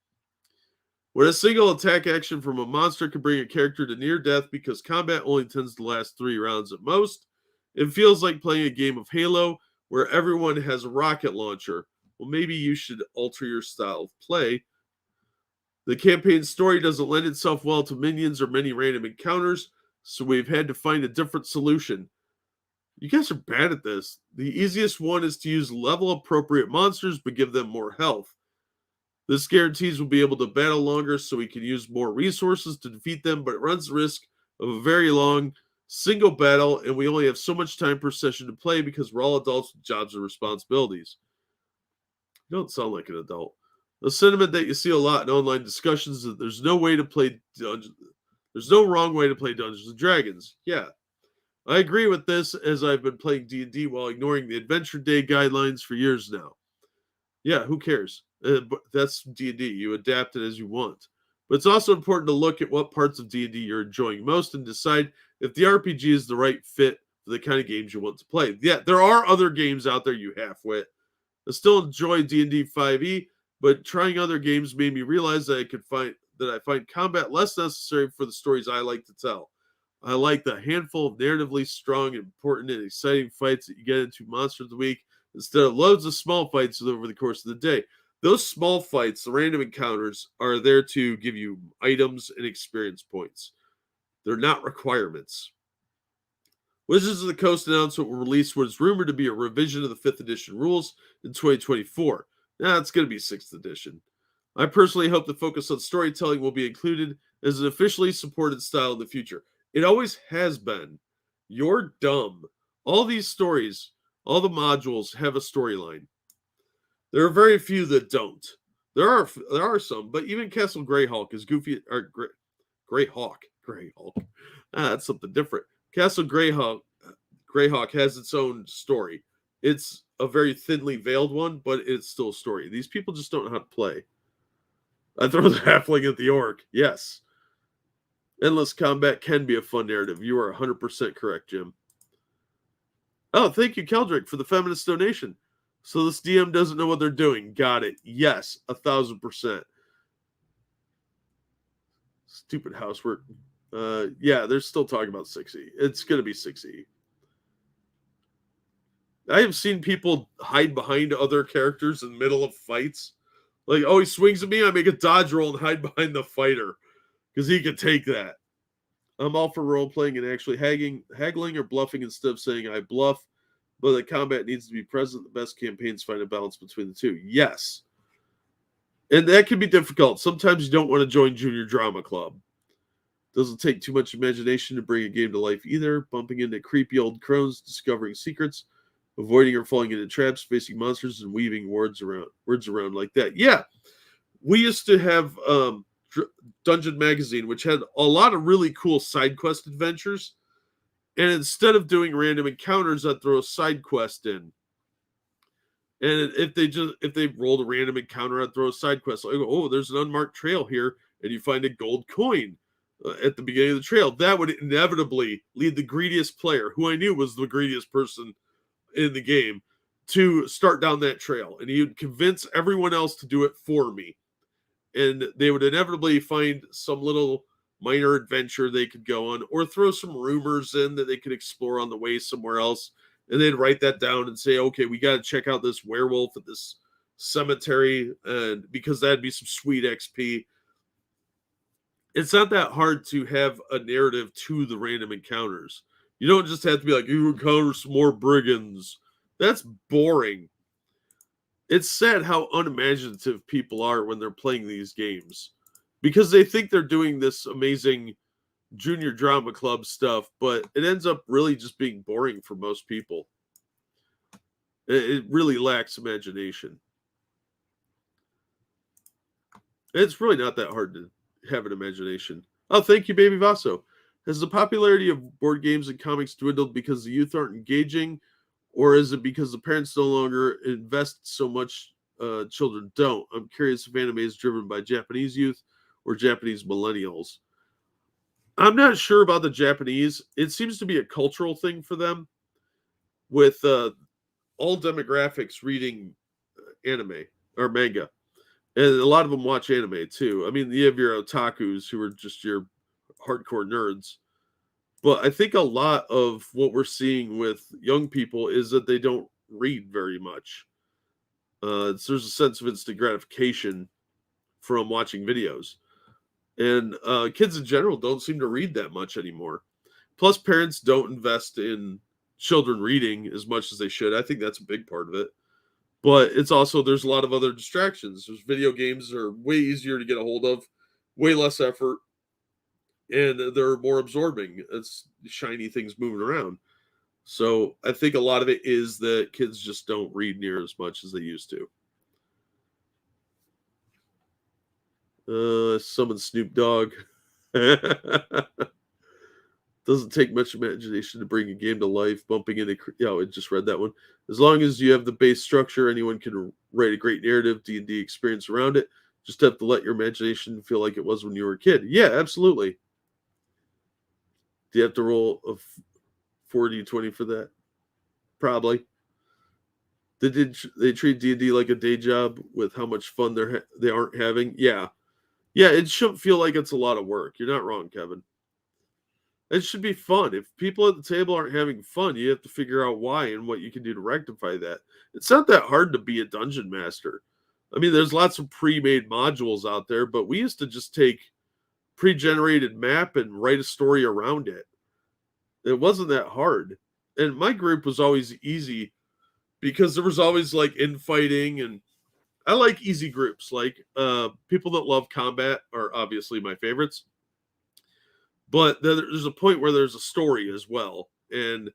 When a single attack action from a monster can bring a character to near death because combat only tends to last 3 rounds at most, it feels like playing a game of Halo where everyone has a rocket launcher. Well, maybe you should alter your style of play. The campaign story doesn't lend itself well to minions or many random encounters, so we've had to find a different solution. You guys are bad at this. The easiest one is to use level appropriate monsters but give them more health. This guarantees we'll be able to battle longer so we can use more resources to defeat them, but it runs the risk of a very long single battle, and we only have so much time per session to play because we're all adults with jobs and responsibilities. You don't sound like an adult. The sentiment that you see a lot in online discussions is that there's no way to play Dungeons. There's no wrong way to play Dungeons and Dragons. Yeah, I agree with this, as I've been playing D&D while ignoring the Adventure Day guidelines for years now. Yeah, who cares? But that's D&D. You adapt it as you want. But it's also important to look at what parts of D&D you're enjoying most and decide if the RPG is the right fit for the kind of games you want to play. Yeah, there are other games out there, you halfwit. I still enjoy D&D 5e, but trying other games made me realize that I find combat less necessary for the stories I like to tell. I like the handful of narratively strong, important, and exciting fights that you get into Monster of the Week instead of loads of small fights over the course of the day. Those small fights, the random encounters, are there to give you items and experience points. They're not requirements. Wizards of the Coast announcement will release what is rumored to be a revision of the 5th edition rules in 2024. Now it's going to be 6th edition. I personally hope the focus on storytelling will be included as an officially supported style in the future. It always has been. You're dumb. All these stories, all the modules have a storyline. There are very few that don't. There are some, but even Castle Greyhawk is goofy. Or Greyhawk. That's something different. Castle Greyhawk has its own story. It's a very thinly veiled one, but it's still a story. These people just don't know how to play. I throw the halfling at the orc. Yes. Endless combat can be a fun narrative. You are 100% correct, Jim. Oh, thank you, Keldrick, for the feminist donation. So this DM doesn't know what they're doing. Got it. Yes, 1,000%. Stupid housework. Yeah, they're still talking about 6E. It's going to be 6E. I have seen people hide behind other characters in the middle of fights. Like, oh, he swings at me, I make a dodge roll and hide behind the fighter because he can take that. I'm all for role playing and actually haggling or bluffing instead of saying I bluff, but the combat needs to be present. The best campaigns find a balance between the two. Yes. And that can be difficult. Sometimes you don't want to join Junior Drama Club. Doesn't take too much imagination to bring a game to life either. Bumping into creepy old crones, discovering secrets, avoiding or falling into traps, facing monsters, and weaving words around like that. Yeah, we used to have Dungeon Magazine, which had a lot of really cool side quest adventures. And instead of doing random encounters, I'd throw a side quest in. And if they rolled a random encounter, I'd throw a side quest. Like, oh, there's an unmarked trail here, and you find a gold coin at the beginning of the trail. That would inevitably lead the greediest player, who I knew was the greediest person in the game, to start down that trail. And he would convince everyone else to do it for me. And they would inevitably find some little minor adventure they could go on, or throw some rumors in that they could explore on the way somewhere else. And they'd write that down and say, okay, we got to check out this werewolf at this cemetery, and because that'd be some sweet XP. It's not that hard to have a narrative to the random encounters. You don't just have to be like, you encounter some more brigands. That's boring. It's sad how unimaginative people are when they're playing these games, because they think they're doing this amazing Junior Drama Club stuff, but it ends up really just being boring for most people. It really lacks imagination. It's really not that hard to have an imagination. Oh, thank you, Baby Vaso. Has the popularity of board games and comics dwindled because the youth aren't engaging, or is it because the parents no longer invest so much? Children don't. I'm curious if anime is driven by Japanese youth or Japanese millennials. I'm not sure about the Japanese. It seems to be a cultural thing for them, with all demographics reading anime or manga. And a lot of them watch anime too. I mean, you have your otakus who are just your hardcore nerds. But I think a lot of what we're seeing with young people is that they don't read very much. There's a sense of instant gratification from watching videos. And kids in general don't seem to read that much anymore. Plus, parents don't invest in children reading as much as they should. I think that's a big part of it. But it's also, there's a lot of other distractions. There's video games that are way easier to get a hold of, way less effort, and they're more absorbing. It's shiny things moving around. So I think a lot of it is that kids just don't read near as much as they used to. Summon Snoop Dogg. Doesn't take much imagination to bring a game to life. Bumping into, I just read that one. As long as you have the base structure, anyone can write a great narrative, D&D experience around it. Just have to let your imagination feel like it was when you were a kid. Yeah, absolutely. Do you have to roll a 4d20 for that? Probably. They treat D&D like a day job with how much fun they aren't having? Yeah. Yeah, it shouldn't feel like it's a lot of work. You're not wrong, Kevin. It should be fun. If people at the table aren't having fun, you have to figure out why and what you can do to rectify that. It's not that hard to be a dungeon master. I mean, there's lots of pre-made modules out there, but we used to just take pre-generated map and write a story around it. It wasn't that hard. And my group was always easy because there was always like infighting, and I like easy groups. Like people that love combat are obviously my favorites. But there's a point where there's a story as well. And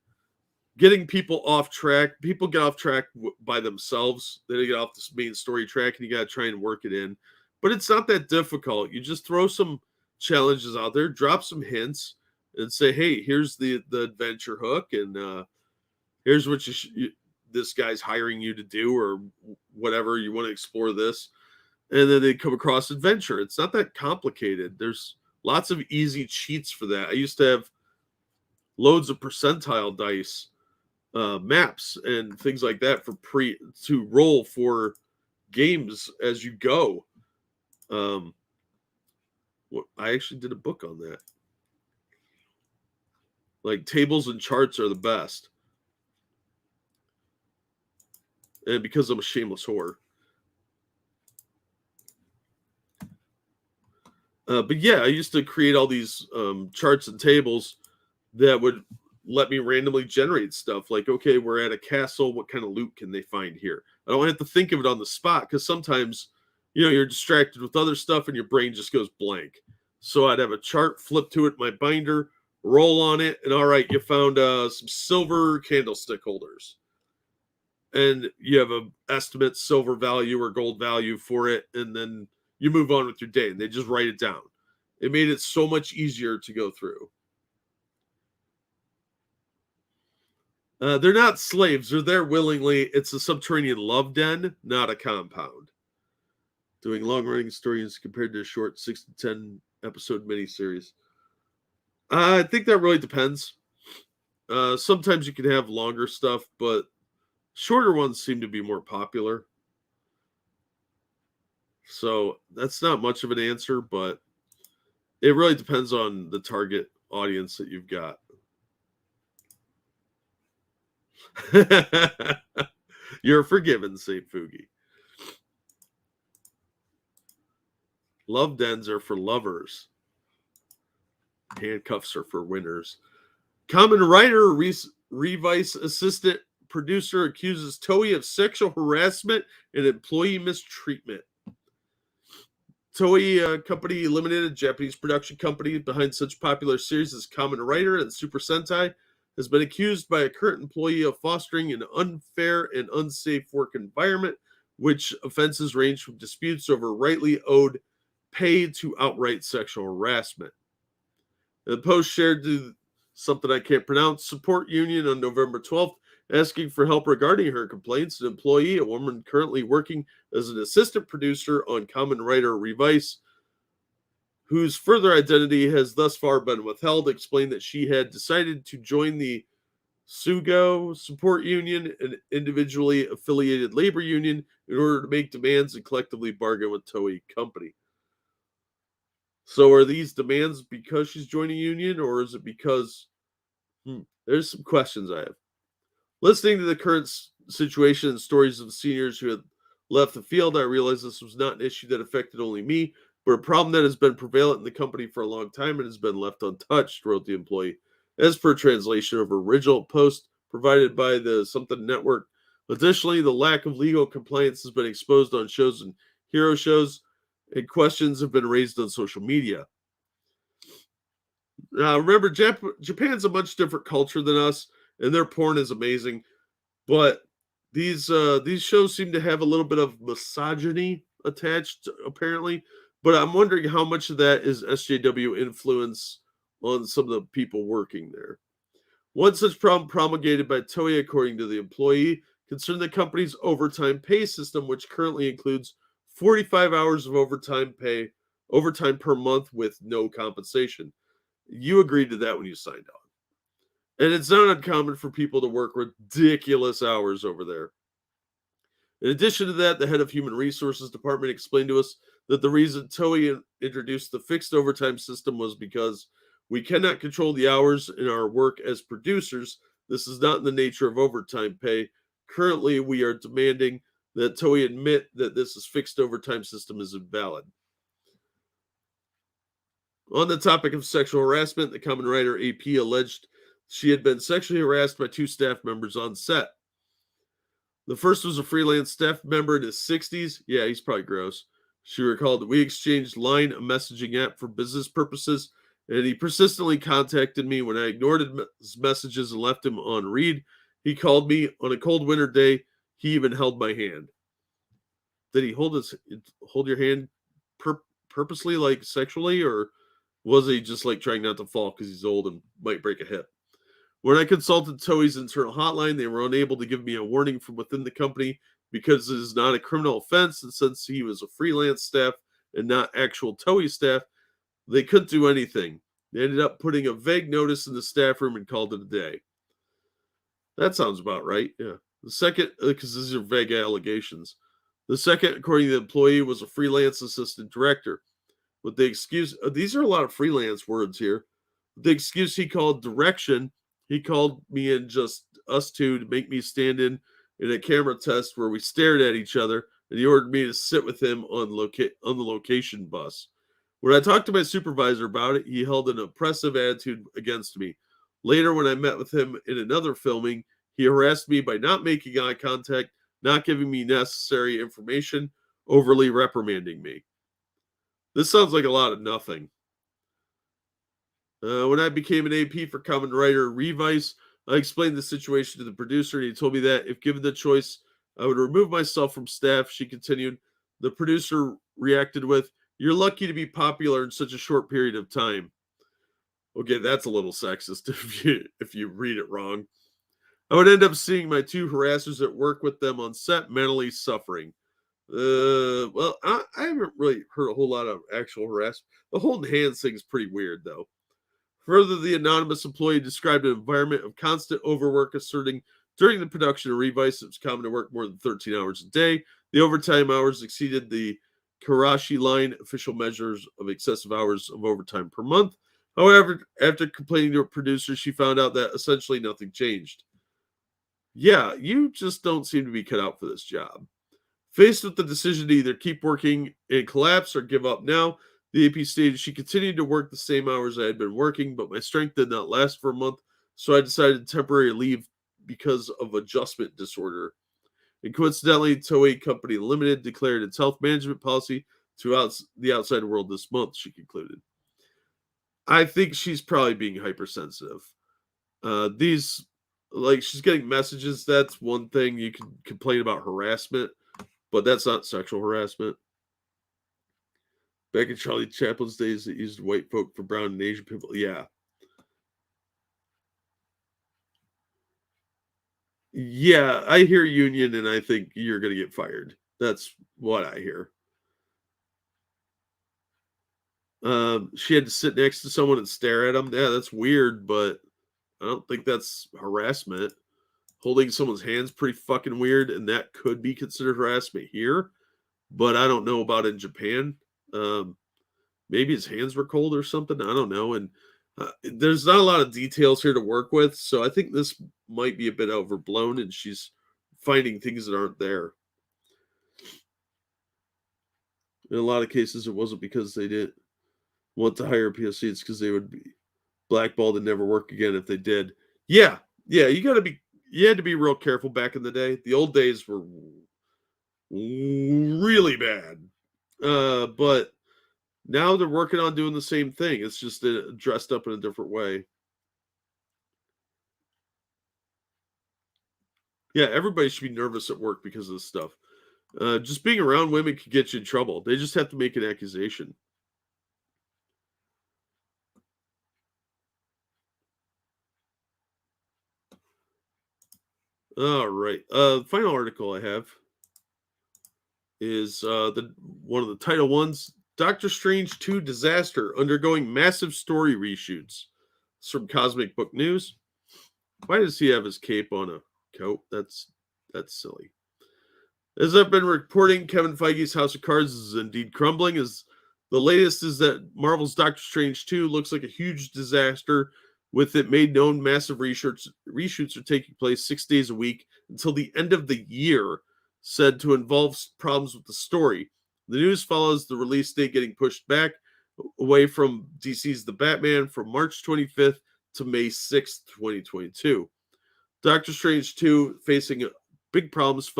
getting people off track, people get off track by themselves. They get off this main story track, and you got to try and work it in. But it's not that difficult. You just throw some challenges out there, drop some hints, and say, hey, here's the adventure hook, and here's what this guy's hiring you to do, or whatever. You want to explore this. And then they come across adventure. It's not that complicated. There's lots of easy cheats for that. I used to have loads of percentile dice, maps, and things like that to roll for games as you go. I actually did a book on that. Like, tables and charts are the best. and because I'm a shameless whore. But yeah, I used to create all these charts and tables that would let me randomly generate stuff. Like, okay, we're at a castle. What kind of loot can they find here? I don't have to think of it on the spot because sometimes, you're distracted with other stuff and your brain just goes blank. So I'd have a chart, flip to it in my binder, roll on it, and all right, you found some silver candlestick holders. And you have a estimate silver value or gold value for it, and then you move on with your day, and they just write it down. It made it so much easier to go through. They're not slaves. They're there willingly. It's a subterranean love den, not a compound. Doing long-running stories compared to a short 6 to 10 episode miniseries. I think that really depends. Sometimes you can have longer stuff, but shorter ones seem to be more popular. So that's not much of an answer, but it really depends on the target audience that you've got. You're forgiven, St. Fugi. Love dens are for lovers. Handcuffs are for winners. Kamen Rider Revice assistant producer accuses Toei of sexual harassment and employee mistreatment. Toei Company Limited, a Japanese production company behind such popular series as Kamen Rider and Super Sentai, has been accused by a current employee of fostering an unfair and unsafe work environment, which offenses range from disputes over rightly owed pay to outright sexual harassment. The post shared to something I can't pronounce, support union on November 12th, asking for help regarding her complaints. An employee, a woman currently working as an assistant producer on Kamen Rider Revice, whose further identity has thus far been withheld, explained that she had decided to join the Sugo Support Union, an individually affiliated labor union, in order to make demands and collectively bargain with Toei Company. So are these demands because she's joining a union, or is it because... There's some questions I have. Listening to the current situation and stories of the seniors who had left the field, I realized this was not an issue that affected only me, but a problem that has been prevalent in the company for a long time and has been left untouched, wrote the employee, as per translation of original post provided by the Something Network. Additionally, the lack of legal compliance has been exposed on shows and hero shows, and questions have been raised on social media. Now, remember, Japan's a much different culture than us, and their porn is amazing. But these shows seem to have a little bit of misogyny attached, apparently. But I'm wondering how much of that is SJW influence on some of the people working there. One such problem promulgated by Toei, according to the employee, concerned the company's overtime pay system, which currently includes 45 hours of overtime per month with no compensation. You agreed to that when you signed on. And it's not uncommon for people to work ridiculous hours over there. In addition to that, the head of Human Resources Department explained to us that the reason Toei introduced the fixed overtime system was because we cannot control the hours in our work as producers. This is not in the nature of overtime pay. Currently, we are demanding that Toei admit that this fixed overtime system is invalid. On the topic of sexual harassment, the Kamen Rider AP alleged she had been sexually harassed by 2 staff members on set. The first was a freelance staff member in his 60s. Yeah, he's probably gross. She recalled that we exchanged line, a messaging app for business purposes, and he persistently contacted me. When I ignored his messages and left him on read, he called me on a cold winter day. He even held my hand. Did he hold your hand purposely, like sexually, or was he just like trying not to fall because he's old and might break a hip? When I consulted Toei's internal hotline, they were unable to give me a warning from within the company because it is not a criminal offense, and since he was a freelance staff and not actual Toei staff, they couldn't do anything. They ended up putting a vague notice in the staff room and called it a day. That sounds about right, yeah. The second, because these are vague allegations. The second, according to the employee, was a freelance assistant director. With the excuse, these are a lot of freelance words here. The excuse he called direction, he called me in just us two to make me stand in in a camera test where we stared at each other, and he ordered me to sit with him on the location bus. When I talked to my supervisor about it, he held an oppressive attitude against me. Later, when I met with him in another filming, he harassed me by not making eye contact, not giving me necessary information, overly reprimanding me. This sounds like a lot of nothing. When I became an AP for Kamen Rider Revice, I explained the situation to the producer, and he told me that if given the choice, I would remove myself from staff. She continued. The producer reacted with, "You're lucky to be popular in such a short period of time." Okay, that's a little sexist if you read it wrong. I would end up seeing my two harassers at work with them on set mentally suffering. Well, I haven't really heard a whole lot of actual harassment. The holding hands thing is pretty weird, though. Further, the anonymous employee described an environment of constant overwork, asserting during the production of Revice it was common to work more than 13 hours a day. The overtime hours exceeded the Karashi line official measures of excessive hours of overtime per month. However, after complaining to a producer, she found out that essentially nothing changed. Yeah, you just don't seem to be cut out for this job. Faced with the decision to either keep working and collapse or give up now, the AP stated she continued to work the same hours I had been working, but my strength did not last for a month, so I decided to temporarily leave because of adjustment disorder. And coincidentally, Toei Company Limited declared its health management policy to the outside world this month, she concluded. I think she's probably being hypersensitive. She's getting messages, that's one thing. You can complain about harassment, but that's not sexual harassment. Back in Charlie Chaplin's days, it used white folk for brown and Asian people. Yeah. Yeah, I hear union, and I think you're going to get fired. That's what I hear. She had to sit next to someone and stare at them. Yeah, that's weird, but I don't think that's harassment. Holding someone's hands pretty fucking weird, and that could be considered harassment here, but I don't know about in Japan. Maybe his hands were cold or something. I don't know. And there's not a lot of details here to work with, so I think this might be a bit overblown, and she's finding things that aren't there. In a lot of cases, it wasn't because they didn't want to hire a POC; it's because they would be blackballed and never work again if they did. Yeah, you had to be real careful back in the day. The old days were really bad, but now they're working on doing the same thing. It's just dressed up in a different way. Yeah, everybody should be nervous at work because of this stuff. Just being around women can get you in trouble. They just have to make an accusation. All right. Final article I have is the one of the title ones. Doctor Strange 2 Disaster undergoing massive story reshoots. It's from Cosmic Book News. Why does he have his cape on a coat? That's silly. As I've been reporting, Kevin Feige's House of Cards is indeed crumbling. As the latest is that Marvel's Doctor Strange 2 looks like a huge disaster. With it made known, massive reshoots are taking place 6 days a week until the end of the year, said to involve problems with the story. The news follows the release date getting pushed back away from DC's The Batman from March 25th to May 6th, 2022. Doctor Strange 2 facing big problems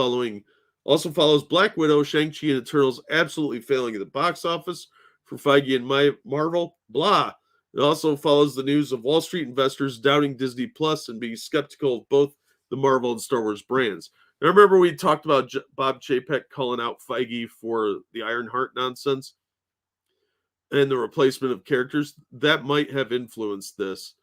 also follows Black Widow, Shang-Chi, and Eternals absolutely failing at the box office for Feige and Marvel. Blah. It also follows the news of Wall Street investors doubting Disney Plus and being skeptical of both the Marvel and Star Wars brands. I remember we talked about Bob Chapek calling out Feige for the Ironheart nonsense and the replacement of characters. That might have influenced this.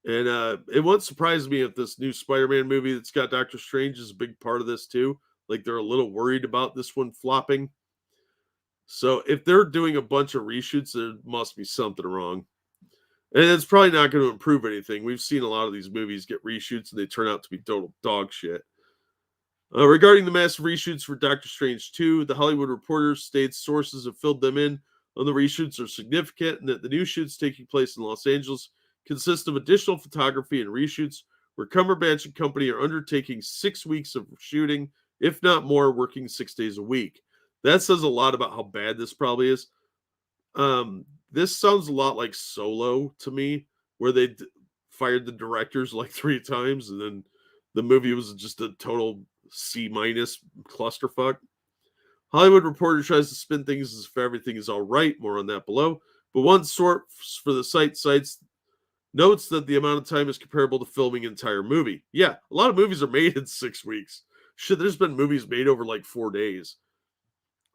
And it wouldn't surprise me if this new Spider-Man movie that's got Doctor Strange is a big part of this too. Like they're a little worried about this one flopping. So if they're doing a bunch of reshoots, there must be something wrong. And it's probably not going to improve anything. We've seen a lot of these movies get reshoots and they turn out to be total dog shit. Regarding the massive reshoots for Doctor Strange 2, The Hollywood Reporter states sources have filled them in on the reshoots are significant and that the new shoots taking place in Los Angeles consist of additional photography and reshoots where Cumberbatch and company are undertaking 6 weeks of shooting, if not more, working 6 days a week. That says a lot about how bad this probably is. This sounds a lot like Solo to me, where they fired the directors like 3 times, and then the movie was just a total C- clusterfuck. Hollywood Reporter tries to spin things as if everything is all right. More on that below. But one source for the site cites notes that the amount of time is comparable to filming an entire movie. Yeah, a lot of movies are made in 6 weeks. Shit, there's been movies made over like 4 days.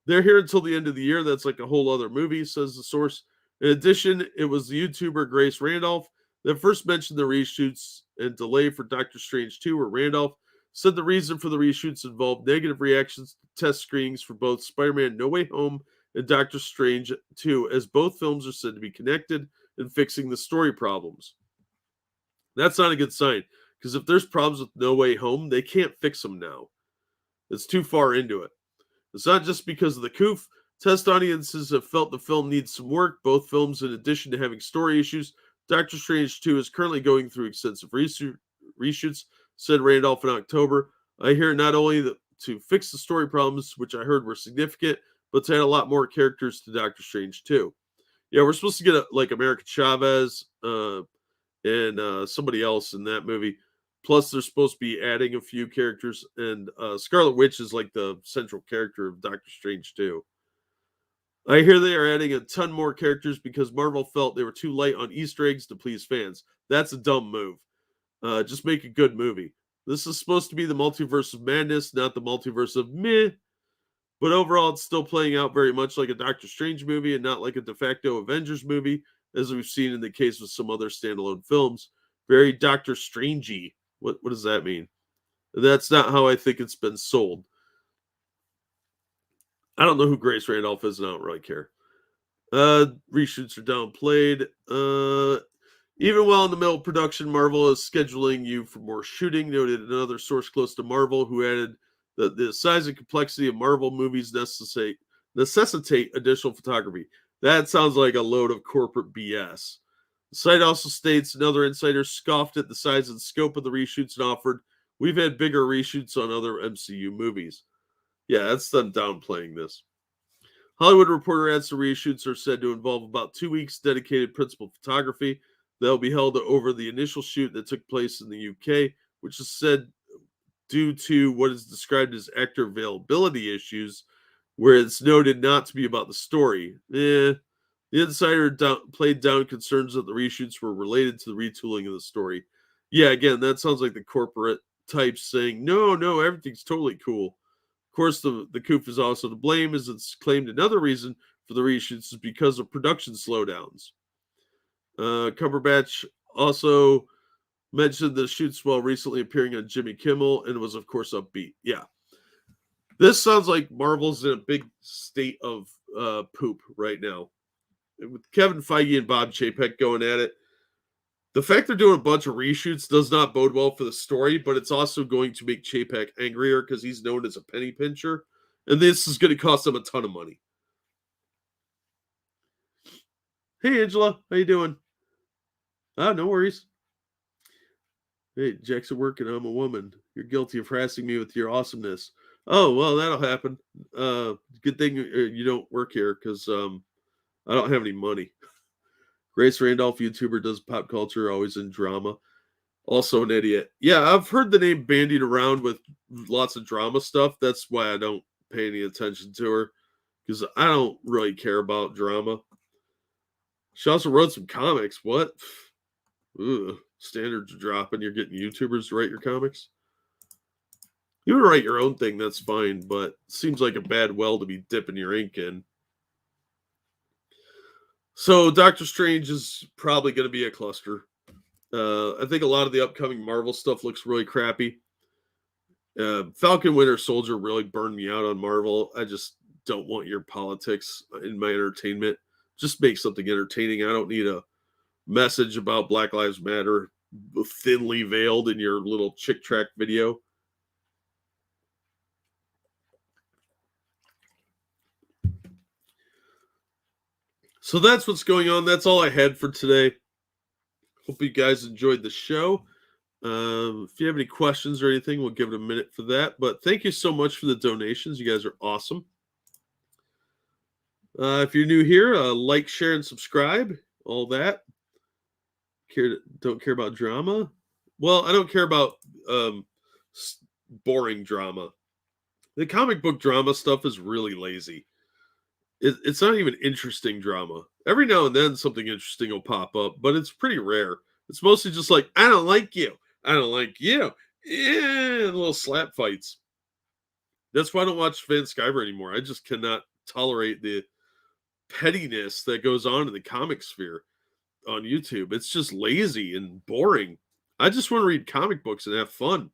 They're here until the end of the year. That's like a whole other movie, says the source. In addition, it was the YouTuber Grace Randolph that first mentioned the reshoots and delay for Doctor Strange 2, where Randolph said the reason for the reshoots involved negative reactions to test screenings for both Spider-Man No Way Home and Doctor Strange 2, as both films are said to be connected in fixing the story problems. That's not a good sign, because if there's problems with No Way Home, they can't fix them now. It's too far into it. It's not just because of the coof. Test audiences have felt the film needs some work. Both films, in addition to having story issues, Doctor Strange 2 is currently going through extensive reshoots, said Randolph in October. I hear not only to fix the story problems, which I heard were significant, but to add a lot more characters to Doctor Strange 2. Yeah, we're supposed to get like America Chavez and somebody else in that movie. Plus, they're supposed to be adding a few characters, and Scarlet Witch is like the central character of Doctor Strange 2. I hear they are adding a ton more characters because Marvel felt they were too light on Easter eggs to please fans. That's a dumb move. Just make a good movie. This is supposed to be the multiverse of madness, not the multiverse of meh. But overall, it's still playing out very much like a Doctor Strange movie and not like a de facto Avengers movie, as we've seen in the case of some other standalone films. Very Doctor Strangey. What does that mean? That's not how I think it's been sold. I don't know who Grace Randolph is, and I don't really care. Reshoots are downplayed. Even while in the middle of production, Marvel is scheduling you for more shooting, noted another source close to Marvel who added that the size and complexity of Marvel movies necessitate additional photography. That sounds like a load of corporate BS. The site also states another insider scoffed at the size and scope of the reshoots and offered, "We've had bigger reshoots on other MCU movies." Yeah, that's them downplaying this. Hollywood Reporter adds the reshoots are said to involve about 2 weeks dedicated principal photography that will be held over the initial shoot that took place in the UK, which is said due to what is described as actor availability issues, where it's noted not to be about the story. The insider played down concerns that the reshoots were related to the retooling of the story. Yeah, again, that sounds like the corporate types saying, no, everything's totally cool. Of course, the coup is also to blame, as it's claimed another reason for the reshoots is because of production slowdowns. Cumberbatch also mentioned the shoots while recently appearing on Jimmy Kimmel and was, of course, upbeat. Yeah. This sounds like Marvel's in a big state of poop right now. With Kevin Feige and Bob Chapek going at it, the fact they're doing a bunch of reshoots does not bode well for the story, but it's also going to make Chapek angrier because he's known as a penny pincher, and this is going to cost him a ton of money. Hey, Angela, how you doing? No worries. Hey, Jack's at work and I'm a woman. You're guilty of harassing me with your awesomeness. Oh, well, that'll happen. Good thing you don't work here because I don't have any money. Grace Randolph, YouTuber, does pop culture, always in drama. Also an idiot. Yeah, I've heard the name bandied around with lots of drama stuff. That's why I don't pay any attention to her, because I don't really care about drama. She also wrote some comics. What? Ugh, standards are dropping. You're getting YouTubers to write your comics? You want to write your own thing, that's fine, but it seems like a bad well to be dipping your ink in. So Doctor Strange is probably going to be a cluster. I think a lot of the upcoming Marvel stuff looks really crappy. Falcon Winter Soldier really burned me out on Marvel. I just don't want your politics in my entertainment. Just make something entertaining. I don't need a message about Black Lives Matter thinly veiled in your little chick track video. So that's what's going on. That's all I had for today. Hope you guys enjoyed the show. If you have any questions or anything, we'll give it a minute for that. But thank you so much for the donations. You guys are awesome. If you're new here, like, share, and subscribe. All that. Don't care about drama? Well, I don't care about boring drama. The comic book drama stuff is really lazy. It's not even interesting drama. Every now and then something interesting will pop up, but it's pretty rare. It's mostly just like, I don't like you. I don't like you. Yeah, little slap fights. That's why I don't watch Van Skyver anymore. I just cannot tolerate the pettiness that goes on in the comic sphere on YouTube. It's just lazy and boring. I just want to read comic books and have fun.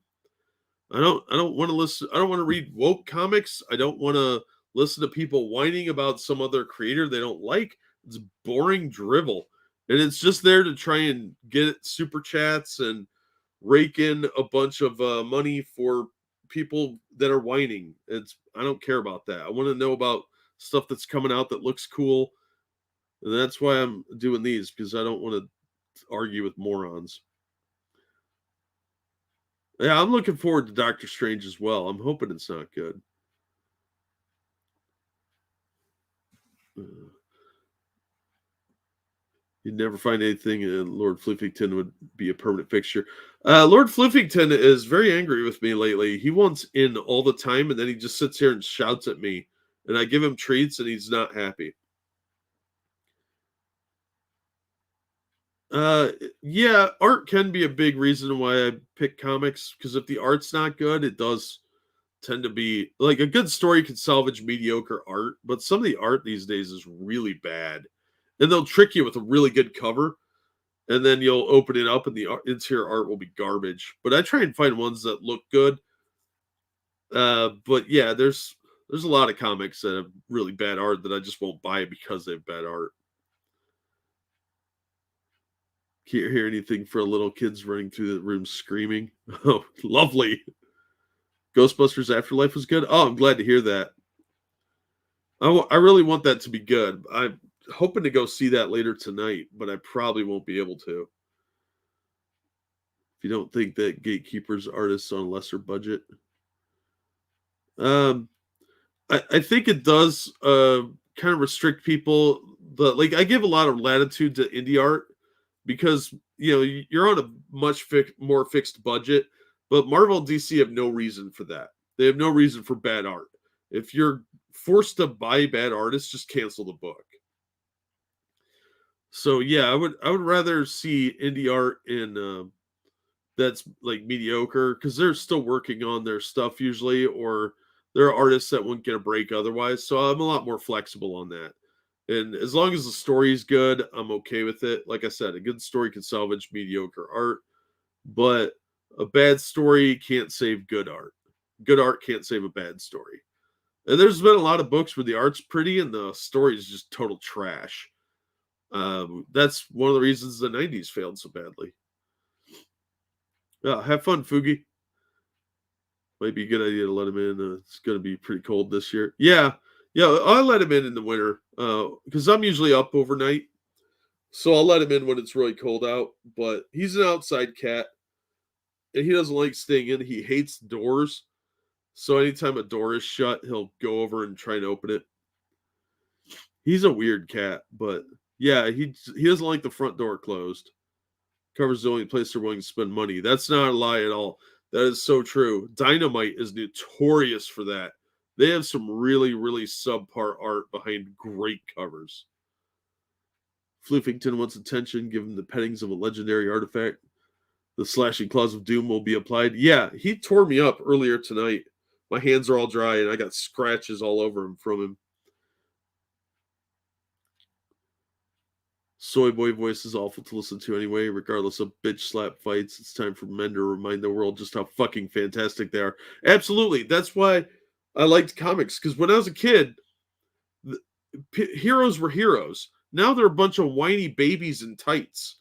I don't want to listen. I don't want to read woke comics. I don't want to listen to people whining about some other creator they don't like. It's boring drivel. And it's just there to try and get super chats and rake in a bunch of money for people that are whining. I don't care about that. I want to know about stuff that's coming out that looks cool. And that's why I'm doing these, because I don't want to argue with morons. Yeah, I'm looking forward to Doctor Strange as well. I'm hoping it's not good. You'd never find anything, and Lord Fliffington would be a permanent fixture. Lord Fliffington is very angry with me lately. He wants in all the time, and then he just sits here and shouts at me. And I give him treats, and he's not happy. Yeah, art can be a big reason why I pick comics, because if the art's not good, it does tend to be like a good story can salvage mediocre art, but some of the art these days is really bad. And they'll trick you with a really good cover, and then you'll open it up and the interior art will be garbage. But I try and find ones that look good. But yeah, there's a lot of comics that have really bad art that I just won't buy because they have bad art. Can't hear anything for little kids running through the room screaming. Oh, lovely. Ghostbusters Afterlife was good. Oh, I'm glad to hear that. I really want that to be good. I'm hoping to go see that later tonight, but I probably won't be able to. If you don't think that Gatekeeper's artists on a lesser budget. I think it does kind of restrict people. Like I give a lot of latitude to indie art because you're on a much more fixed budget, but Marvel and DC have no reason for that. They have no reason for bad art. If you're forced to buy bad artists, just cancel the book. So yeah, I would rather see indie art in that's like mediocre, because they're still working on their stuff usually, or there are artists that won't get a break otherwise. So I'm a lot more flexible on that. And as long as the story's good, I'm okay with it. Like I said, a good story can salvage mediocre art, but a bad story can't save good art. Good art can't save a bad story. And there's been a lot of books where the art's pretty and the story is just total trash. That's one of the reasons the 90s failed so badly. Have fun, Fugi. Might be a good idea to let him in. It's going to be pretty cold this year. Yeah, I'll let him in the winter because I'm usually up overnight. So I'll let him in when it's really cold out. But he's an outside cat, and he doesn't like staying in. He hates doors. So anytime a door is shut, he'll go over and try and open it. He's a weird cat, but yeah, he doesn't like the front door closed. Cover's the only place they're willing to spend money. That's not a lie at all. That is so true. Dynamite is notorious for that. They have some really, really subpar art behind great covers. Floofington wants attention. Give him the pettings of a legendary artifact. The slashing claws of doom will be applied. Yeah, he tore me up earlier tonight. My hands are all dry, and I got scratches all over him from him. Soy boy voice is awful to listen to anyway, regardless of bitch slap fights. It's time for men to remind the world just how fucking fantastic they are. Absolutely. That's why I liked comics, because when I was a kid, heroes were heroes. Now they're a bunch of whiny babies in tights.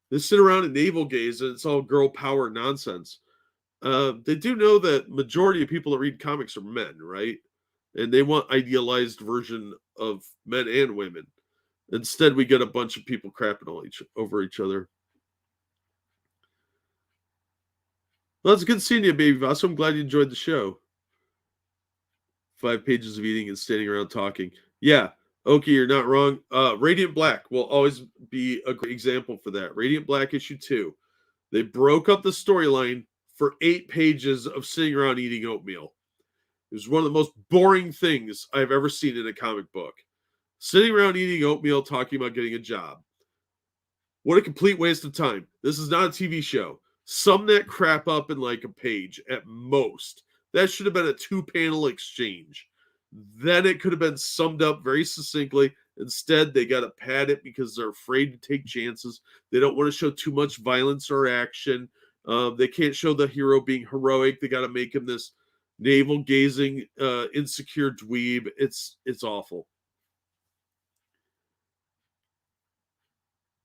They sit around and navel gaze, and it's all girl power nonsense. They do know that majority of people that read comics are men, right? And they want idealized version of men and women. Instead, we get a bunch of people crapping over each other. Well, it's good seeing you, Baby Vaso. I'm glad you enjoyed the show. 5 pages of eating and standing around talking. Yeah, okay, you're not wrong. Radiant Black will always be a great example for that. Radiant Black issue 2. They broke up the storyline for 8 pages of sitting around eating oatmeal. It was one of the most boring things I've ever seen in a comic book. Sitting around eating oatmeal talking about getting a job. What a complete waste of time. This is not a TV show. Sum that crap up in like a page at most. That should have been a 2-panel exchange. Then it could have been summed up very succinctly. Instead, they got to pad it because they're afraid to take chances. They don't want to show too much violence or action. They can't show the hero being heroic. They got to make him this navel-gazing, insecure dweeb. It's awful.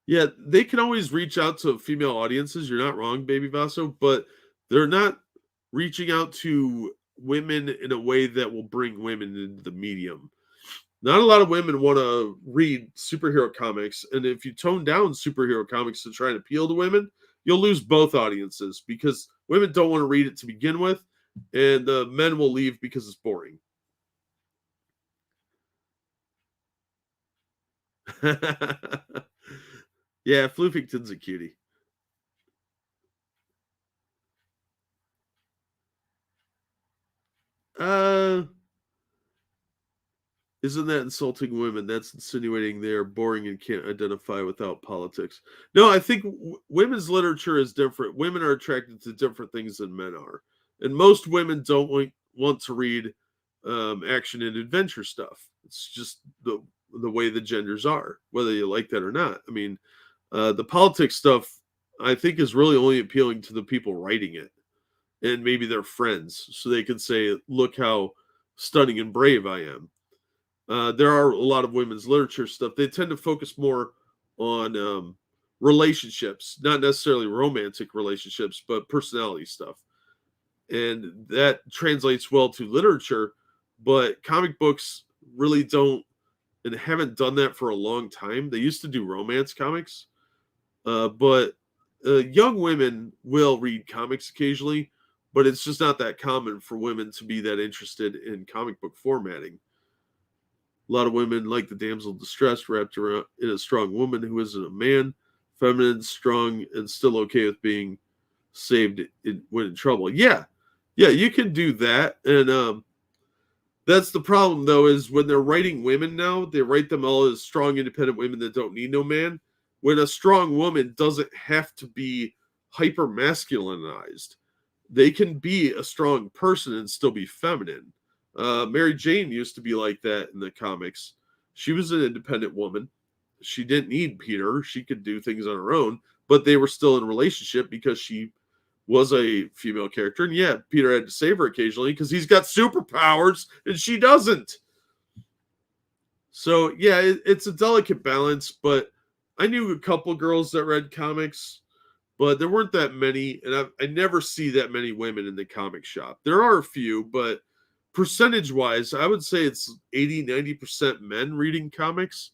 Yeah, they can always reach out to female audiences. You're not wrong, Baby Vaso, but they're not reaching out to women in a way that will bring women into the medium. Not a lot of women want to read superhero comics, and if you tone down superhero comics to try and appeal to women, you'll lose both audiences because women don't want to read it to begin with, and the men will leave because it's boring. Yeah, Floofington's a cutie. Isn't that insulting women? That's insinuating they're boring and can't identify without politics. No, I think women's literature is different. Women are attracted to different things than men are. And most women don't want to read action and adventure stuff. It's just the way the genders are, whether you like that or not. I mean, the politics stuff, I think, is really only appealing to the people writing it and maybe their friends, so they can say, look how stunning and brave I am. There are a lot of women's literature stuff. They tend to focus more on relationships, not necessarily romantic relationships, but personality stuff. And that translates well to literature, but comic books really don't and haven't done that for a long time. They used to do romance comics, but young women will read comics occasionally, but it's just not that common for women to be that interested in comic book formatting. A lot of women like the damsel in distress wrapped around in a strong woman who isn't a man, feminine, strong, and still okay with being saved when in trouble. Yeah, you can do that, and that's the problem though. Is when they're writing women now, they write them all as strong, independent women that don't need no man. When a strong woman doesn't have to be hyper masculinized, they can be a strong person and still be feminine. Mary Jane used to be like that in the comics. She was an independent woman. She didn't need Peter. She could do things on her own, but they were still in a relationship because she was a female character. And yeah, Peter had to save her occasionally because he's got superpowers and she doesn't. So yeah, it's a delicate balance, but I knew a couple girls that read comics, but there weren't that many, and I never see that many women in the comic shop. There are a few, but percentage wise, I would say it's 80-90% men reading comics,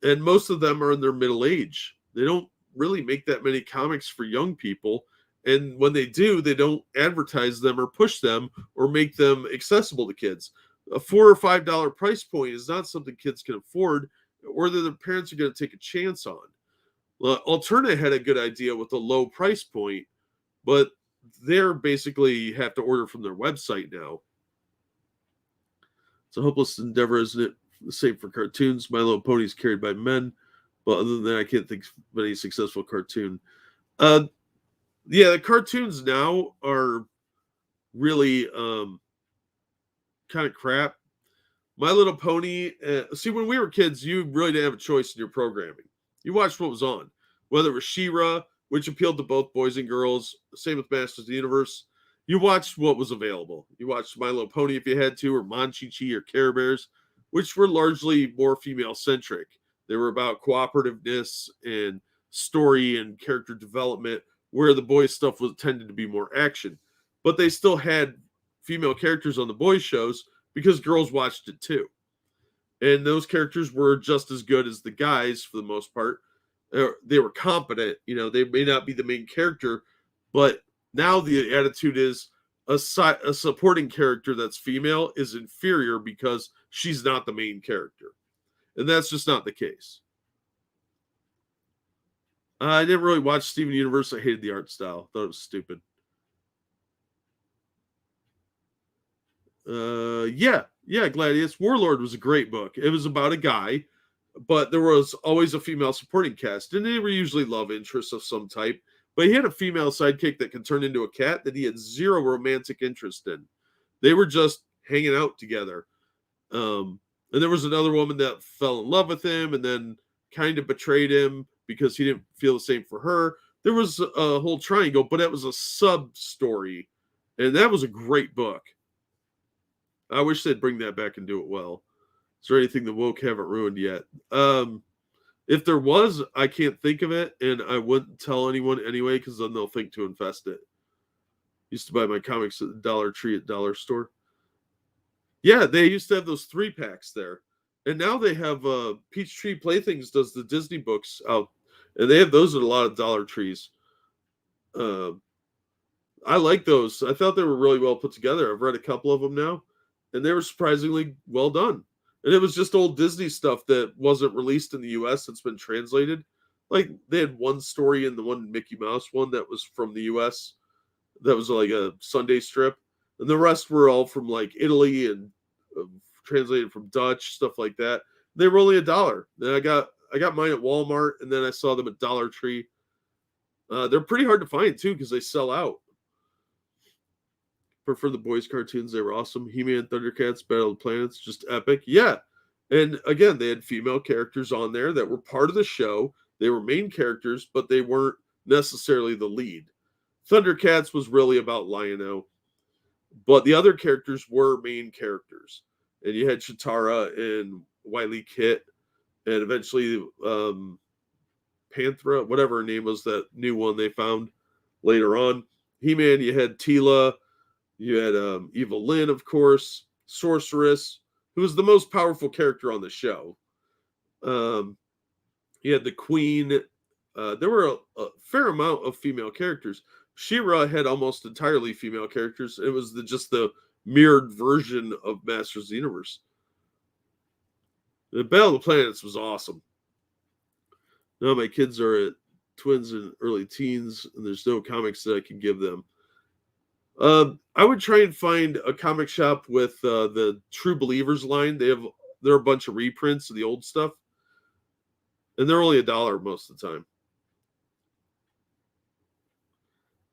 and most of them are in their middle age. They don't really make that many comics for young people, and when they do, they don't advertise them or push them or make them accessible to kids. A $4 or $5 price point is not something kids can afford, or that their parents are going to take a chance on. Alterna had a good idea with a low price point, but they're basically have to order from their website now. It's a hopeless endeavor, isn't it? The same for cartoons. My Little Pony is carried by men, but other than that, I can't think of any successful cartoon. Yeah, the cartoons now are really kind of crap. My Little Pony. See, when we were kids, you really didn't have a choice in your programming. You watched what was on, whether it was She-Ra, which appealed to both boys and girls. Same with Masters of the Universe. You watched what was available. You watched My Little Pony if you had to, or Mon-Chi-Chi or Care Bears, which were largely more female-centric. They were about cooperativeness and story and character development, where the boys' stuff was tended to be more action. But they still had female characters on the boys' shows because girls watched it too. And those characters were just as good as the guys for the most part. They were competent. You know, they may not be the main character, but Now the attitude is a supporting character that's female is inferior because she's not the main character. And that's just not the case. I didn't really watch Steven Universe. I hated the art style. Thought it was stupid. Yeah, Gladius. Warlord was a great book. It was about a guy, but there was always a female supporting cast, and they were usually love interests of some type. But he had a female sidekick that could turn into a cat that he had zero romantic interest in. They were just hanging out together. And there was another woman that fell in love with him and then kind of betrayed him because he didn't feel the same for her. There was a whole triangle, but it was a sub story, and that was a great book. I wish they'd bring that back and do it well. Is there anything the woke haven't ruined yet? If there was, I can't think of it, and I wouldn't tell anyone anyway because then they'll think to infest it. Used to buy my comics at the Dollar Tree at Dollar Store. Yeah, they used to have those 3-packs there, and now they have Peachtree Playthings does the Disney books out, and they have those at a lot of Dollar Trees. I like those. I thought they were really well put together. I've read a couple of them now, and they were surprisingly well done. And it was just old Disney stuff that wasn't released in the US that's been translated. Like, they had one story in the one Mickey Mouse one that was from the US that was like a Sunday strip. And the rest were all from like Italy and translated from Dutch, stuff like that. They were only $1. Then I got mine at Walmart, and then I saw them at Dollar Tree. They're pretty hard to find too because they sell out. Prefer the boys' cartoons. They were awesome. He-Man, Thundercats, Battle of the Planets, just epic. Yeah. And again, they had female characters on there that were part of the show. They were main characters, but they weren't necessarily the lead. Thundercats was really about Lion-O, but the other characters were main characters. And you had Chitara and Wile E. Kit, and eventually Panther, whatever her name was, that new one they found later on. He-Man, you had Teela. You had Evil Lynn, of course, Sorceress, who was the most powerful character on the show. You had the Queen. There were a fair amount of female characters. She-Ra had almost entirely female characters. It was just the mirrored version of Masters of the Universe. The Battle of the Planets was awesome. Now my kids are at twins and early teens, and there's no comics that I can give them. I would try and find a comic shop with the True Believers line. There are a bunch of reprints of the old stuff, and they're only $1 most of the time.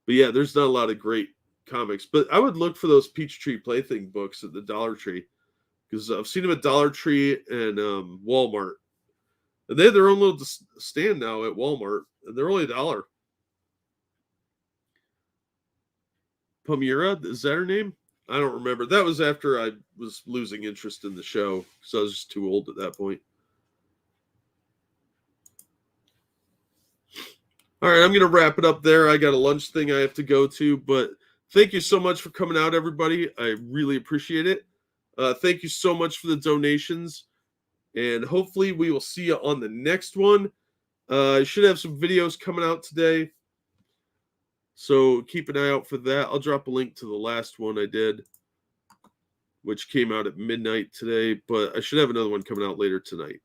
But yeah, there's not a lot of great comics. But I would look for those Peachtree Plaything books at the Dollar Tree, because I've seen them at Dollar Tree and Walmart, and they have their own little stand now at Walmart, and they're only $1. Palmyra, is that her name? I don't remember. That was after I was losing interest in the show, because I was just too old at that point. All right, I'm going to wrap it up there. I got a lunch thing I have to go to, but thank you so much for coming out, everybody. I really appreciate it. Thank you so much for the donations, and hopefully we will see you on the next one. I should have some videos coming out today, so keep an eye out for that. I'll drop a link to the last one I did, which came out at midnight today, but I should have another one coming out later tonight.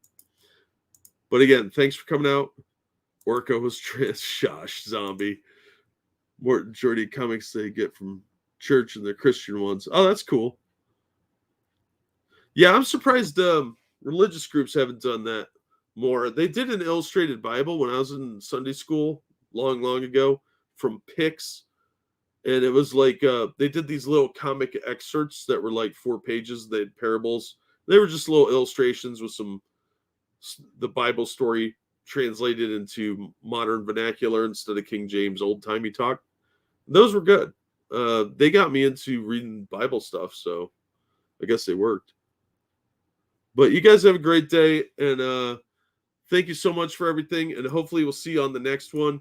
But again, thanks for coming out. Orca was Shosh Zombie. More majority of comics they get from church and the Christian ones. Oh, that's cool. Yeah, I'm surprised religious groups haven't done that more. They did an illustrated Bible when I was in Sunday school long, long ago from Pix. And it was like they did these little comic excerpts that were like 4 pages. They had parables. They were just little illustrations with the Bible story translated into modern vernacular instead of King James old-timey talk. Those were good. They got me into reading Bible stuff, so I guess they worked. But you guys have a great day, and thank you so much for everything, and hopefully we'll see you on the next one.